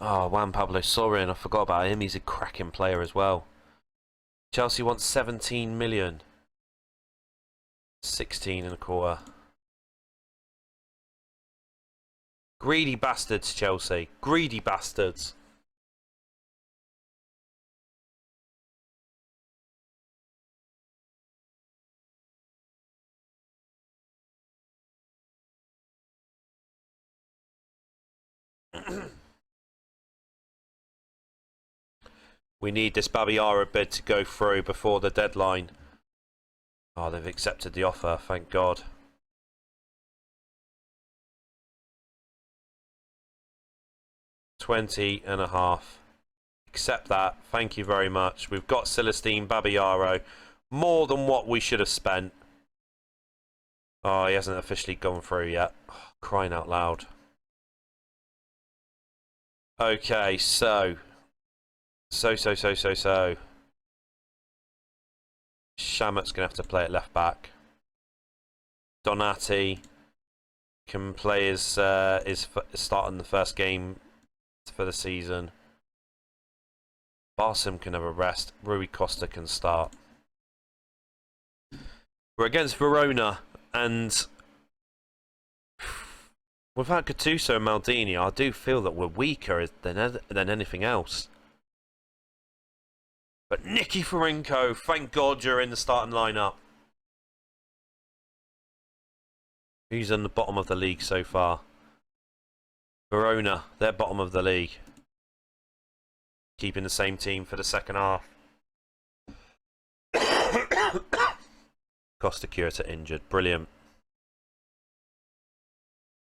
Oh, Juan Pablo Sorin, I forgot about him. He's a cracking player as well. Chelsea wants 17 million. 16 and a quarter. Greedy bastards, Chelsea. Greedy bastards. We need this Babiara bid to go through before the deadline. Oh, they've accepted the offer, thank God. $20.5. Accept that, thank you very much. We've got Celestine Babiaro. More than what we should have spent. Oh, he hasn't officially gone through yet. Oh, crying out loud. Okay, so. Shamat's going to have to play at left back. Donati can play his starting the first game for the season. Barsam can have a rest. Rui Costa can start. We're against Verona, and without Gattuso and Maldini, I do feel that we're weaker than anything else. But Nicky Forenko, thank God you're in the starting lineup. Who's on the bottom of the league so far? Verona, they're bottom of the league. Keeping the same team for the second half. Costa Curta injured. Brilliant.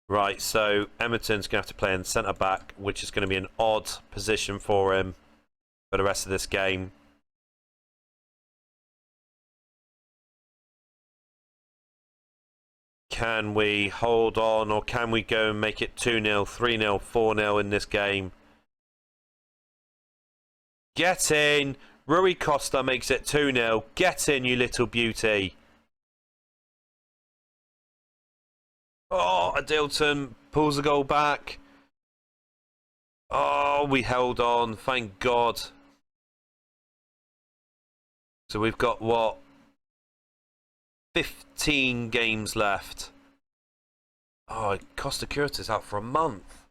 Right, so Emerton's going to have to play in centre-back, which is going to be an odd position for him for the rest of this game. Can we hold on, or can we go and make it 2-0, 3-0, 4-0 in this game? Get in! Rui Costa makes it 2-0. Get in, you little beauty. Oh, Adilton pulls the goal back. Oh, we held on. Thank God. So we've got, what? 15 games left. Oh, Costa Curta's out for a month.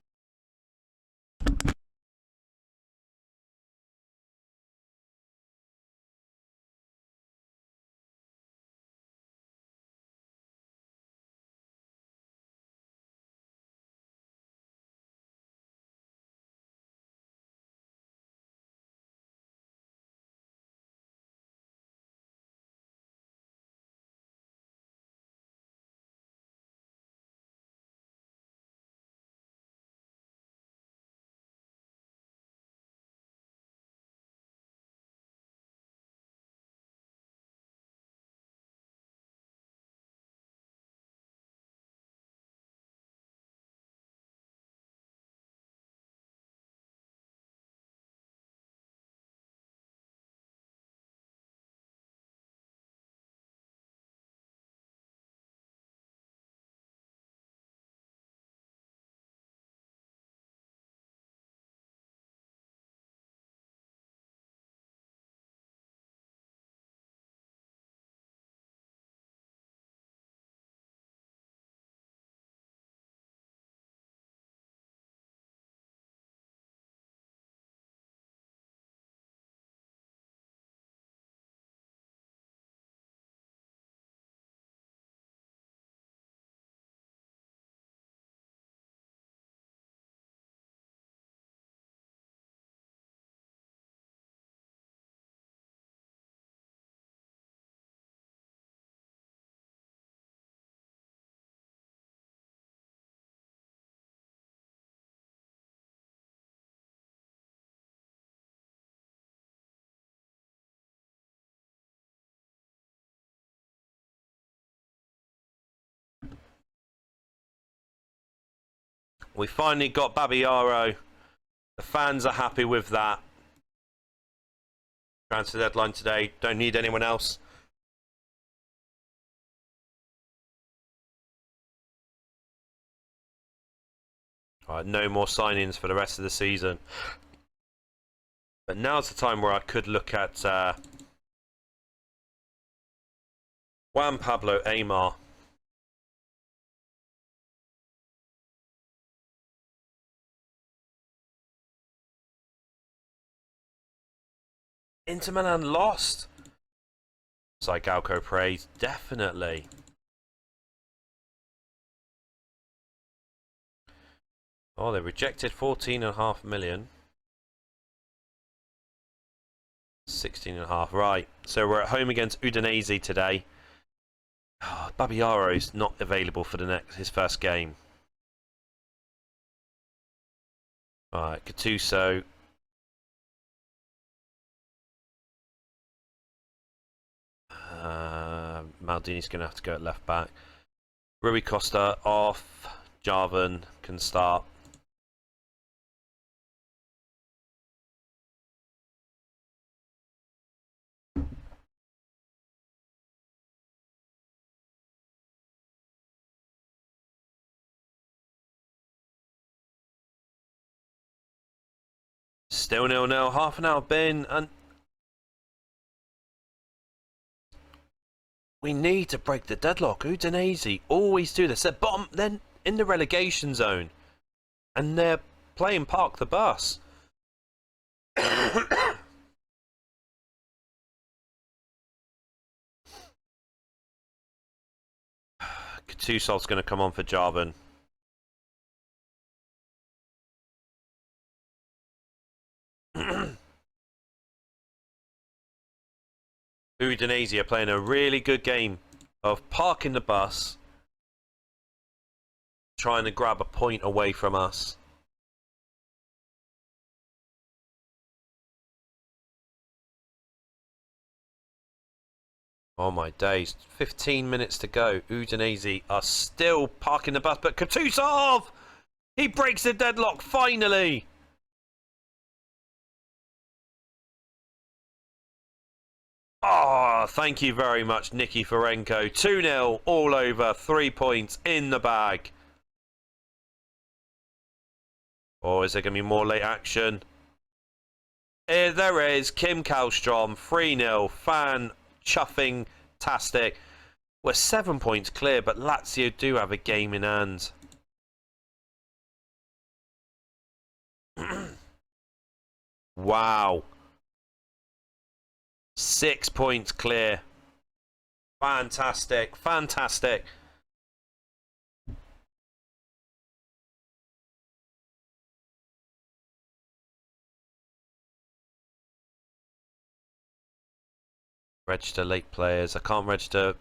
We finally got Babayaro. The fans are happy with that. Transfer deadline today. Don't need anyone else. Alright, no more signings for the rest of the season. But now's the time where I could look at Juan Pablo Aimar. Inter Milan lost. Galco praise, definitely. Oh, they rejected 14.5 million. 16.5, right. So we're at home against Udinese today. Oh, Babayaro's not available for his first game. Alright, Gattuso. Maldini's going to have to go at left back. Rui Costa off. Jarvan can start. Still 0-0, half an hour been, and we need to break the deadlock. Udinese always do this. They're bottom, then in the relegation zone, and they're playing park the bus. Gattuso's going to come on for Jarvan. Udinese are playing a really good game of parking the bus, trying to grab a point away from us. Oh my days, 15 minutes to go. Udinese are still parking the bus, but Kutusov! He breaks the deadlock, finally! Oh, thank you very much, Nikiforenko. 2-0, all over, 3 points in the bag. Or is there going to be more late action? Here there is, Kim Kallstrom, 3-0, fan-chuffing-tastic. We're 7 points clear, but Lazio do have a game in hand. Wow. 6 points clear. Fantastic, fantastic. Register late players. I can't register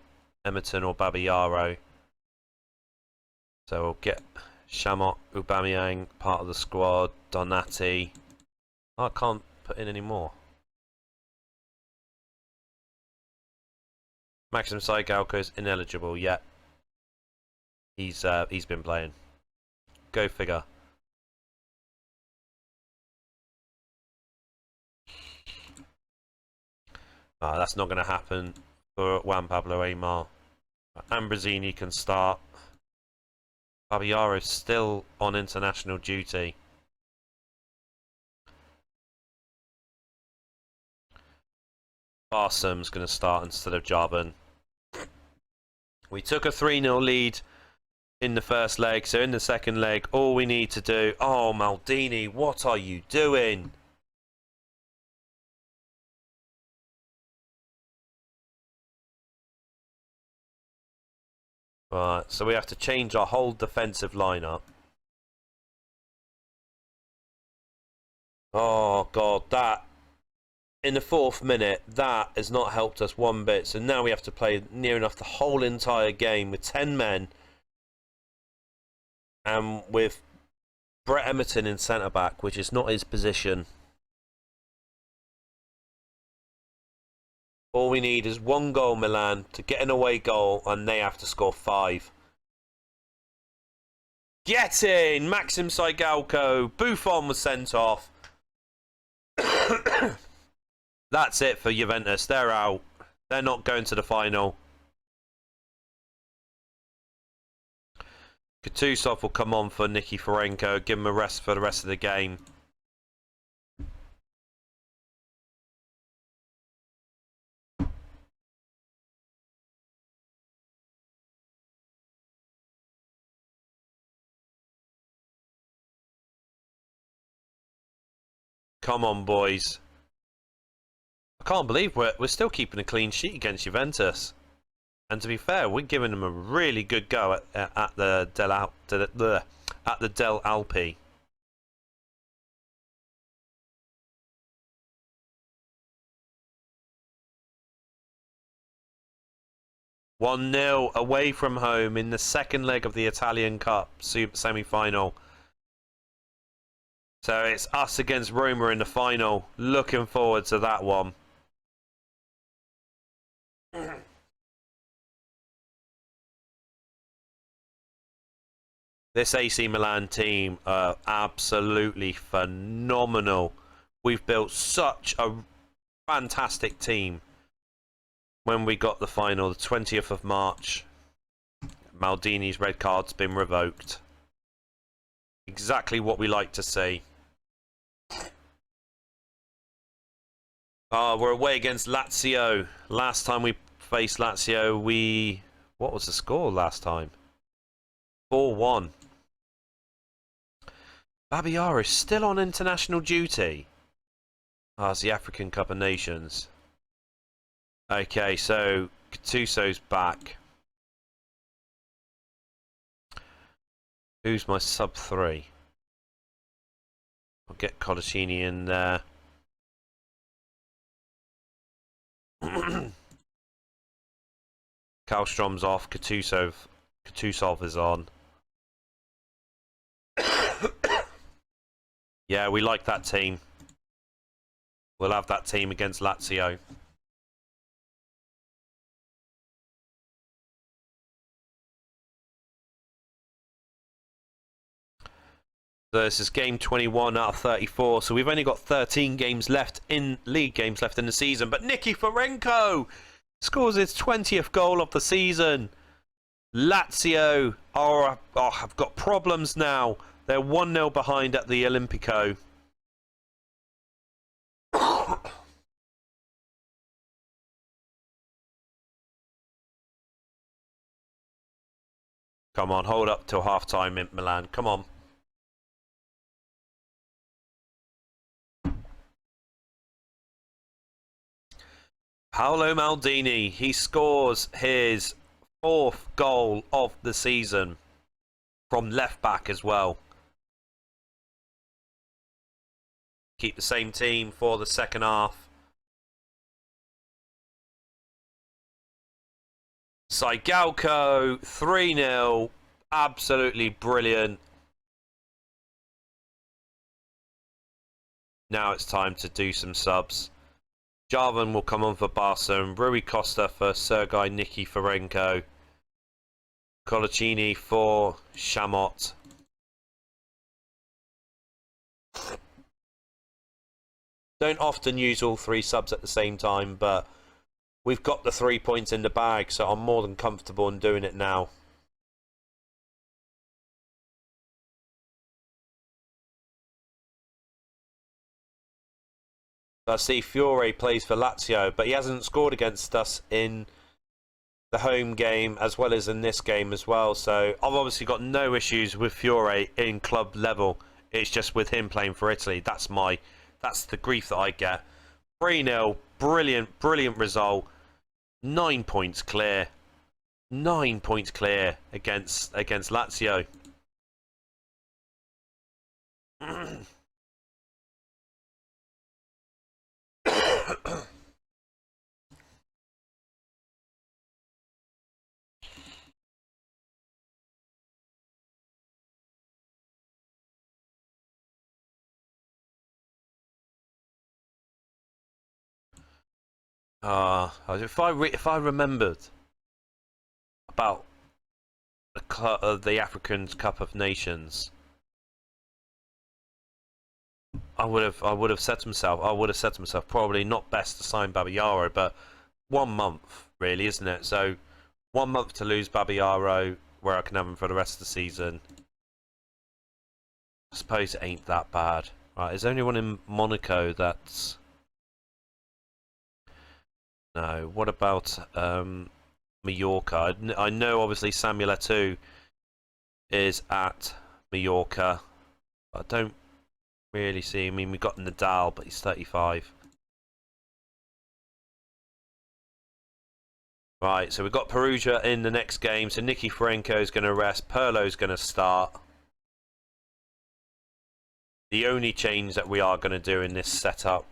Emerton or Babayaro. So we'll get Shamot, Aubameyang, part of the squad, Donati. Oh, I can't put in any more. Maxim Saigalko is ineligible yet. He's been playing. Go figure. That's not going to happen for Juan Pablo Aimar. Ambrosini can start. Babayaro is still on international duty. Barsam's going to start instead of Jarvan. We took a 3-0 lead in the first leg, so in the second leg, all we need to do... Oh, Maldini, what are you doing? Right, so we have to change our whole defensive lineup. Oh, God, that... In the 4th minute, that has not helped us one bit. So now we have to play near enough the whole entire game with 10 men. And with Brett Emerton in centre-back, which is not his position. All we need is 1 goal, Milan, to get an away goal, and they have to score 5. Get in! Maxim Saigalko. Buffon was sent off. That's it for Juventus. They're out. They're not going to the final. Kutusov will come on for Nikiforenko. Give him a rest for the rest of the game. Come on, boys. I can't believe we're still keeping a clean sheet against Juventus. And to be fair, we're giving them a really good go at the Del Alpi. One 0 away from home in the second leg of the Italian Cup semi-final. So it's us against Roma in the final. Looking forward to that one. This AC Milan team are absolutely phenomenal. We've built such a fantastic team. When we got the final, the 20th of March, Maldini's red card's been revoked. Exactly what we like to see. We're away against Lazio. Last time we faced Lazio, what was the score last time? 4-1. Babayaro is still on international duty. It's the African Cup of Nations. Okay, so Gattuso's back. Who's my sub 3? I'll get Colaccini in there. Kallstrom's off. Kutusov is on. Yeah, we like that team. We'll have that team against Lazio. So this is game 21 out of 34. So we've only got 13 games left in league games left in the season. But Nikiforenko scores his 20th goal of the season. Lazio have got problems now. They're 1-0 behind at the Olimpico. Come on, hold up till half-time in Milan. Come on. Paolo Maldini, he scores his 4th goal of the season from left back as well. Keep the same team for the second half. Saigalko, 3-0. Absolutely brilliant. Now it's time to do some subs. Jarvan will come on for Barca and Rui Costa for Sergei Nikiforenko. Colaccini for Chamot. Don't often use all 3 subs at the same time, but we've got the 3 points in the bag, so I'm more than comfortable in doing it now. I see Fiore plays for Lazio, but he hasn't scored against us in the home game as well as in this game as well. So I've obviously got no issues with Fiore in club level. It's just with him playing for Italy. That's the grief that I get. 3-0, brilliant result. 9 points clear. 9 points clear against Lazio. If I remembered about the African Cup of Nations, I would have said to myself, probably not best to sign Babayaro, but 1 month really, isn't it? So 1 month to lose Babayaro, where I can have him for the rest of the season. I suppose it ain't that bad. Right, is there anyone in Monaco that's... No, what about Mallorca? I know obviously Samuel Eto'o is at Mallorca. I don't really see. I mean, we've got Nadal, but he's 35. Right, so we've got Perugia in the next game. So Nikiforenko is going to rest. Pirlo's going to start. The only change that we are going to do in this setup.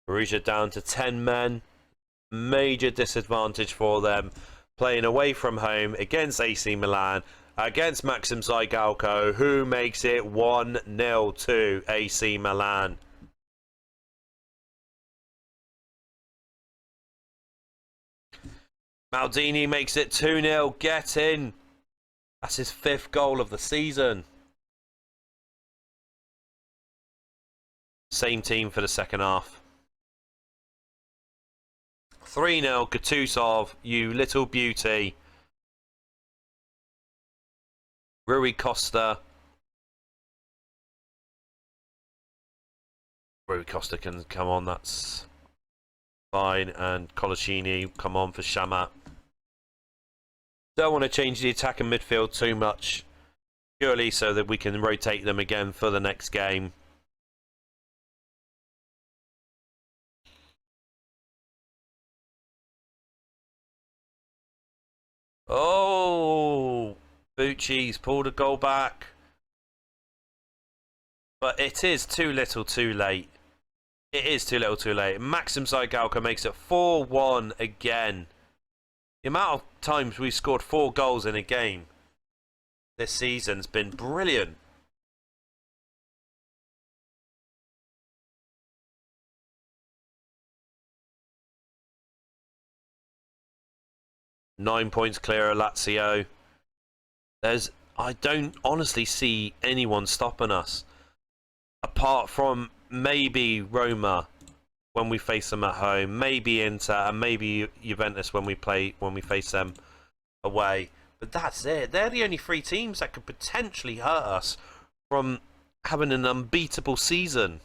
Perugia down to 10 men. Major disadvantage for them. Playing away from home against AC Milan, against Maxim Zygalko, who makes it 1-0 to AC Milan. Maldini makes it 2-0. Get in. That's his 5th goal of the season. Same team for the second half. 3-0, Kutusov, you little beauty. Rui Costa. Rui Costa can come on, that's fine. And Colaccini, come on for Chamot. Don't want to change the attack and midfield too much, purely so that we can rotate them again for the next game. Oh, Bucci's pulled a goal back. But it is too little too late. It is too little too late. Maxim Zygalka makes it 4-1 again. The amount of times we've scored 4 goals in a game this season's been brilliant. Nine points clear of Lazio. I don't honestly see anyone stopping us. Apart from maybe Roma when we face them at home, maybe Inter and maybe Juventus when we face them away. But that's it. They're the only 3 teams that could potentially hurt us from having an unbeatable season.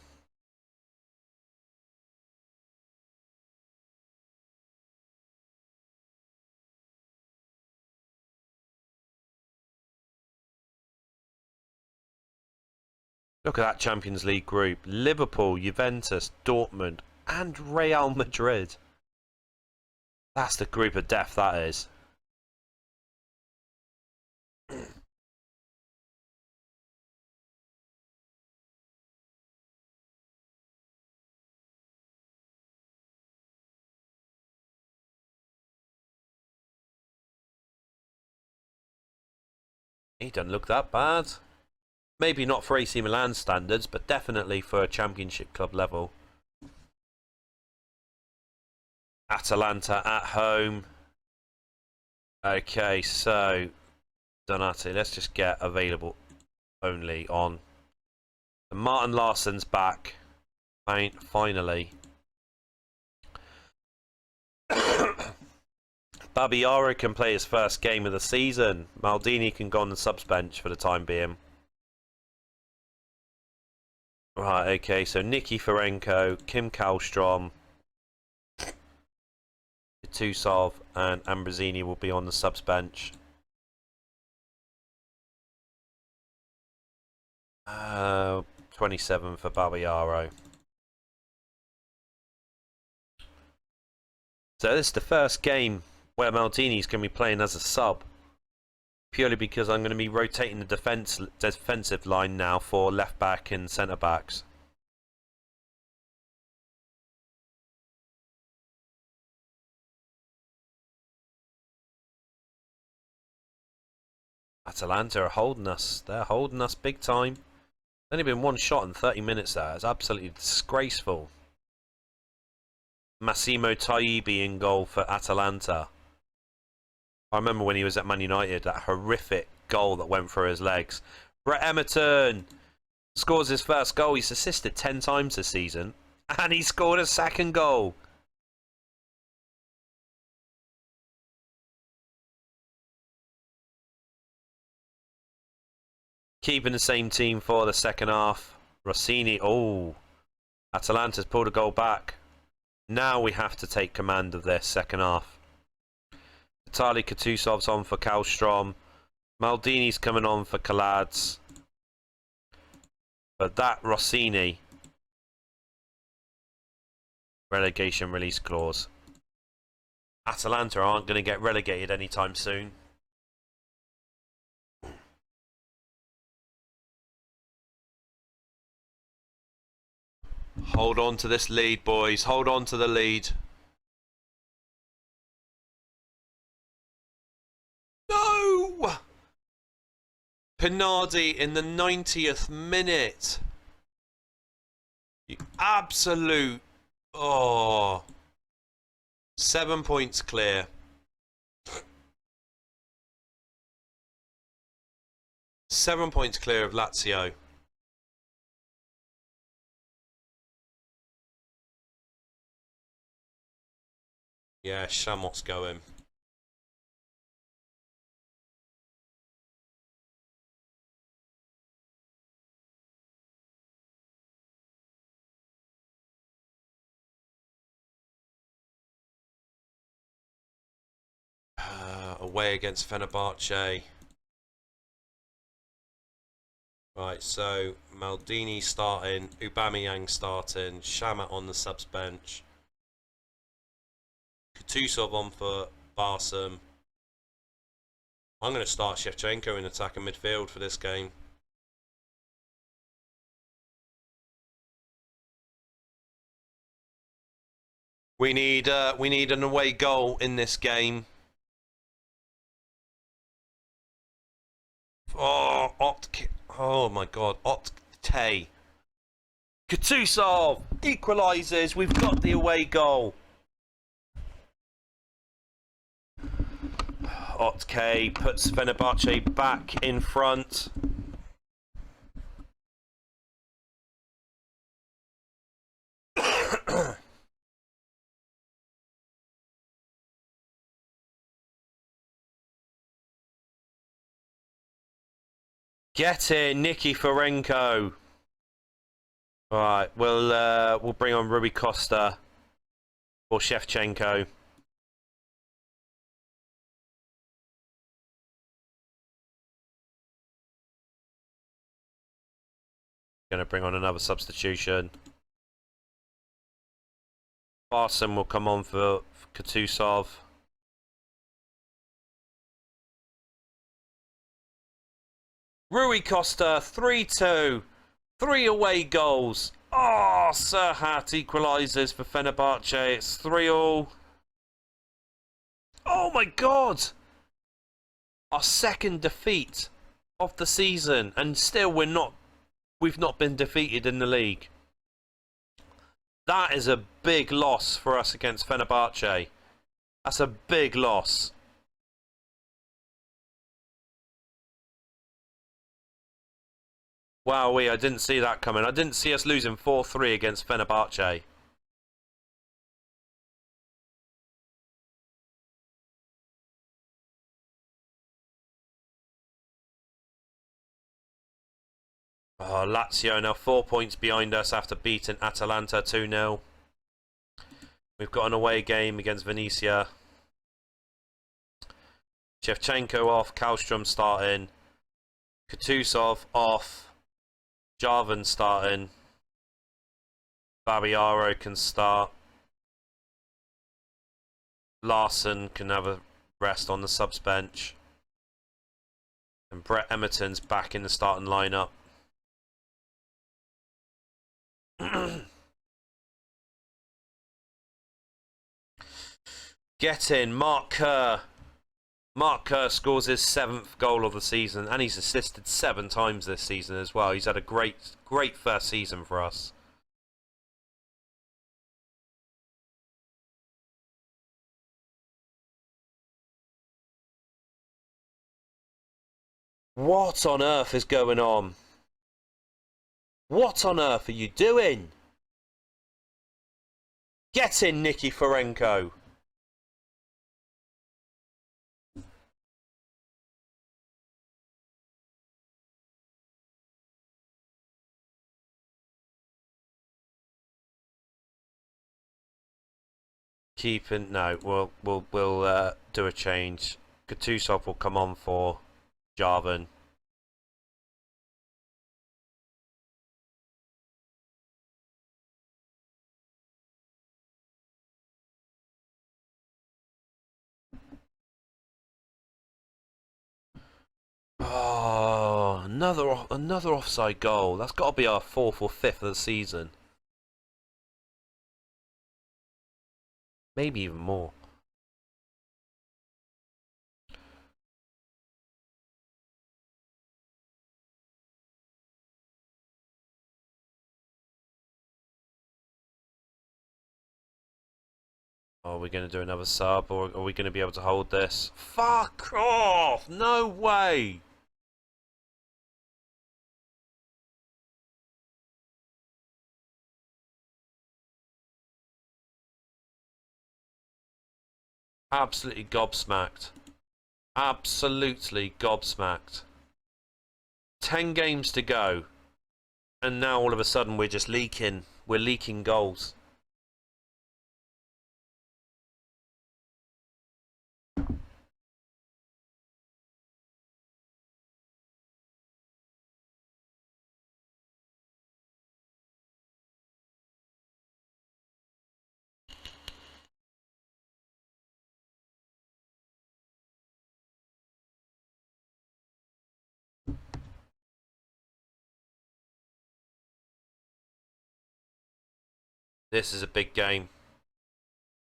Look at that Champions League group. Liverpool, Juventus, Dortmund and Real Madrid. That's the group of death, that is. He doesn't look that bad. Maybe not for AC Milan standards, but definitely for a Championship club level. Atalanta at home. Okay, so Donati, let's just get available only on. Martin Larsson's back. Finally. Babiaro can play his first game of the season. Maldini can go on the subs bench for the time being. Right, okay, so Nicky Ferenko, Kim Kallstrom, Kutusov and Ambrosini will be on the subs bench. 27 for Babiaro. So this is the first game where Maldini's going to be playing as a sub. Purely because I'm going to be rotating the defensive line now for left back and centre backs. Atalanta are holding us. They're holding us big time. Only been 1 shot in 30 minutes there. It's absolutely disgraceful. Massimo Taibbi in goal for Atalanta. I remember when he was at Man United, that horrific goal that went through his legs. Brett Emerton scores his first goal. He's assisted 10 times this season. And he scored a second goal. Keeping the same team for the second half. Rossini. Oh. Atalanta's pulled a goal back. Now we have to take command of this second half. Vitaly Kutusov's on for Kallstrom. Maldini's coming on for Kalads. But that Rossini. Relegation release clause. Atalanta aren't going to get relegated anytime soon. Hold on to this lead, boys. Hold on to the lead. No! Pinardi in the 90th minute. You absolute... Oh. 7 points clear. 7 points clear of Lazio. Yeah, Shamos going. Away against Fenerbahce. Right, so Maldini starting, Aubameyang starting, Shamat on the subs bench. Kutusov on for Barsom. I'm going to start Shevchenko in attack and midfield for this game. We need an away goal in this game. Oh, oh my God, Oktay. Kutusov equalises. We've got the away goal. Oktay puts Fenerbahce back in front. Get in, Nikiforenko. All right, we'll bring on Rui Costa or Shevchenko. Going to bring on another substitution. Parson will come on for Kutusov. Rui Costa, 3-2. 3 away goals. Oh, Serhat equalises for Fenerbahce. It's 3-all. Oh my God! Our second defeat of the season, and still we've not been defeated in the league. That is a big loss for us against Fenerbahce. That's a big loss. Wowee, I didn't see that coming. I didn't see us losing 4-3 against Fenerbahce. Oh, Lazio now 4 points behind us after beating Atalanta 2-0. We've got an away game against Venezia. Shevchenko off, Kallstrom starting. Kutusov off. Jarvan starting. Babayaro can start. Larson can have a rest on the subs bench. And Brett Emerton's back in the starting lineup. Get in, Mark Kerr. Mark Kerr scores his 7th goal of the season, and he's assisted 7 times this season as well. He's had a great first season for us. What on earth is going on? What on earth are you doing? Get in, Nikiforenko. Keeping no, we'll do a change. Kutusov will come on for Jarvan. Oh, another offside goal. That's got to be our 4th or 5th of the season. Maybe even more. Are we going to do another sub, or are we going to be able to hold this? Fuck off! No way! Absolutely gobsmacked. Absolutely gobsmacked. 10 games to go, and now all of a sudden we're just leaking. We're leaking goals. This is a big game.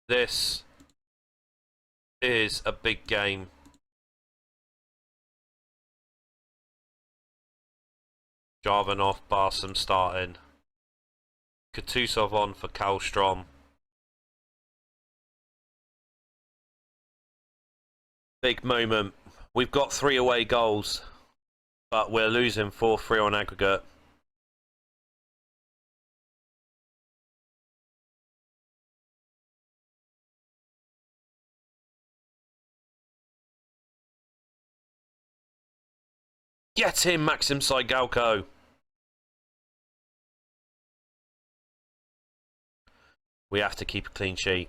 This is a big game. Jarvan off, Barsum starting. Kutusov on for Kallstrom. Big moment. We've got 3 away goals, but we're losing 4-3 on aggregate. Get him, Maxim Cygalko. We have to keep a clean sheet.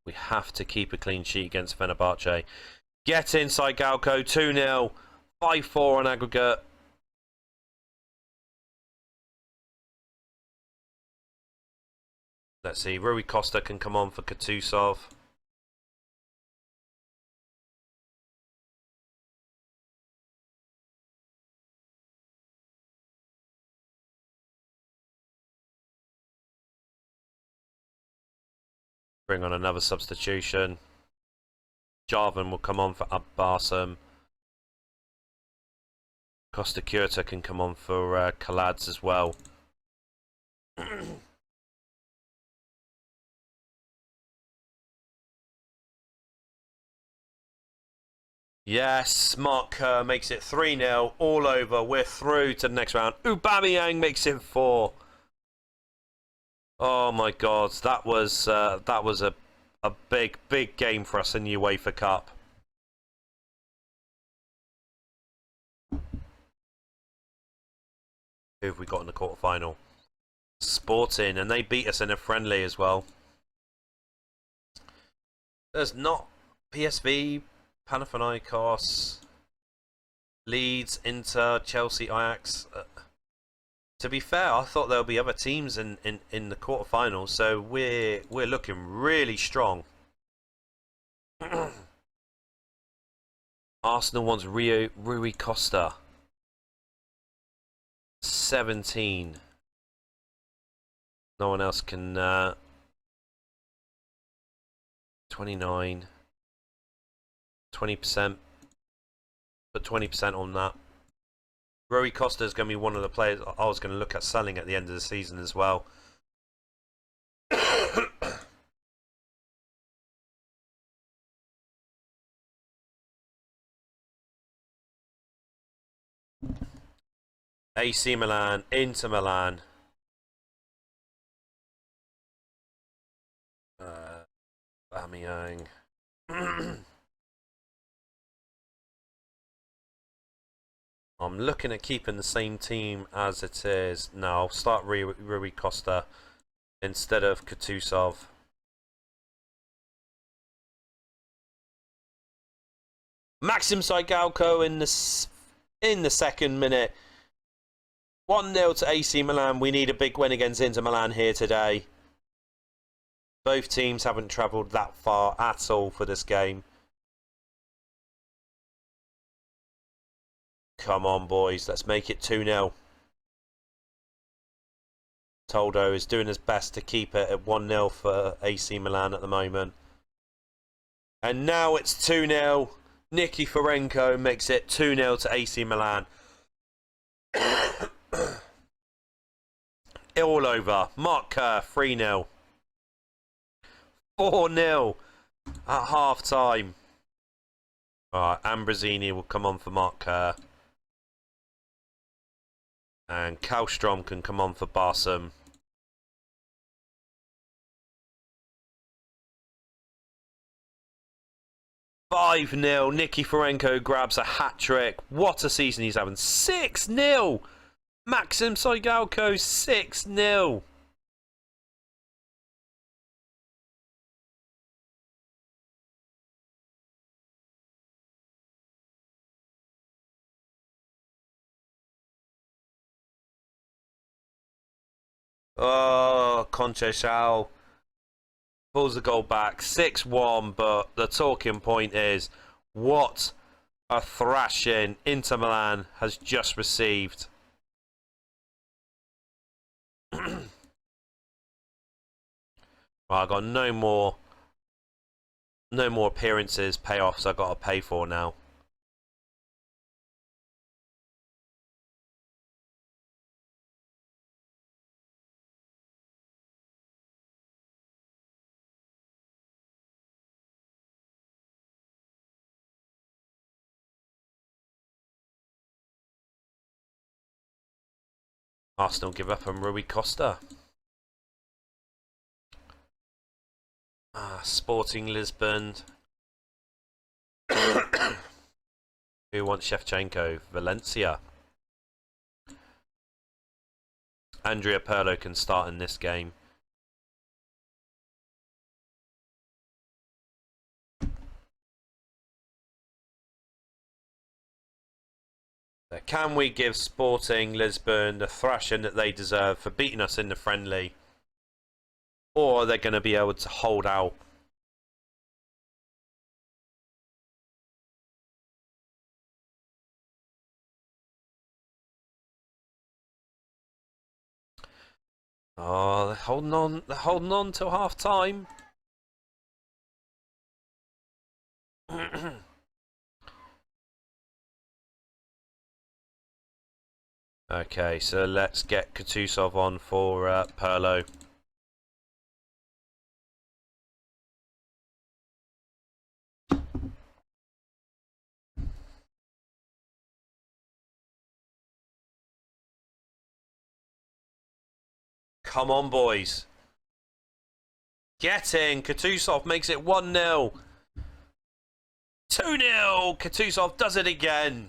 We have to keep a clean sheet against Fenerbahce. Get in, Cygalko. 2-0. 5-4 on aggregate. Let's see. Rui Costa can come on for Kutusov. Bring on another substitution. Jarvan will come on for Barsum. Costa Curta can come on for Kalads as well. Yes, Mark Kerr makes it 3-0, all over. We're through to the next round. Aubameyang makes it 4. Oh my God, that was a big game for us in the UEFA Cup. Who have we got in the quarterfinal? Sporting, and they beat us in a friendly as well. There's not PSV, Panathinaikos, Leeds, Inter, Chelsea, Ajax. To be fair, I thought there'll be other teams in the quarterfinals, so we're looking really strong. Arsenal wants Rui Costa. 17. No one else can. 29. 20%. Put 20% on that. Rui Costa is going to be one of the players I was going to look at selling at the end of the season as well. AC Milan, Inter Milan. Aubameyang. I'm looking at keeping the same team as it is. No, I'll start Rui Costa instead of Kutusov. Maxim Cygalko in the second minute. 1-0 to AC Milan. We need a big win against Inter Milan here today. Both teams haven't travelled that far at all for this game. Come on, boys. Let's make it 2-0. Toldo is doing his best to keep it at 1-0 for AC Milan at the moment. And now it's 2-0. Nikiforenko makes it 2-0 to AC Milan. All over. Mark Kerr, 3-0. 4-0 at half time. Alright, Ambrosini will come on for Mark Kerr. And Kallstrom can come on for Barsum. $5-0. Nikiforenko grabs a hat-trick. What a season he's having. 6-0. Maxim Cygalko, 6-0. Oh, Conchechal pulls the goal back. 6-1, but the talking point is what a thrashing Inter Milan has just received. Well, I got no more appearances, payoffs I got to pay for now. Arsenal give up on Rui Costa. Sporting Lisbon. Who wants Shevchenko? Valencia. Andrea Pirlo can start in this game. Can we give Sporting Lisbon the thrashing that they deserve for beating us in the friendly? Or are they going to be able to hold out? Oh, they're holding on. They're holding on till half time. Okay, so let's get Kutusov on for Pirlo. Come on, boys. Get in. Kutusov makes it 1-0. 2-0. Kutusov does it again.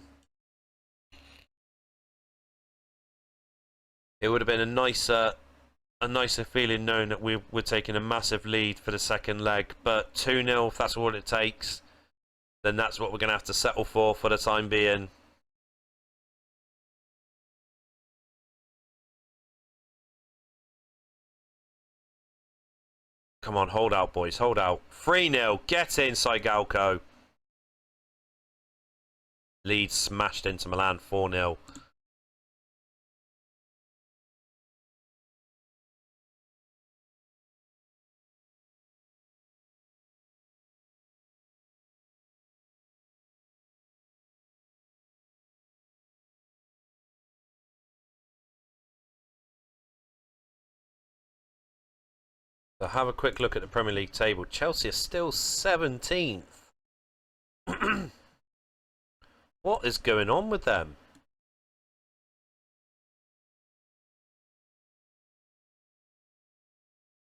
It would have been a nicer feeling knowing that we were taking a massive lead for the second leg. But 2-0, if that's all it takes, then that's what we're going to have to settle for the time being. Come on, hold out, boys. Hold out. 3-0. Get in, Saigalko. Leeds smashed into Milan 4-0. So have a quick look at the Premier League table. Chelsea are still 17th. What is going on with them?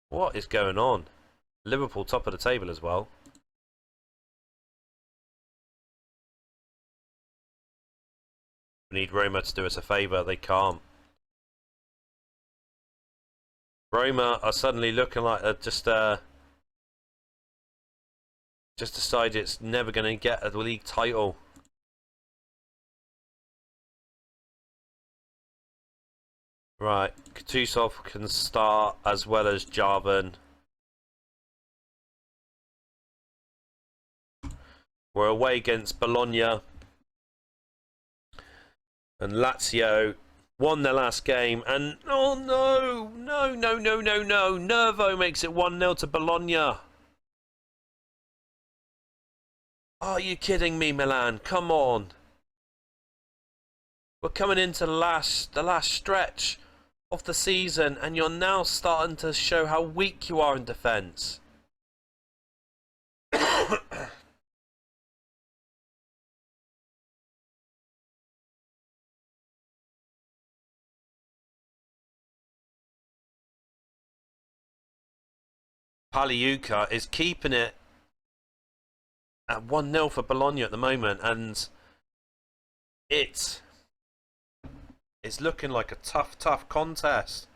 What is going on? Liverpool top of the table as well. We need Roma to do us a favour. They can't. Roma are suddenly looking like just decided it's never going to get a league title. Right, Kutusov can start as well as Jarvan. We're away against Bologna. And Lazio won their last game. And oh no, no, no, no, no, no. Nervo makes it 1-0 to Bologna. Are you kidding me, Milan? Come on. We're coming into the last stretch of the season, and you're now starting to show how weak you are in defence. Paliuka is keeping it at 1-0 for Bologna at the moment, and it's looking like a tough contest.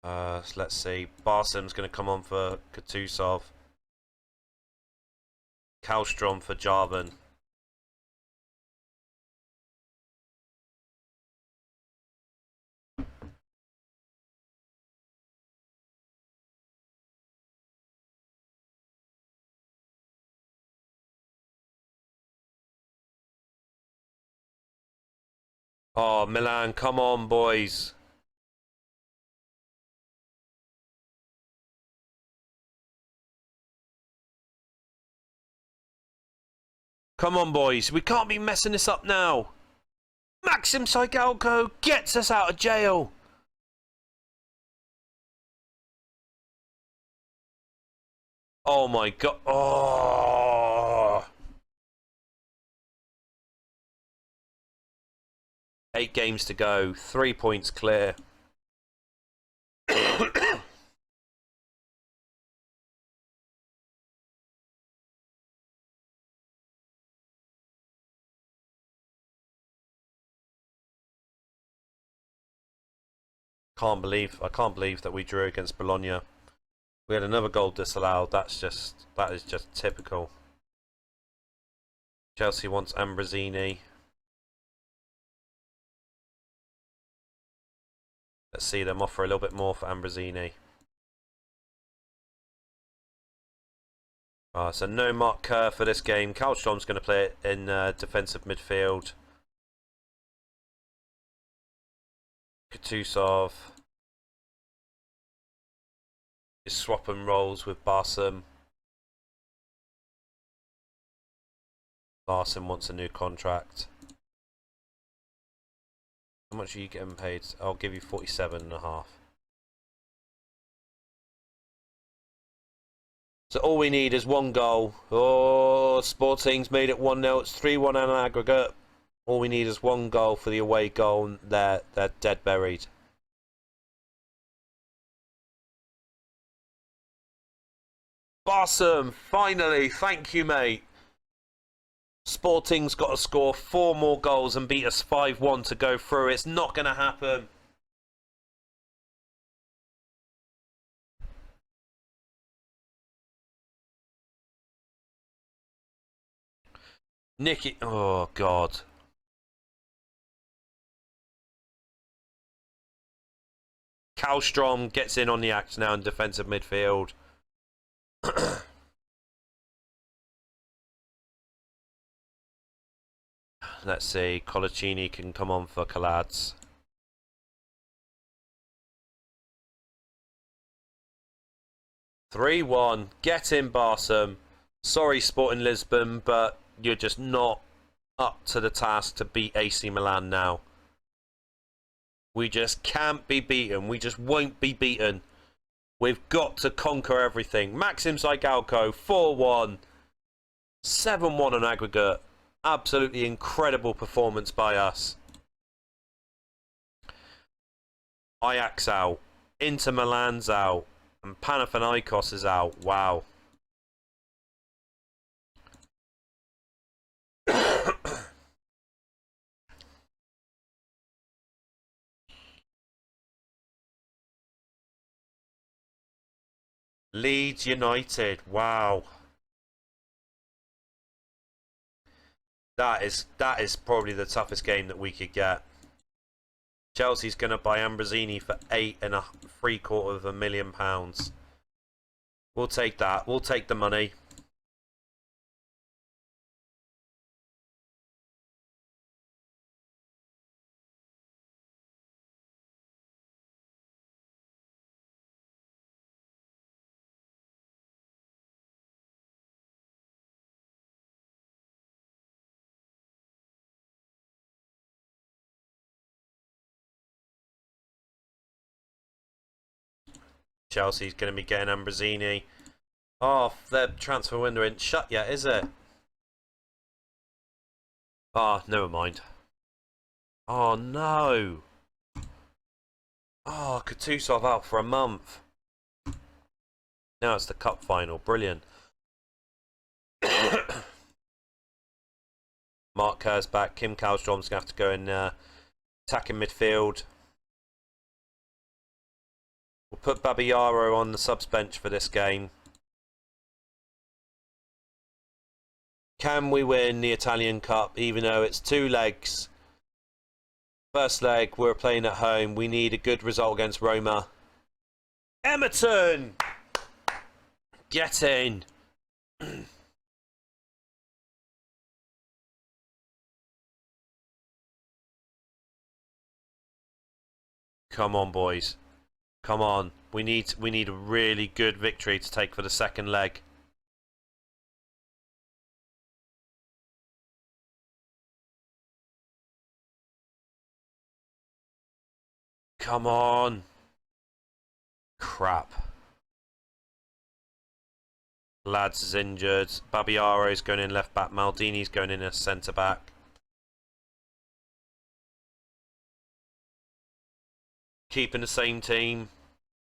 So let's see. Barsam's going to come on for Kutusov. Kallstrom for Jarvan. Oh, Milan, come on, boys. Come on, boys. We can't be messing this up now. Maxim Cygalko gets us out of jail. Oh, my God. Oh. 8 games to go. 3 points clear. I can't believe that we drew against Bologna. We had another goal disallowed. That is just typical. Chelsea wants Ambrosini. Let's see them offer a little bit more for Ambrosini. So no Mark Kerr for this game. Kallstrom's going to play it in defensive midfield. Kutusov is swapping roles with Barsum. Barsum wants a new contract. How much are you getting paid? I'll give you 47.5. So all we need is 1 goal. Oh, Sporting's made it 1-0. It's 3-1 on aggregate. All we need is 1 goal for the away goal, and they're dead buried. Barsum, finally, thank you, mate. Sporting's got to score 4 more goals and beat us 5-1 to go through. It's not going to happen. Nicky, oh God. Kallstrom gets in on the act now in defensive midfield. Let's see, Colaccini can come on for Calads. (3-1), get in Barsum. Sorry Sporting Lisbon, but you're just not up to the task to beat AC Milan now. We just can't be beaten. We just won't be beaten. We've got to conquer everything. Maxim Cygalko, 4-1. 7-1 on aggregate. Absolutely incredible performance by us. Ajax out. Inter Milan's out. And Panathinaikos is out. Wow. Leeds United. Wow. That is probably the toughest game that we could get. Chelsea's going to buy Ambrosini for £8.75 million. We'll take that. We'll take the money. Chelsea's going to be getting Ambrosini. Oh, their transfer window isn't shut yet, is it? Oh, never mind. Oh, no. Oh, Kutusov out for a month. Now it's the cup final. Brilliant. Mark Kerr's back. Kim Kallstrom's going to have to go in attacking midfield. We'll put Babayaro on the subs bench for this game. Can we win the Italian Cup even though it's 2 legs? First leg, we're playing at home. We need a good result against Roma. Emerton! Get in! Come on, boys. Come on. We need a really good victory to take for the second leg. Come on. Crap. Lads is injured. Babiaro's going in left back. Maldini's going in as centre back. Keeping the same team.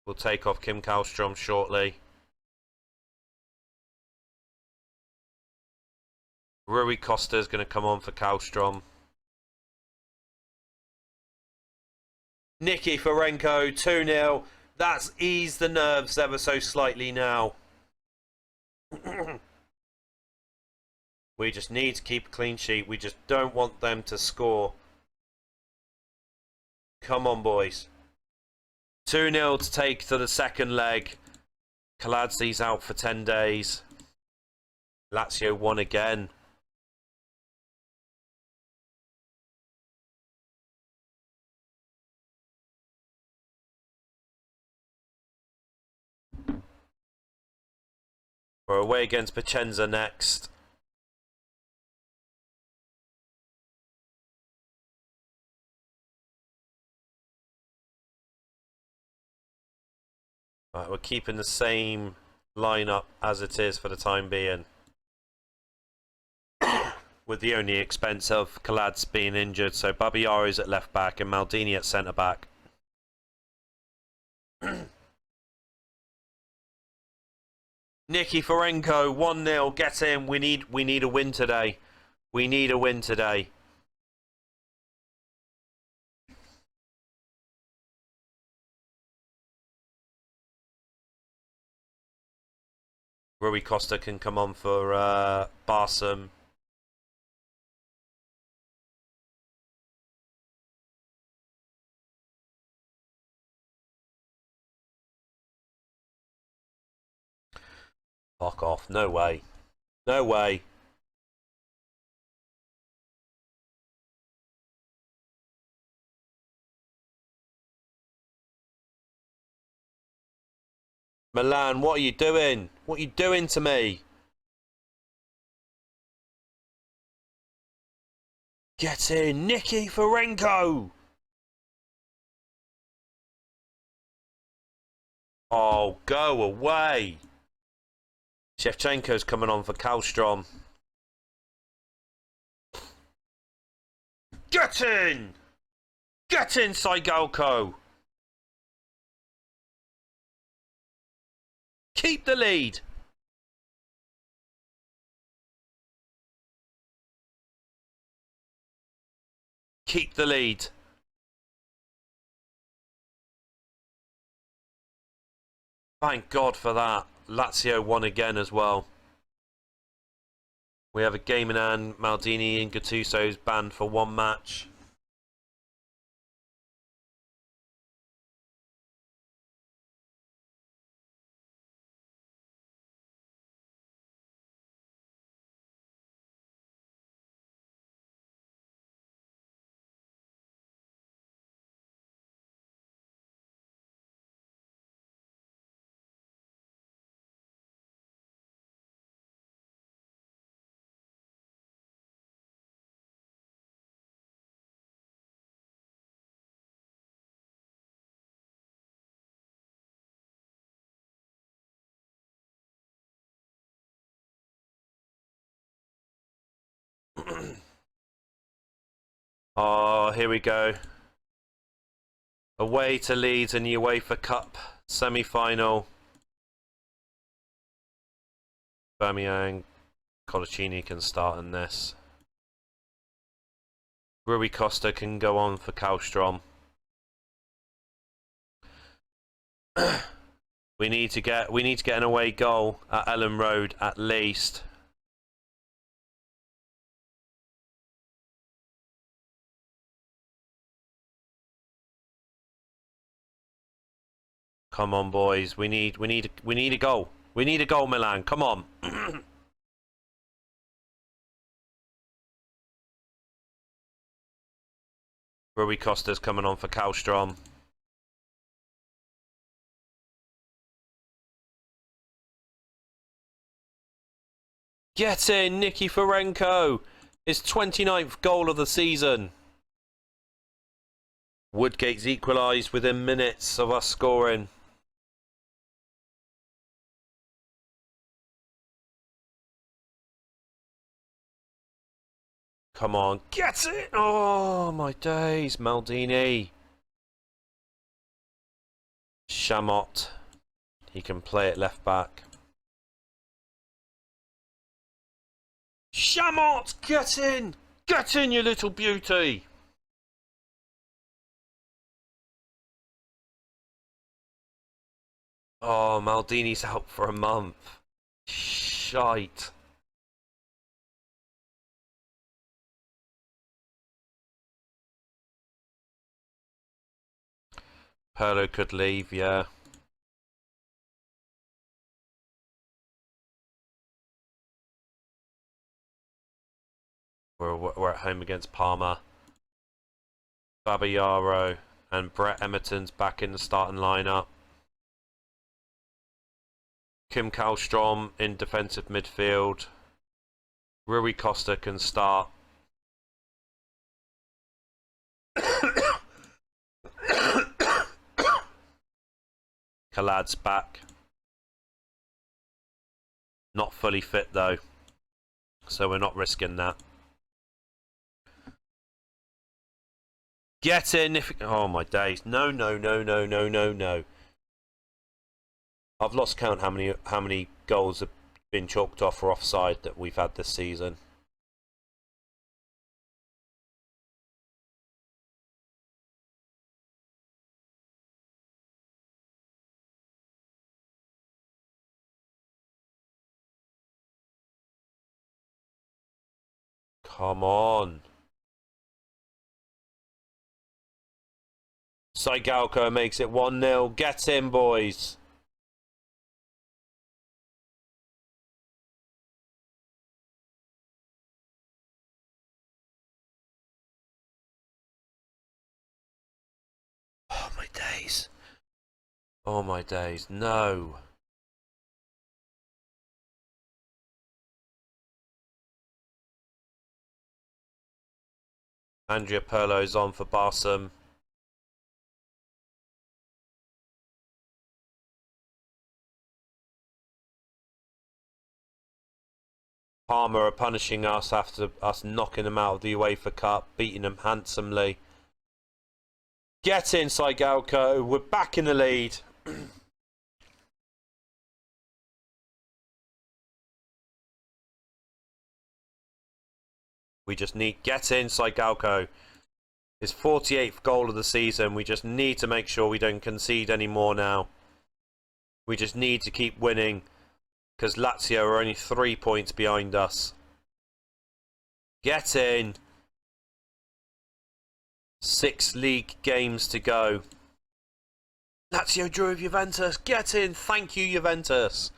We'll take off Kim Kallstrom shortly. Rui Costa is going to come on for Kallstrom. Nikiforenko, 2-0. That's eased the nerves ever so slightly now. We just need to keep a clean sheet. We just don't want them to score. Come on, boys. 2-0 to take to the second leg. Kaladzi's out for 10 days. Lazio won again. We're away against Piacenza next. Right, we're keeping the same lineup as it is for the time being. With the only expense of Kaladze being injured, so Babiaro's at left back and Maldini at centre back. Nikiforenko, 1-0, get in. We need a win today. We need a win today. Rui Costa can come on for Barsom. Fuck off. No way. No way. Milan, what are you doing? What are you doing to me? Get in, Nikiforenko! Oh, go away! Shevchenko's coming on for Kallstrom. Get in! Get in, Saigalko! Keep the lead! Keep the lead. Thank God for that. Lazio won again as well. We have a game in hand. Maldini and Gattuso's banned for one match. Oh, here we go. Away to Leeds in the UEFA Cup semi-final. Aubameyang, Colaccini can start in this. Rui Costa can go on for Kallstrom. we need to get an away goal at Ellen Road at least. Come on, boys. We need a goal. We need a goal, Milan. Come on. Rui Costa's coming on for Kallstrom. Get in, Nikiforenko. His 29th goal of the season. Woodgate's equalised within minutes of us scoring. Come on, get it! Oh, my days, Maldini. Chamot. He can play it left back. Chamot, get in! Get in, you little beauty! Oh, Maldini's out for a month. Shite. Pirlo could leave, yeah. We're at home against Parma. Babayaro and Brett Emerton's back in the starting lineup. Kim Kallstrom in defensive midfield. Rui Costa can start. Kalad's back. Not fully fit though, so we're not risking that. Get in if... Oh my days. No, no, no, no, no, no, no. I've lost count how many goals have been chalked off or offside that we've had this season. Come on. Saigalko makes it 1-0. Get in, boys. Oh my days. Oh my days. No. Andrea Pirlo's on for Barsom. Parma are punishing us after us knocking them out of the UEFA Cup, beating them handsomely. Get in, Saigalko. We're back in the lead. We just need... Get in, Saigalko. His 48th goal of the season. We just need to make sure we don't concede anymore now. We just need to keep winning, because Lazio are only 3 points behind us. Get in. 6 league games to go. Lazio drew with Juventus. Get in. Thank you, Juventus.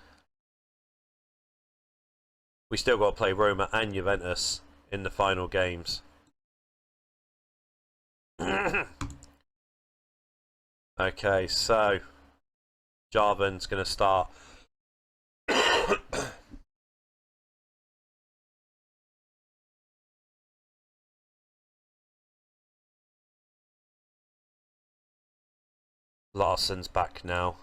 We still got to play Roma and Juventus in the final games. Okay, so Jarvan's going to start. Larsson's back now.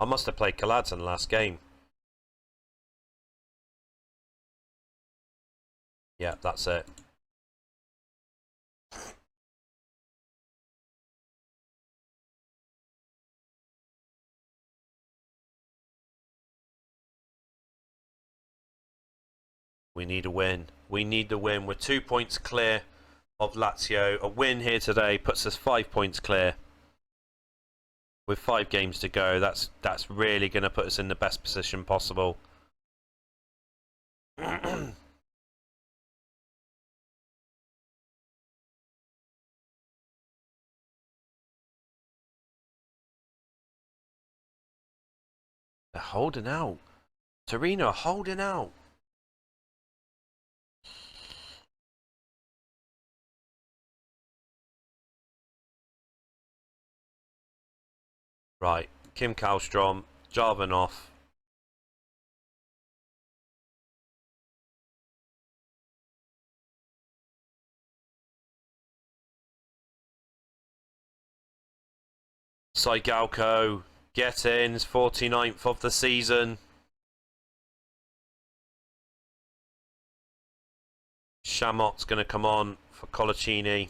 I must have played Kaladze in the last game. Yeah, that's it. We need a win. We need the win. We're 2 points clear of Lazio. A win here today puts us 5 points clear. With 5 games to go, that's really going to put us in the best position possible. They're holding out. Torino are holding out. Right, Kim Kallstrom, Jarvan off. Saigalko, get in. It's 49th of the season. Chamot's going to come on for Colaccini.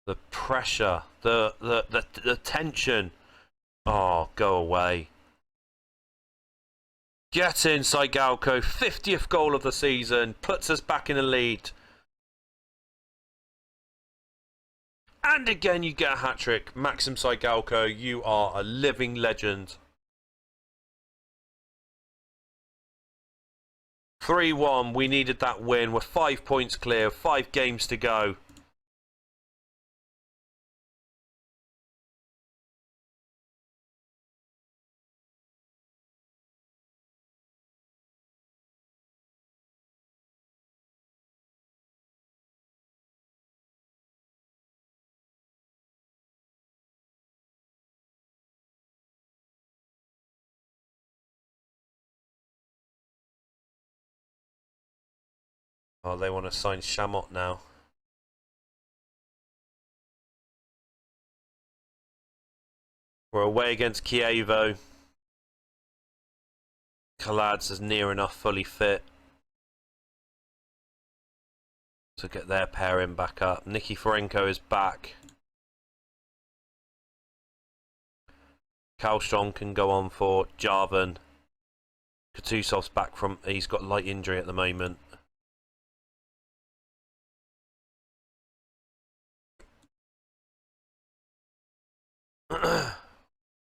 The pressure, the tension. Oh, go away. Get in, Saigalko. 50th goal of the season. Puts us back in the lead. And again, you get a hat-trick. Maxim Saigalko, you are a living legend. 3-1. We needed that win. We're 5 points clear. 5 games to go. Oh, they want to sign Chamot now. We're away against Chievo. Kaladze is near enough fully fit to get their pairing back up. Nikiforenko is back. Kallström can go on for Jarvan. Kutusov's back from... He's got light injury at the moment.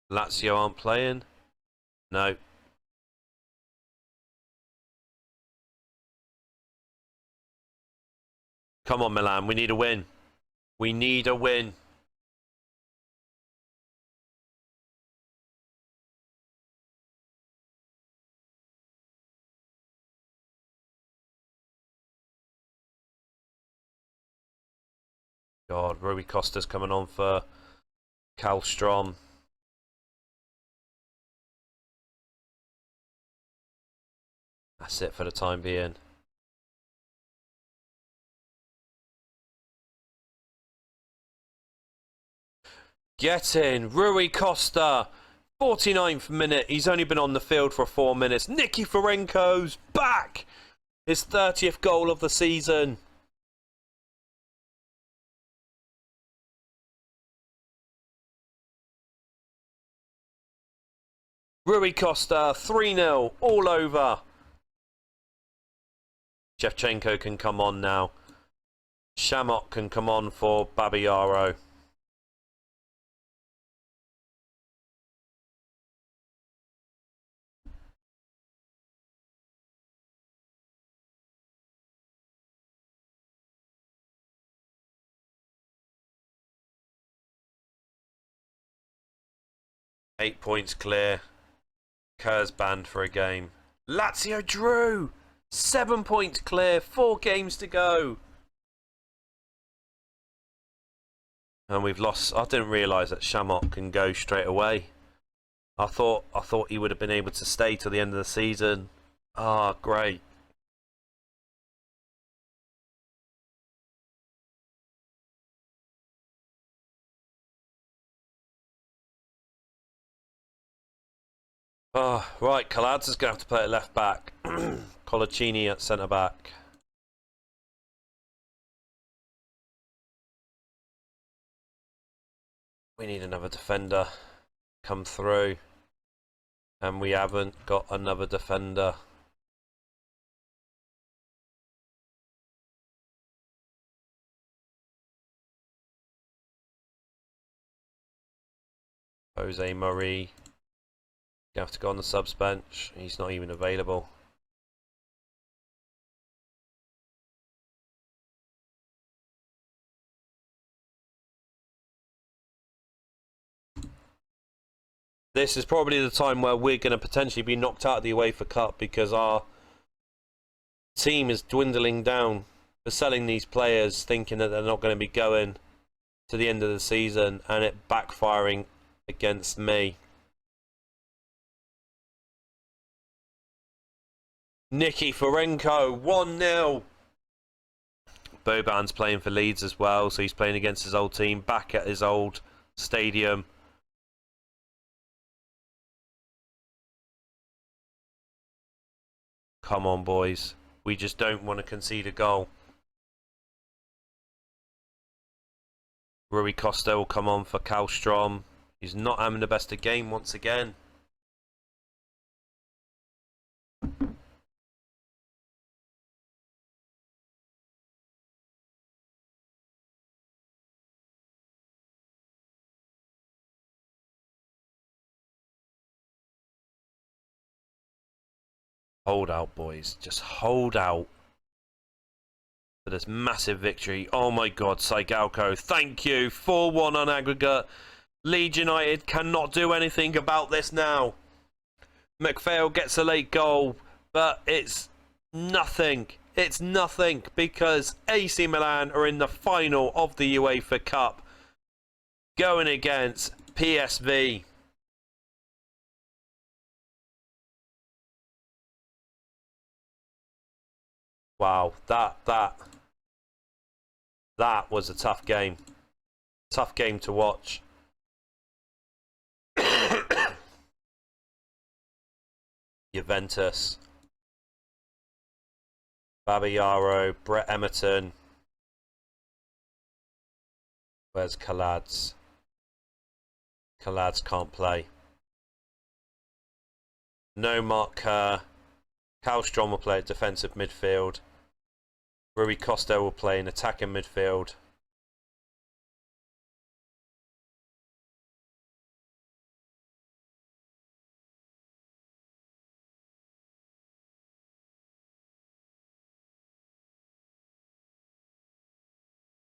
Lazio aren't playing. No. Come on, Milan. We need a win. We need a win. God, Rui Costa's coming on for Kallström. That's it for the time being. Get in, Rui Costa. 49th minute. He's only been on the field for 4 minutes. Nikiforenko's back. His 30th goal of the season. Rui Costa, 3-0, all over. Shevchenko can come on now. Chamot can come on for Babayaro. Eight points clear. Kerr's banned for a game. Lazio drew! 7 points clear, 4 games to go. And we've lost. I didn't realise that Chamot can go straight away. I thought he would have been able to stay till the end of the season. Ah, great. Oh, right, Kaladze is going to have to play at left back. Colaccini at centre back. We need another defender come through. And we haven't got another defender. Jose Murray. You have to go on the subs bench. He's not even available. This is probably the time where we're going to potentially be knocked out of the UEFA Cup because our team is dwindling down. We're selling these players thinking that they're not going to be going. to the end of the season and it backfiring against me. Nicky Forenko, 1-0. Boban's playing for Leeds as well, so he's playing against his old team, back at his old stadium. Come on, boys. We just don't want to concede a goal. Rui Costa will come on for Kallstrom. He's not having the best of game once again. Hold out, boys. Just hold out for this massive victory. Oh my God, Saigalko, thank you. 4-1 on aggregate. Leeds United cannot do anything about this now. McPhail gets a late goal, but it's nothing. It's nothing because AC Milan are in the final of the UEFA Cup going against PSV. Wow, that was a tough game. Tough game to watch. Juventus. Babayaro, Brett Emerton. Where's Kalads? Kalads can't play. No Mark Kerr. Kallstrom will play at defensive midfield. Rui Costa will play in attacking midfield.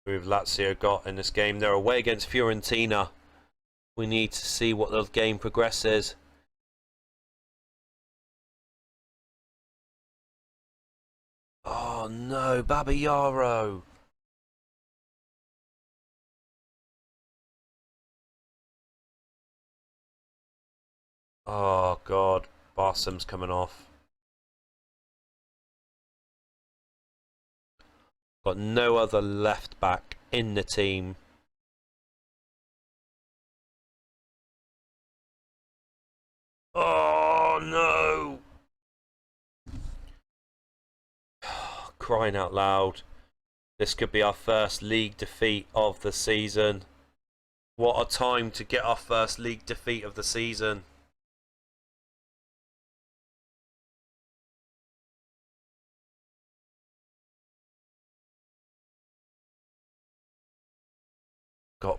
Who've Lazio got in this game? They're away against Fiorentina. We need to see what the game progresses. Oh no, Babayaro. Oh God, Barsam's coming off. Got no other left back in the team. Oh no! Crying out loud. This could be our first league defeat of the season. What a time to get our first league defeat of the season.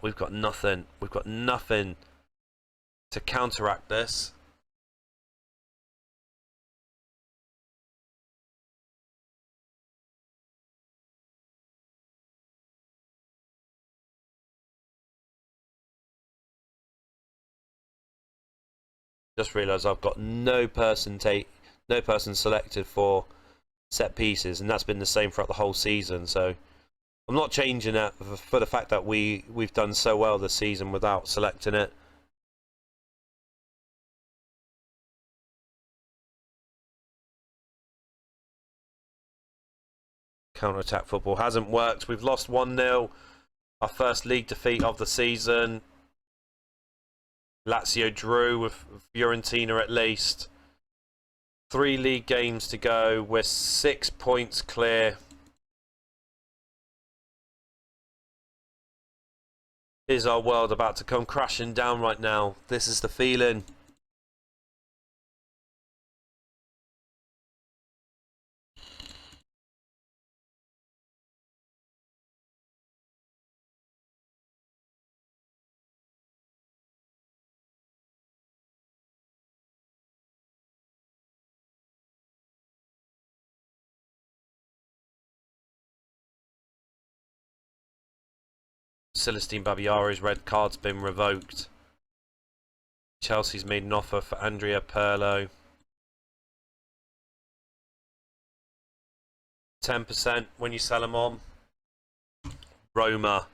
We've got nothing. We've got nothing to counteract this. Just realised I've got no person selected for set pieces, and that's been the same throughout the whole season. So I'm not changing that for the fact that we've done so well this season without selecting it. Counter-attack football hasn't worked. We've lost 1-0. Our first league defeat of the season. Lazio drew with Fiorentina at least. 3 league games to go. We're 6 points clear. Is our world about to come crashing down right now? This is the feeling. Celestine Babiaro's red card's been revoked. Chelsea's made an offer for Andrea Pirlo. 10% when you sell them on. Roma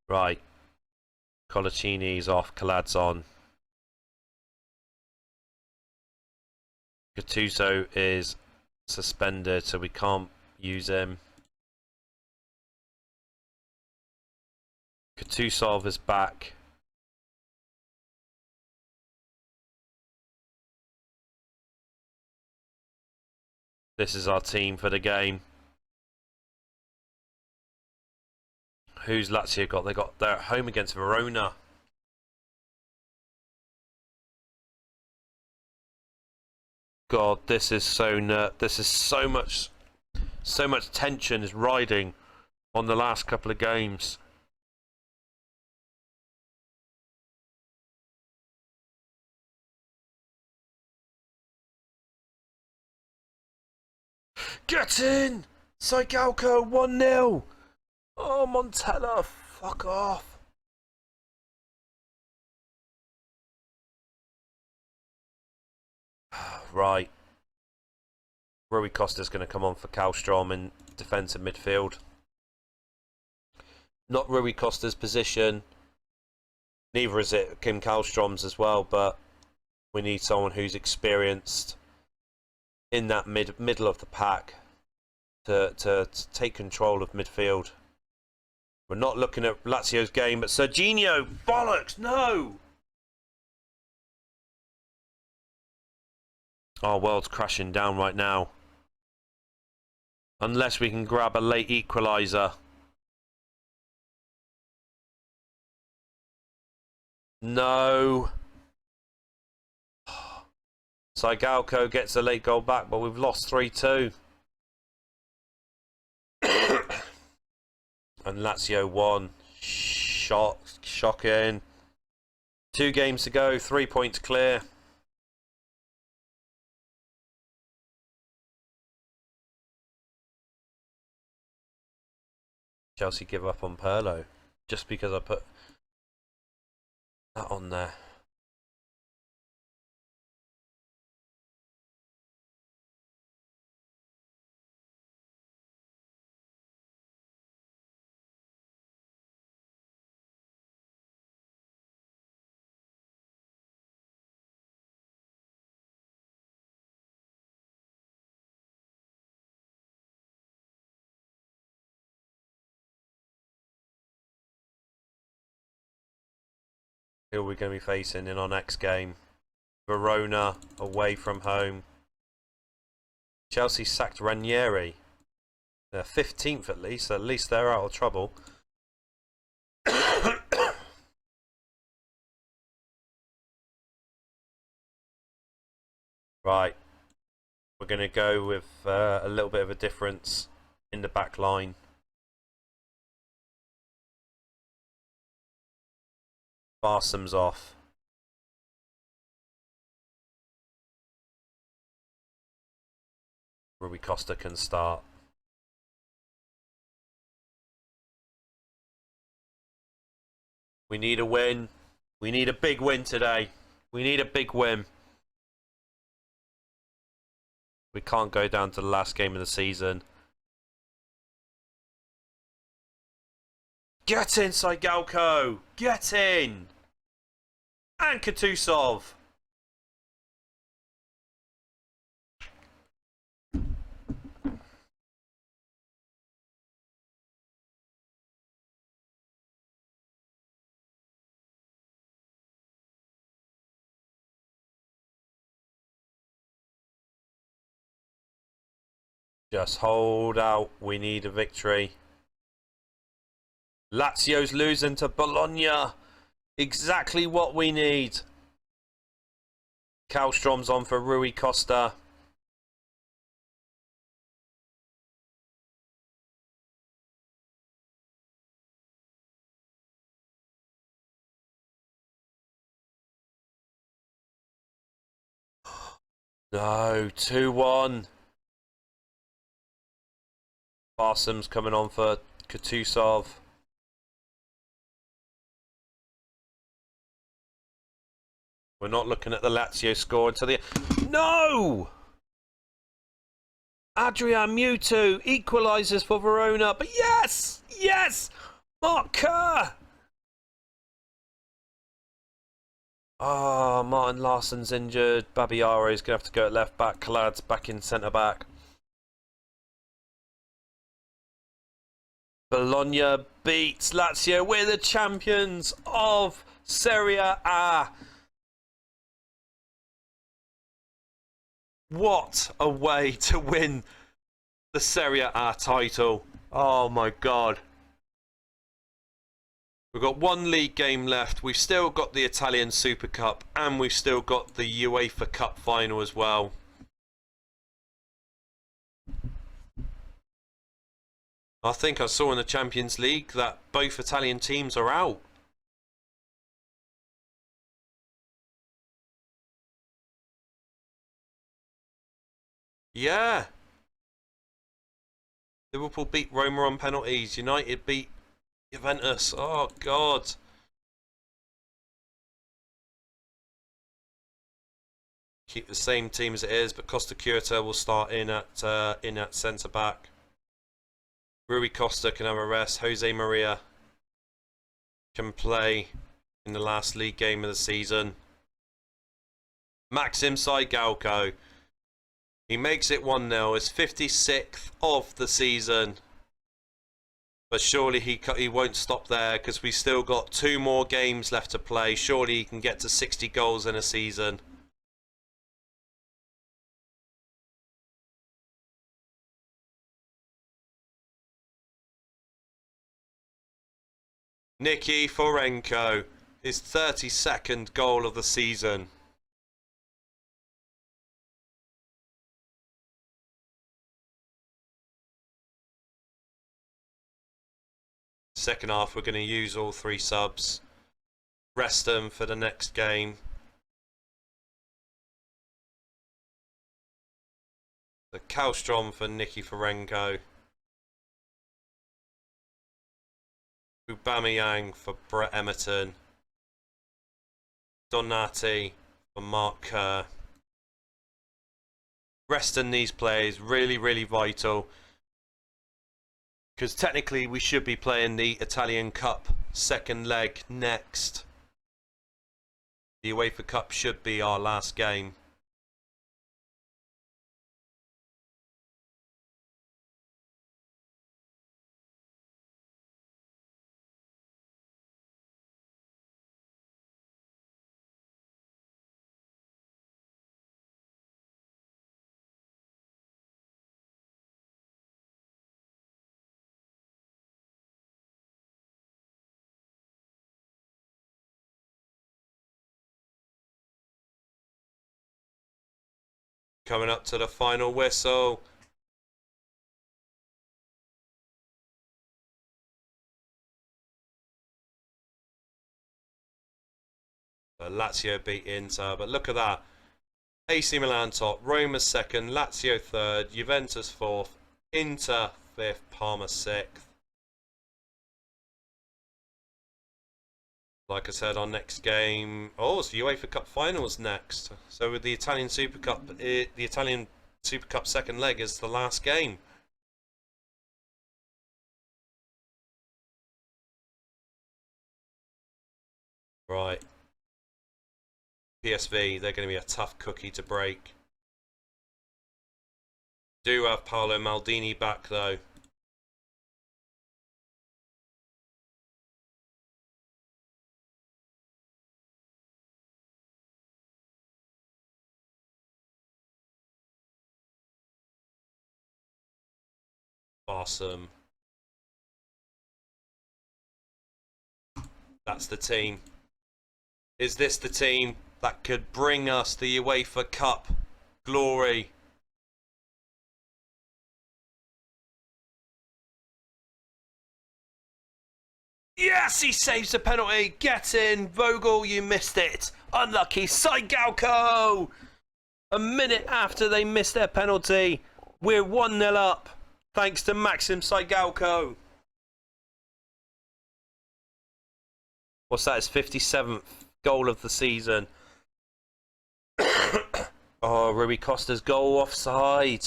Right. Colaccini's off, Calad's on. Gattuso is suspended, so we can't use him. Kutusov is back. This is our team for the game. Who's Lazio got? They're at home against Verona. God, this is so much tension is riding on the last couple of games. Get in! Saigalco 1-0! Oh, Montella, fuck off. Right. Rui Costa's going to come on for Kallstrom in defensive midfield. Not Rui Costa's position. Neither is it Kim Kallstrom's as well, but we need someone who's experienced in that middle of the pack to take control of midfield. We're not looking at Lazio's game, but Serginho, bollocks, no! Our world's crashing down right now. Unless we can grab a late equaliser. No. Saigalco gets a late goal back, but we've lost 3-2. And Lazio won. Shocking. 2 games to go, 3 points clear. Chelsea give up on Pirlo just because I put that on there. Who are we going to be facing in our next game? Verona away from home. Chelsea sacked Ranieri. They're 15th at least. At least they're out of trouble. Right. We're going to go with a little bit of a difference in the back line. Barsam's off. Rui Costa can start. We need a win. We need a big win today. We need a big win. We can't go down to the last game of the season. Get in, Saigalco! Get in! And Kutusov! Just hold out. We need a victory. Lazio's losing to Bologna. Exactly what we need. Kallstrom's on for Rui Costa. No, 2-1. Barsam's coming on for Kutusov. We're not looking at the Lazio score until the... No! Adrian Mutu equalises for Verona. But yes! Yes! Mark Kerr! Ah, Martin Larsson's injured. Babiaro is going to have to go at left back. Kalad's back in centre back. Bologna beats Lazio. We're the champions of Serie A. What a way to win the Serie A title. Oh my god. We've got one league game left. We've still got the Italian Super Cup and we've still got the UEFA Cup final as well. I think I saw in the Champions League that both Italian teams are out. Yeah. Liverpool beat Roma on penalties. United beat Juventus. Oh, God. Keep the same team as it is, but Costacurta will start in at centre back. Rui Costa can have a rest. Jose Maria can play in the last league game of the season. Maxim Saigalko. He makes it 1-0. His 56th of the season. But surely he won't stop there because we've still got 2 more games left to play. Surely he can get to 60 goals in a season. Nicky Forenko, his 32nd goal of the season. Second half, we're going to use all 3 subs. Rest them for the next game. The Kallstrom for Nicky Forenko. Aubameyang for Brett Emerton. Donati for Mark Kerr. Resting these players, really, really vital. Because technically we should be playing the Italian Cup second leg next. The UEFA Cup should be our last game. Coming up to the final whistle. Lazio beat Inter, but look at that. AC Milan top, Roma second, Lazio third, Juventus fourth, Inter fifth, Parma sixth. Like I said, our next game. Oh, it's the UEFA Cup finals next. So with the Italian Super Cup, the Italian Super Cup second leg is the last game. Right. PSV, they're going to be a tough cookie to break. Do have Paolo Maldini back though. Awesome. That's the team. Is this the team that could bring us the UEFA Cup glory? Yes, he saves the penalty. Get in. Vogel, you missed it. Unlucky. Saigalko! A minute after they missed their penalty, we're 1-0 up. Thanks to Maxim Saigalko. What's that? His 57th goal of the season. Oh, Rui Costa's goal offside.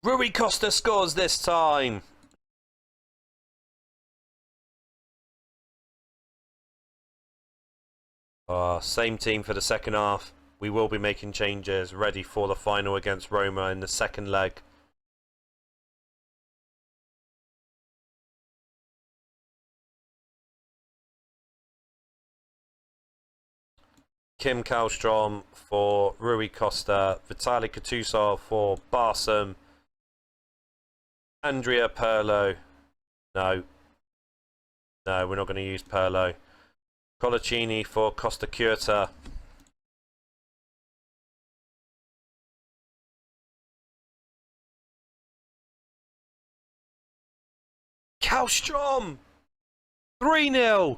Rui Costa scores this time. Same team for the second half. We will be making changes, ready for the final against Roma in the second leg. Kim Kallstrom for Rui Costa, Vitaly Kutusov for Barsom, Andrea Pirlo. No, we're not going to use Pirlo. Colaccini for Costacurta. Kallstrom! 3-0!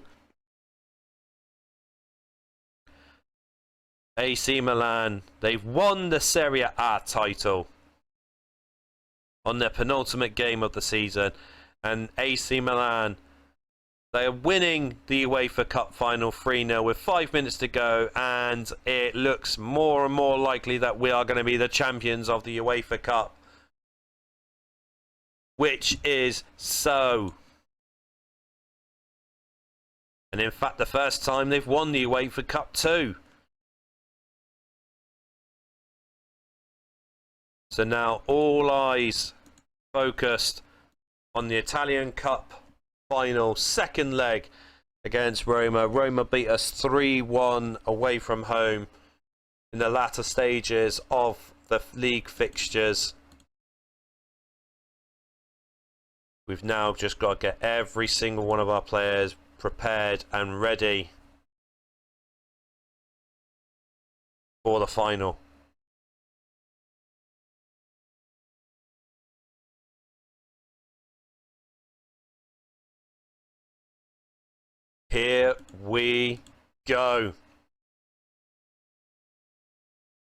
AC Milan, they've won the Serie A title on their penultimate game of the season, and AC Milan, they are winning the UEFA Cup final 3-0 with 5 minutes to go, and it looks more and more likely that we are going to be the champions of the UEFA Cup, which is so. And in fact, the first time they've won the UEFA Cup too. So now all eyes focused on the Italian Cup final, second leg against Roma. Roma beat us 3-1 away from home in the latter stages of the league fixtures. We've now just got to get every single one of our players prepared and ready for the final. Here we go.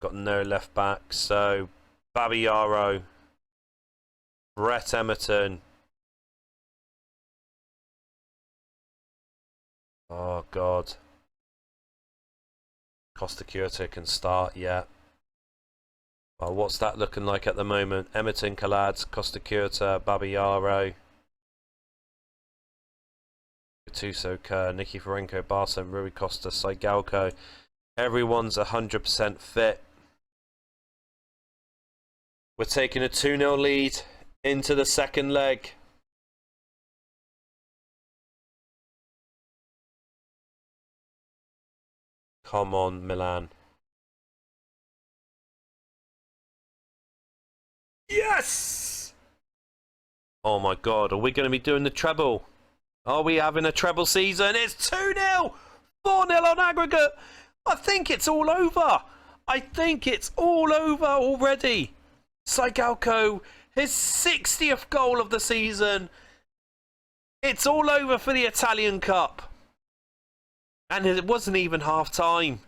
Got no left back, so Babayaro, Brett Emerton. Oh God. Costacurta can start, yeah. Well, what's that looking like at the moment? Emerton, Kalads, Costacurta, Babayaro, Gattuso, Kerr, Nikiforenko, Barsom, Rui Costa, Saigalko. Everyone's 100% fit. We're taking a 2-0 lead into the second leg. Come on, Milan. Yes! Oh my God, are we going to be doing the treble? Are we having a treble season? It's 2-0! 4-0 on aggregate! I think it's all over! I think it's all over already! Saigalko, his 60th goal of the season! It's all over for the Italian Cup! And it wasn't even half time.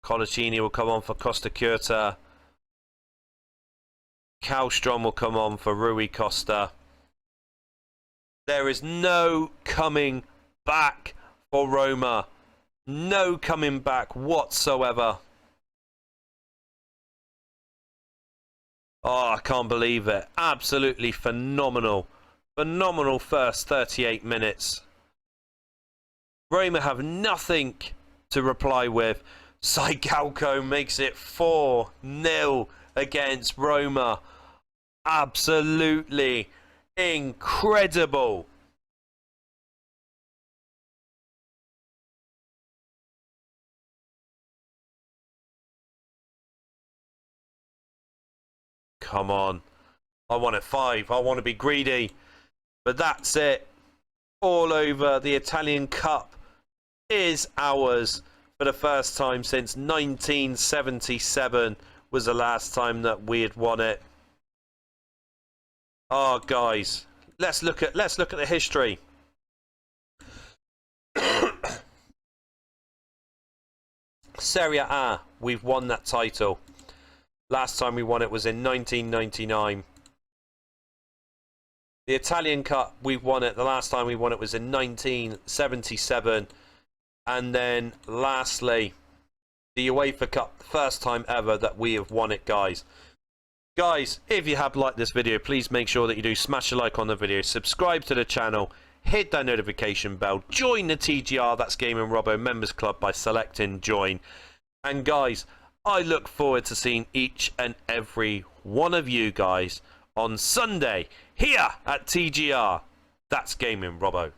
Colaccini will come on for Costacurta. Kallstrom will come on for Rui Costa. There is no coming back for Roma. No coming back whatsoever. Oh, I can't believe it. Absolutely phenomenal. Phenomenal first 38 minutes. Roma have nothing to reply with. Saigalko makes it 4-0 against Roma. Absolutely incredible. Come on. I want it 5. I want to be greedy. But that's it. All over. The Italian Cup is ours for the first time since 1977 was the last time that we had won it. Oh, guys, let's look at the history. Serie A, we've won that title. Last time we won it was in 1999. The Italian Cup, we've won it. The last time we won it was in 1977. And then, lastly, the UEFA Cup, the first time ever that we have won it, guys. Guys, if you have liked this video, please make sure that you do smash a like on the video, subscribe to the channel, hit that notification bell, join the TGR, that's Gaming Robbo Members Club, by selecting join. And guys, I look forward to seeing each and every one of you guys on Sunday here at TGR. That's Gaming Robbo.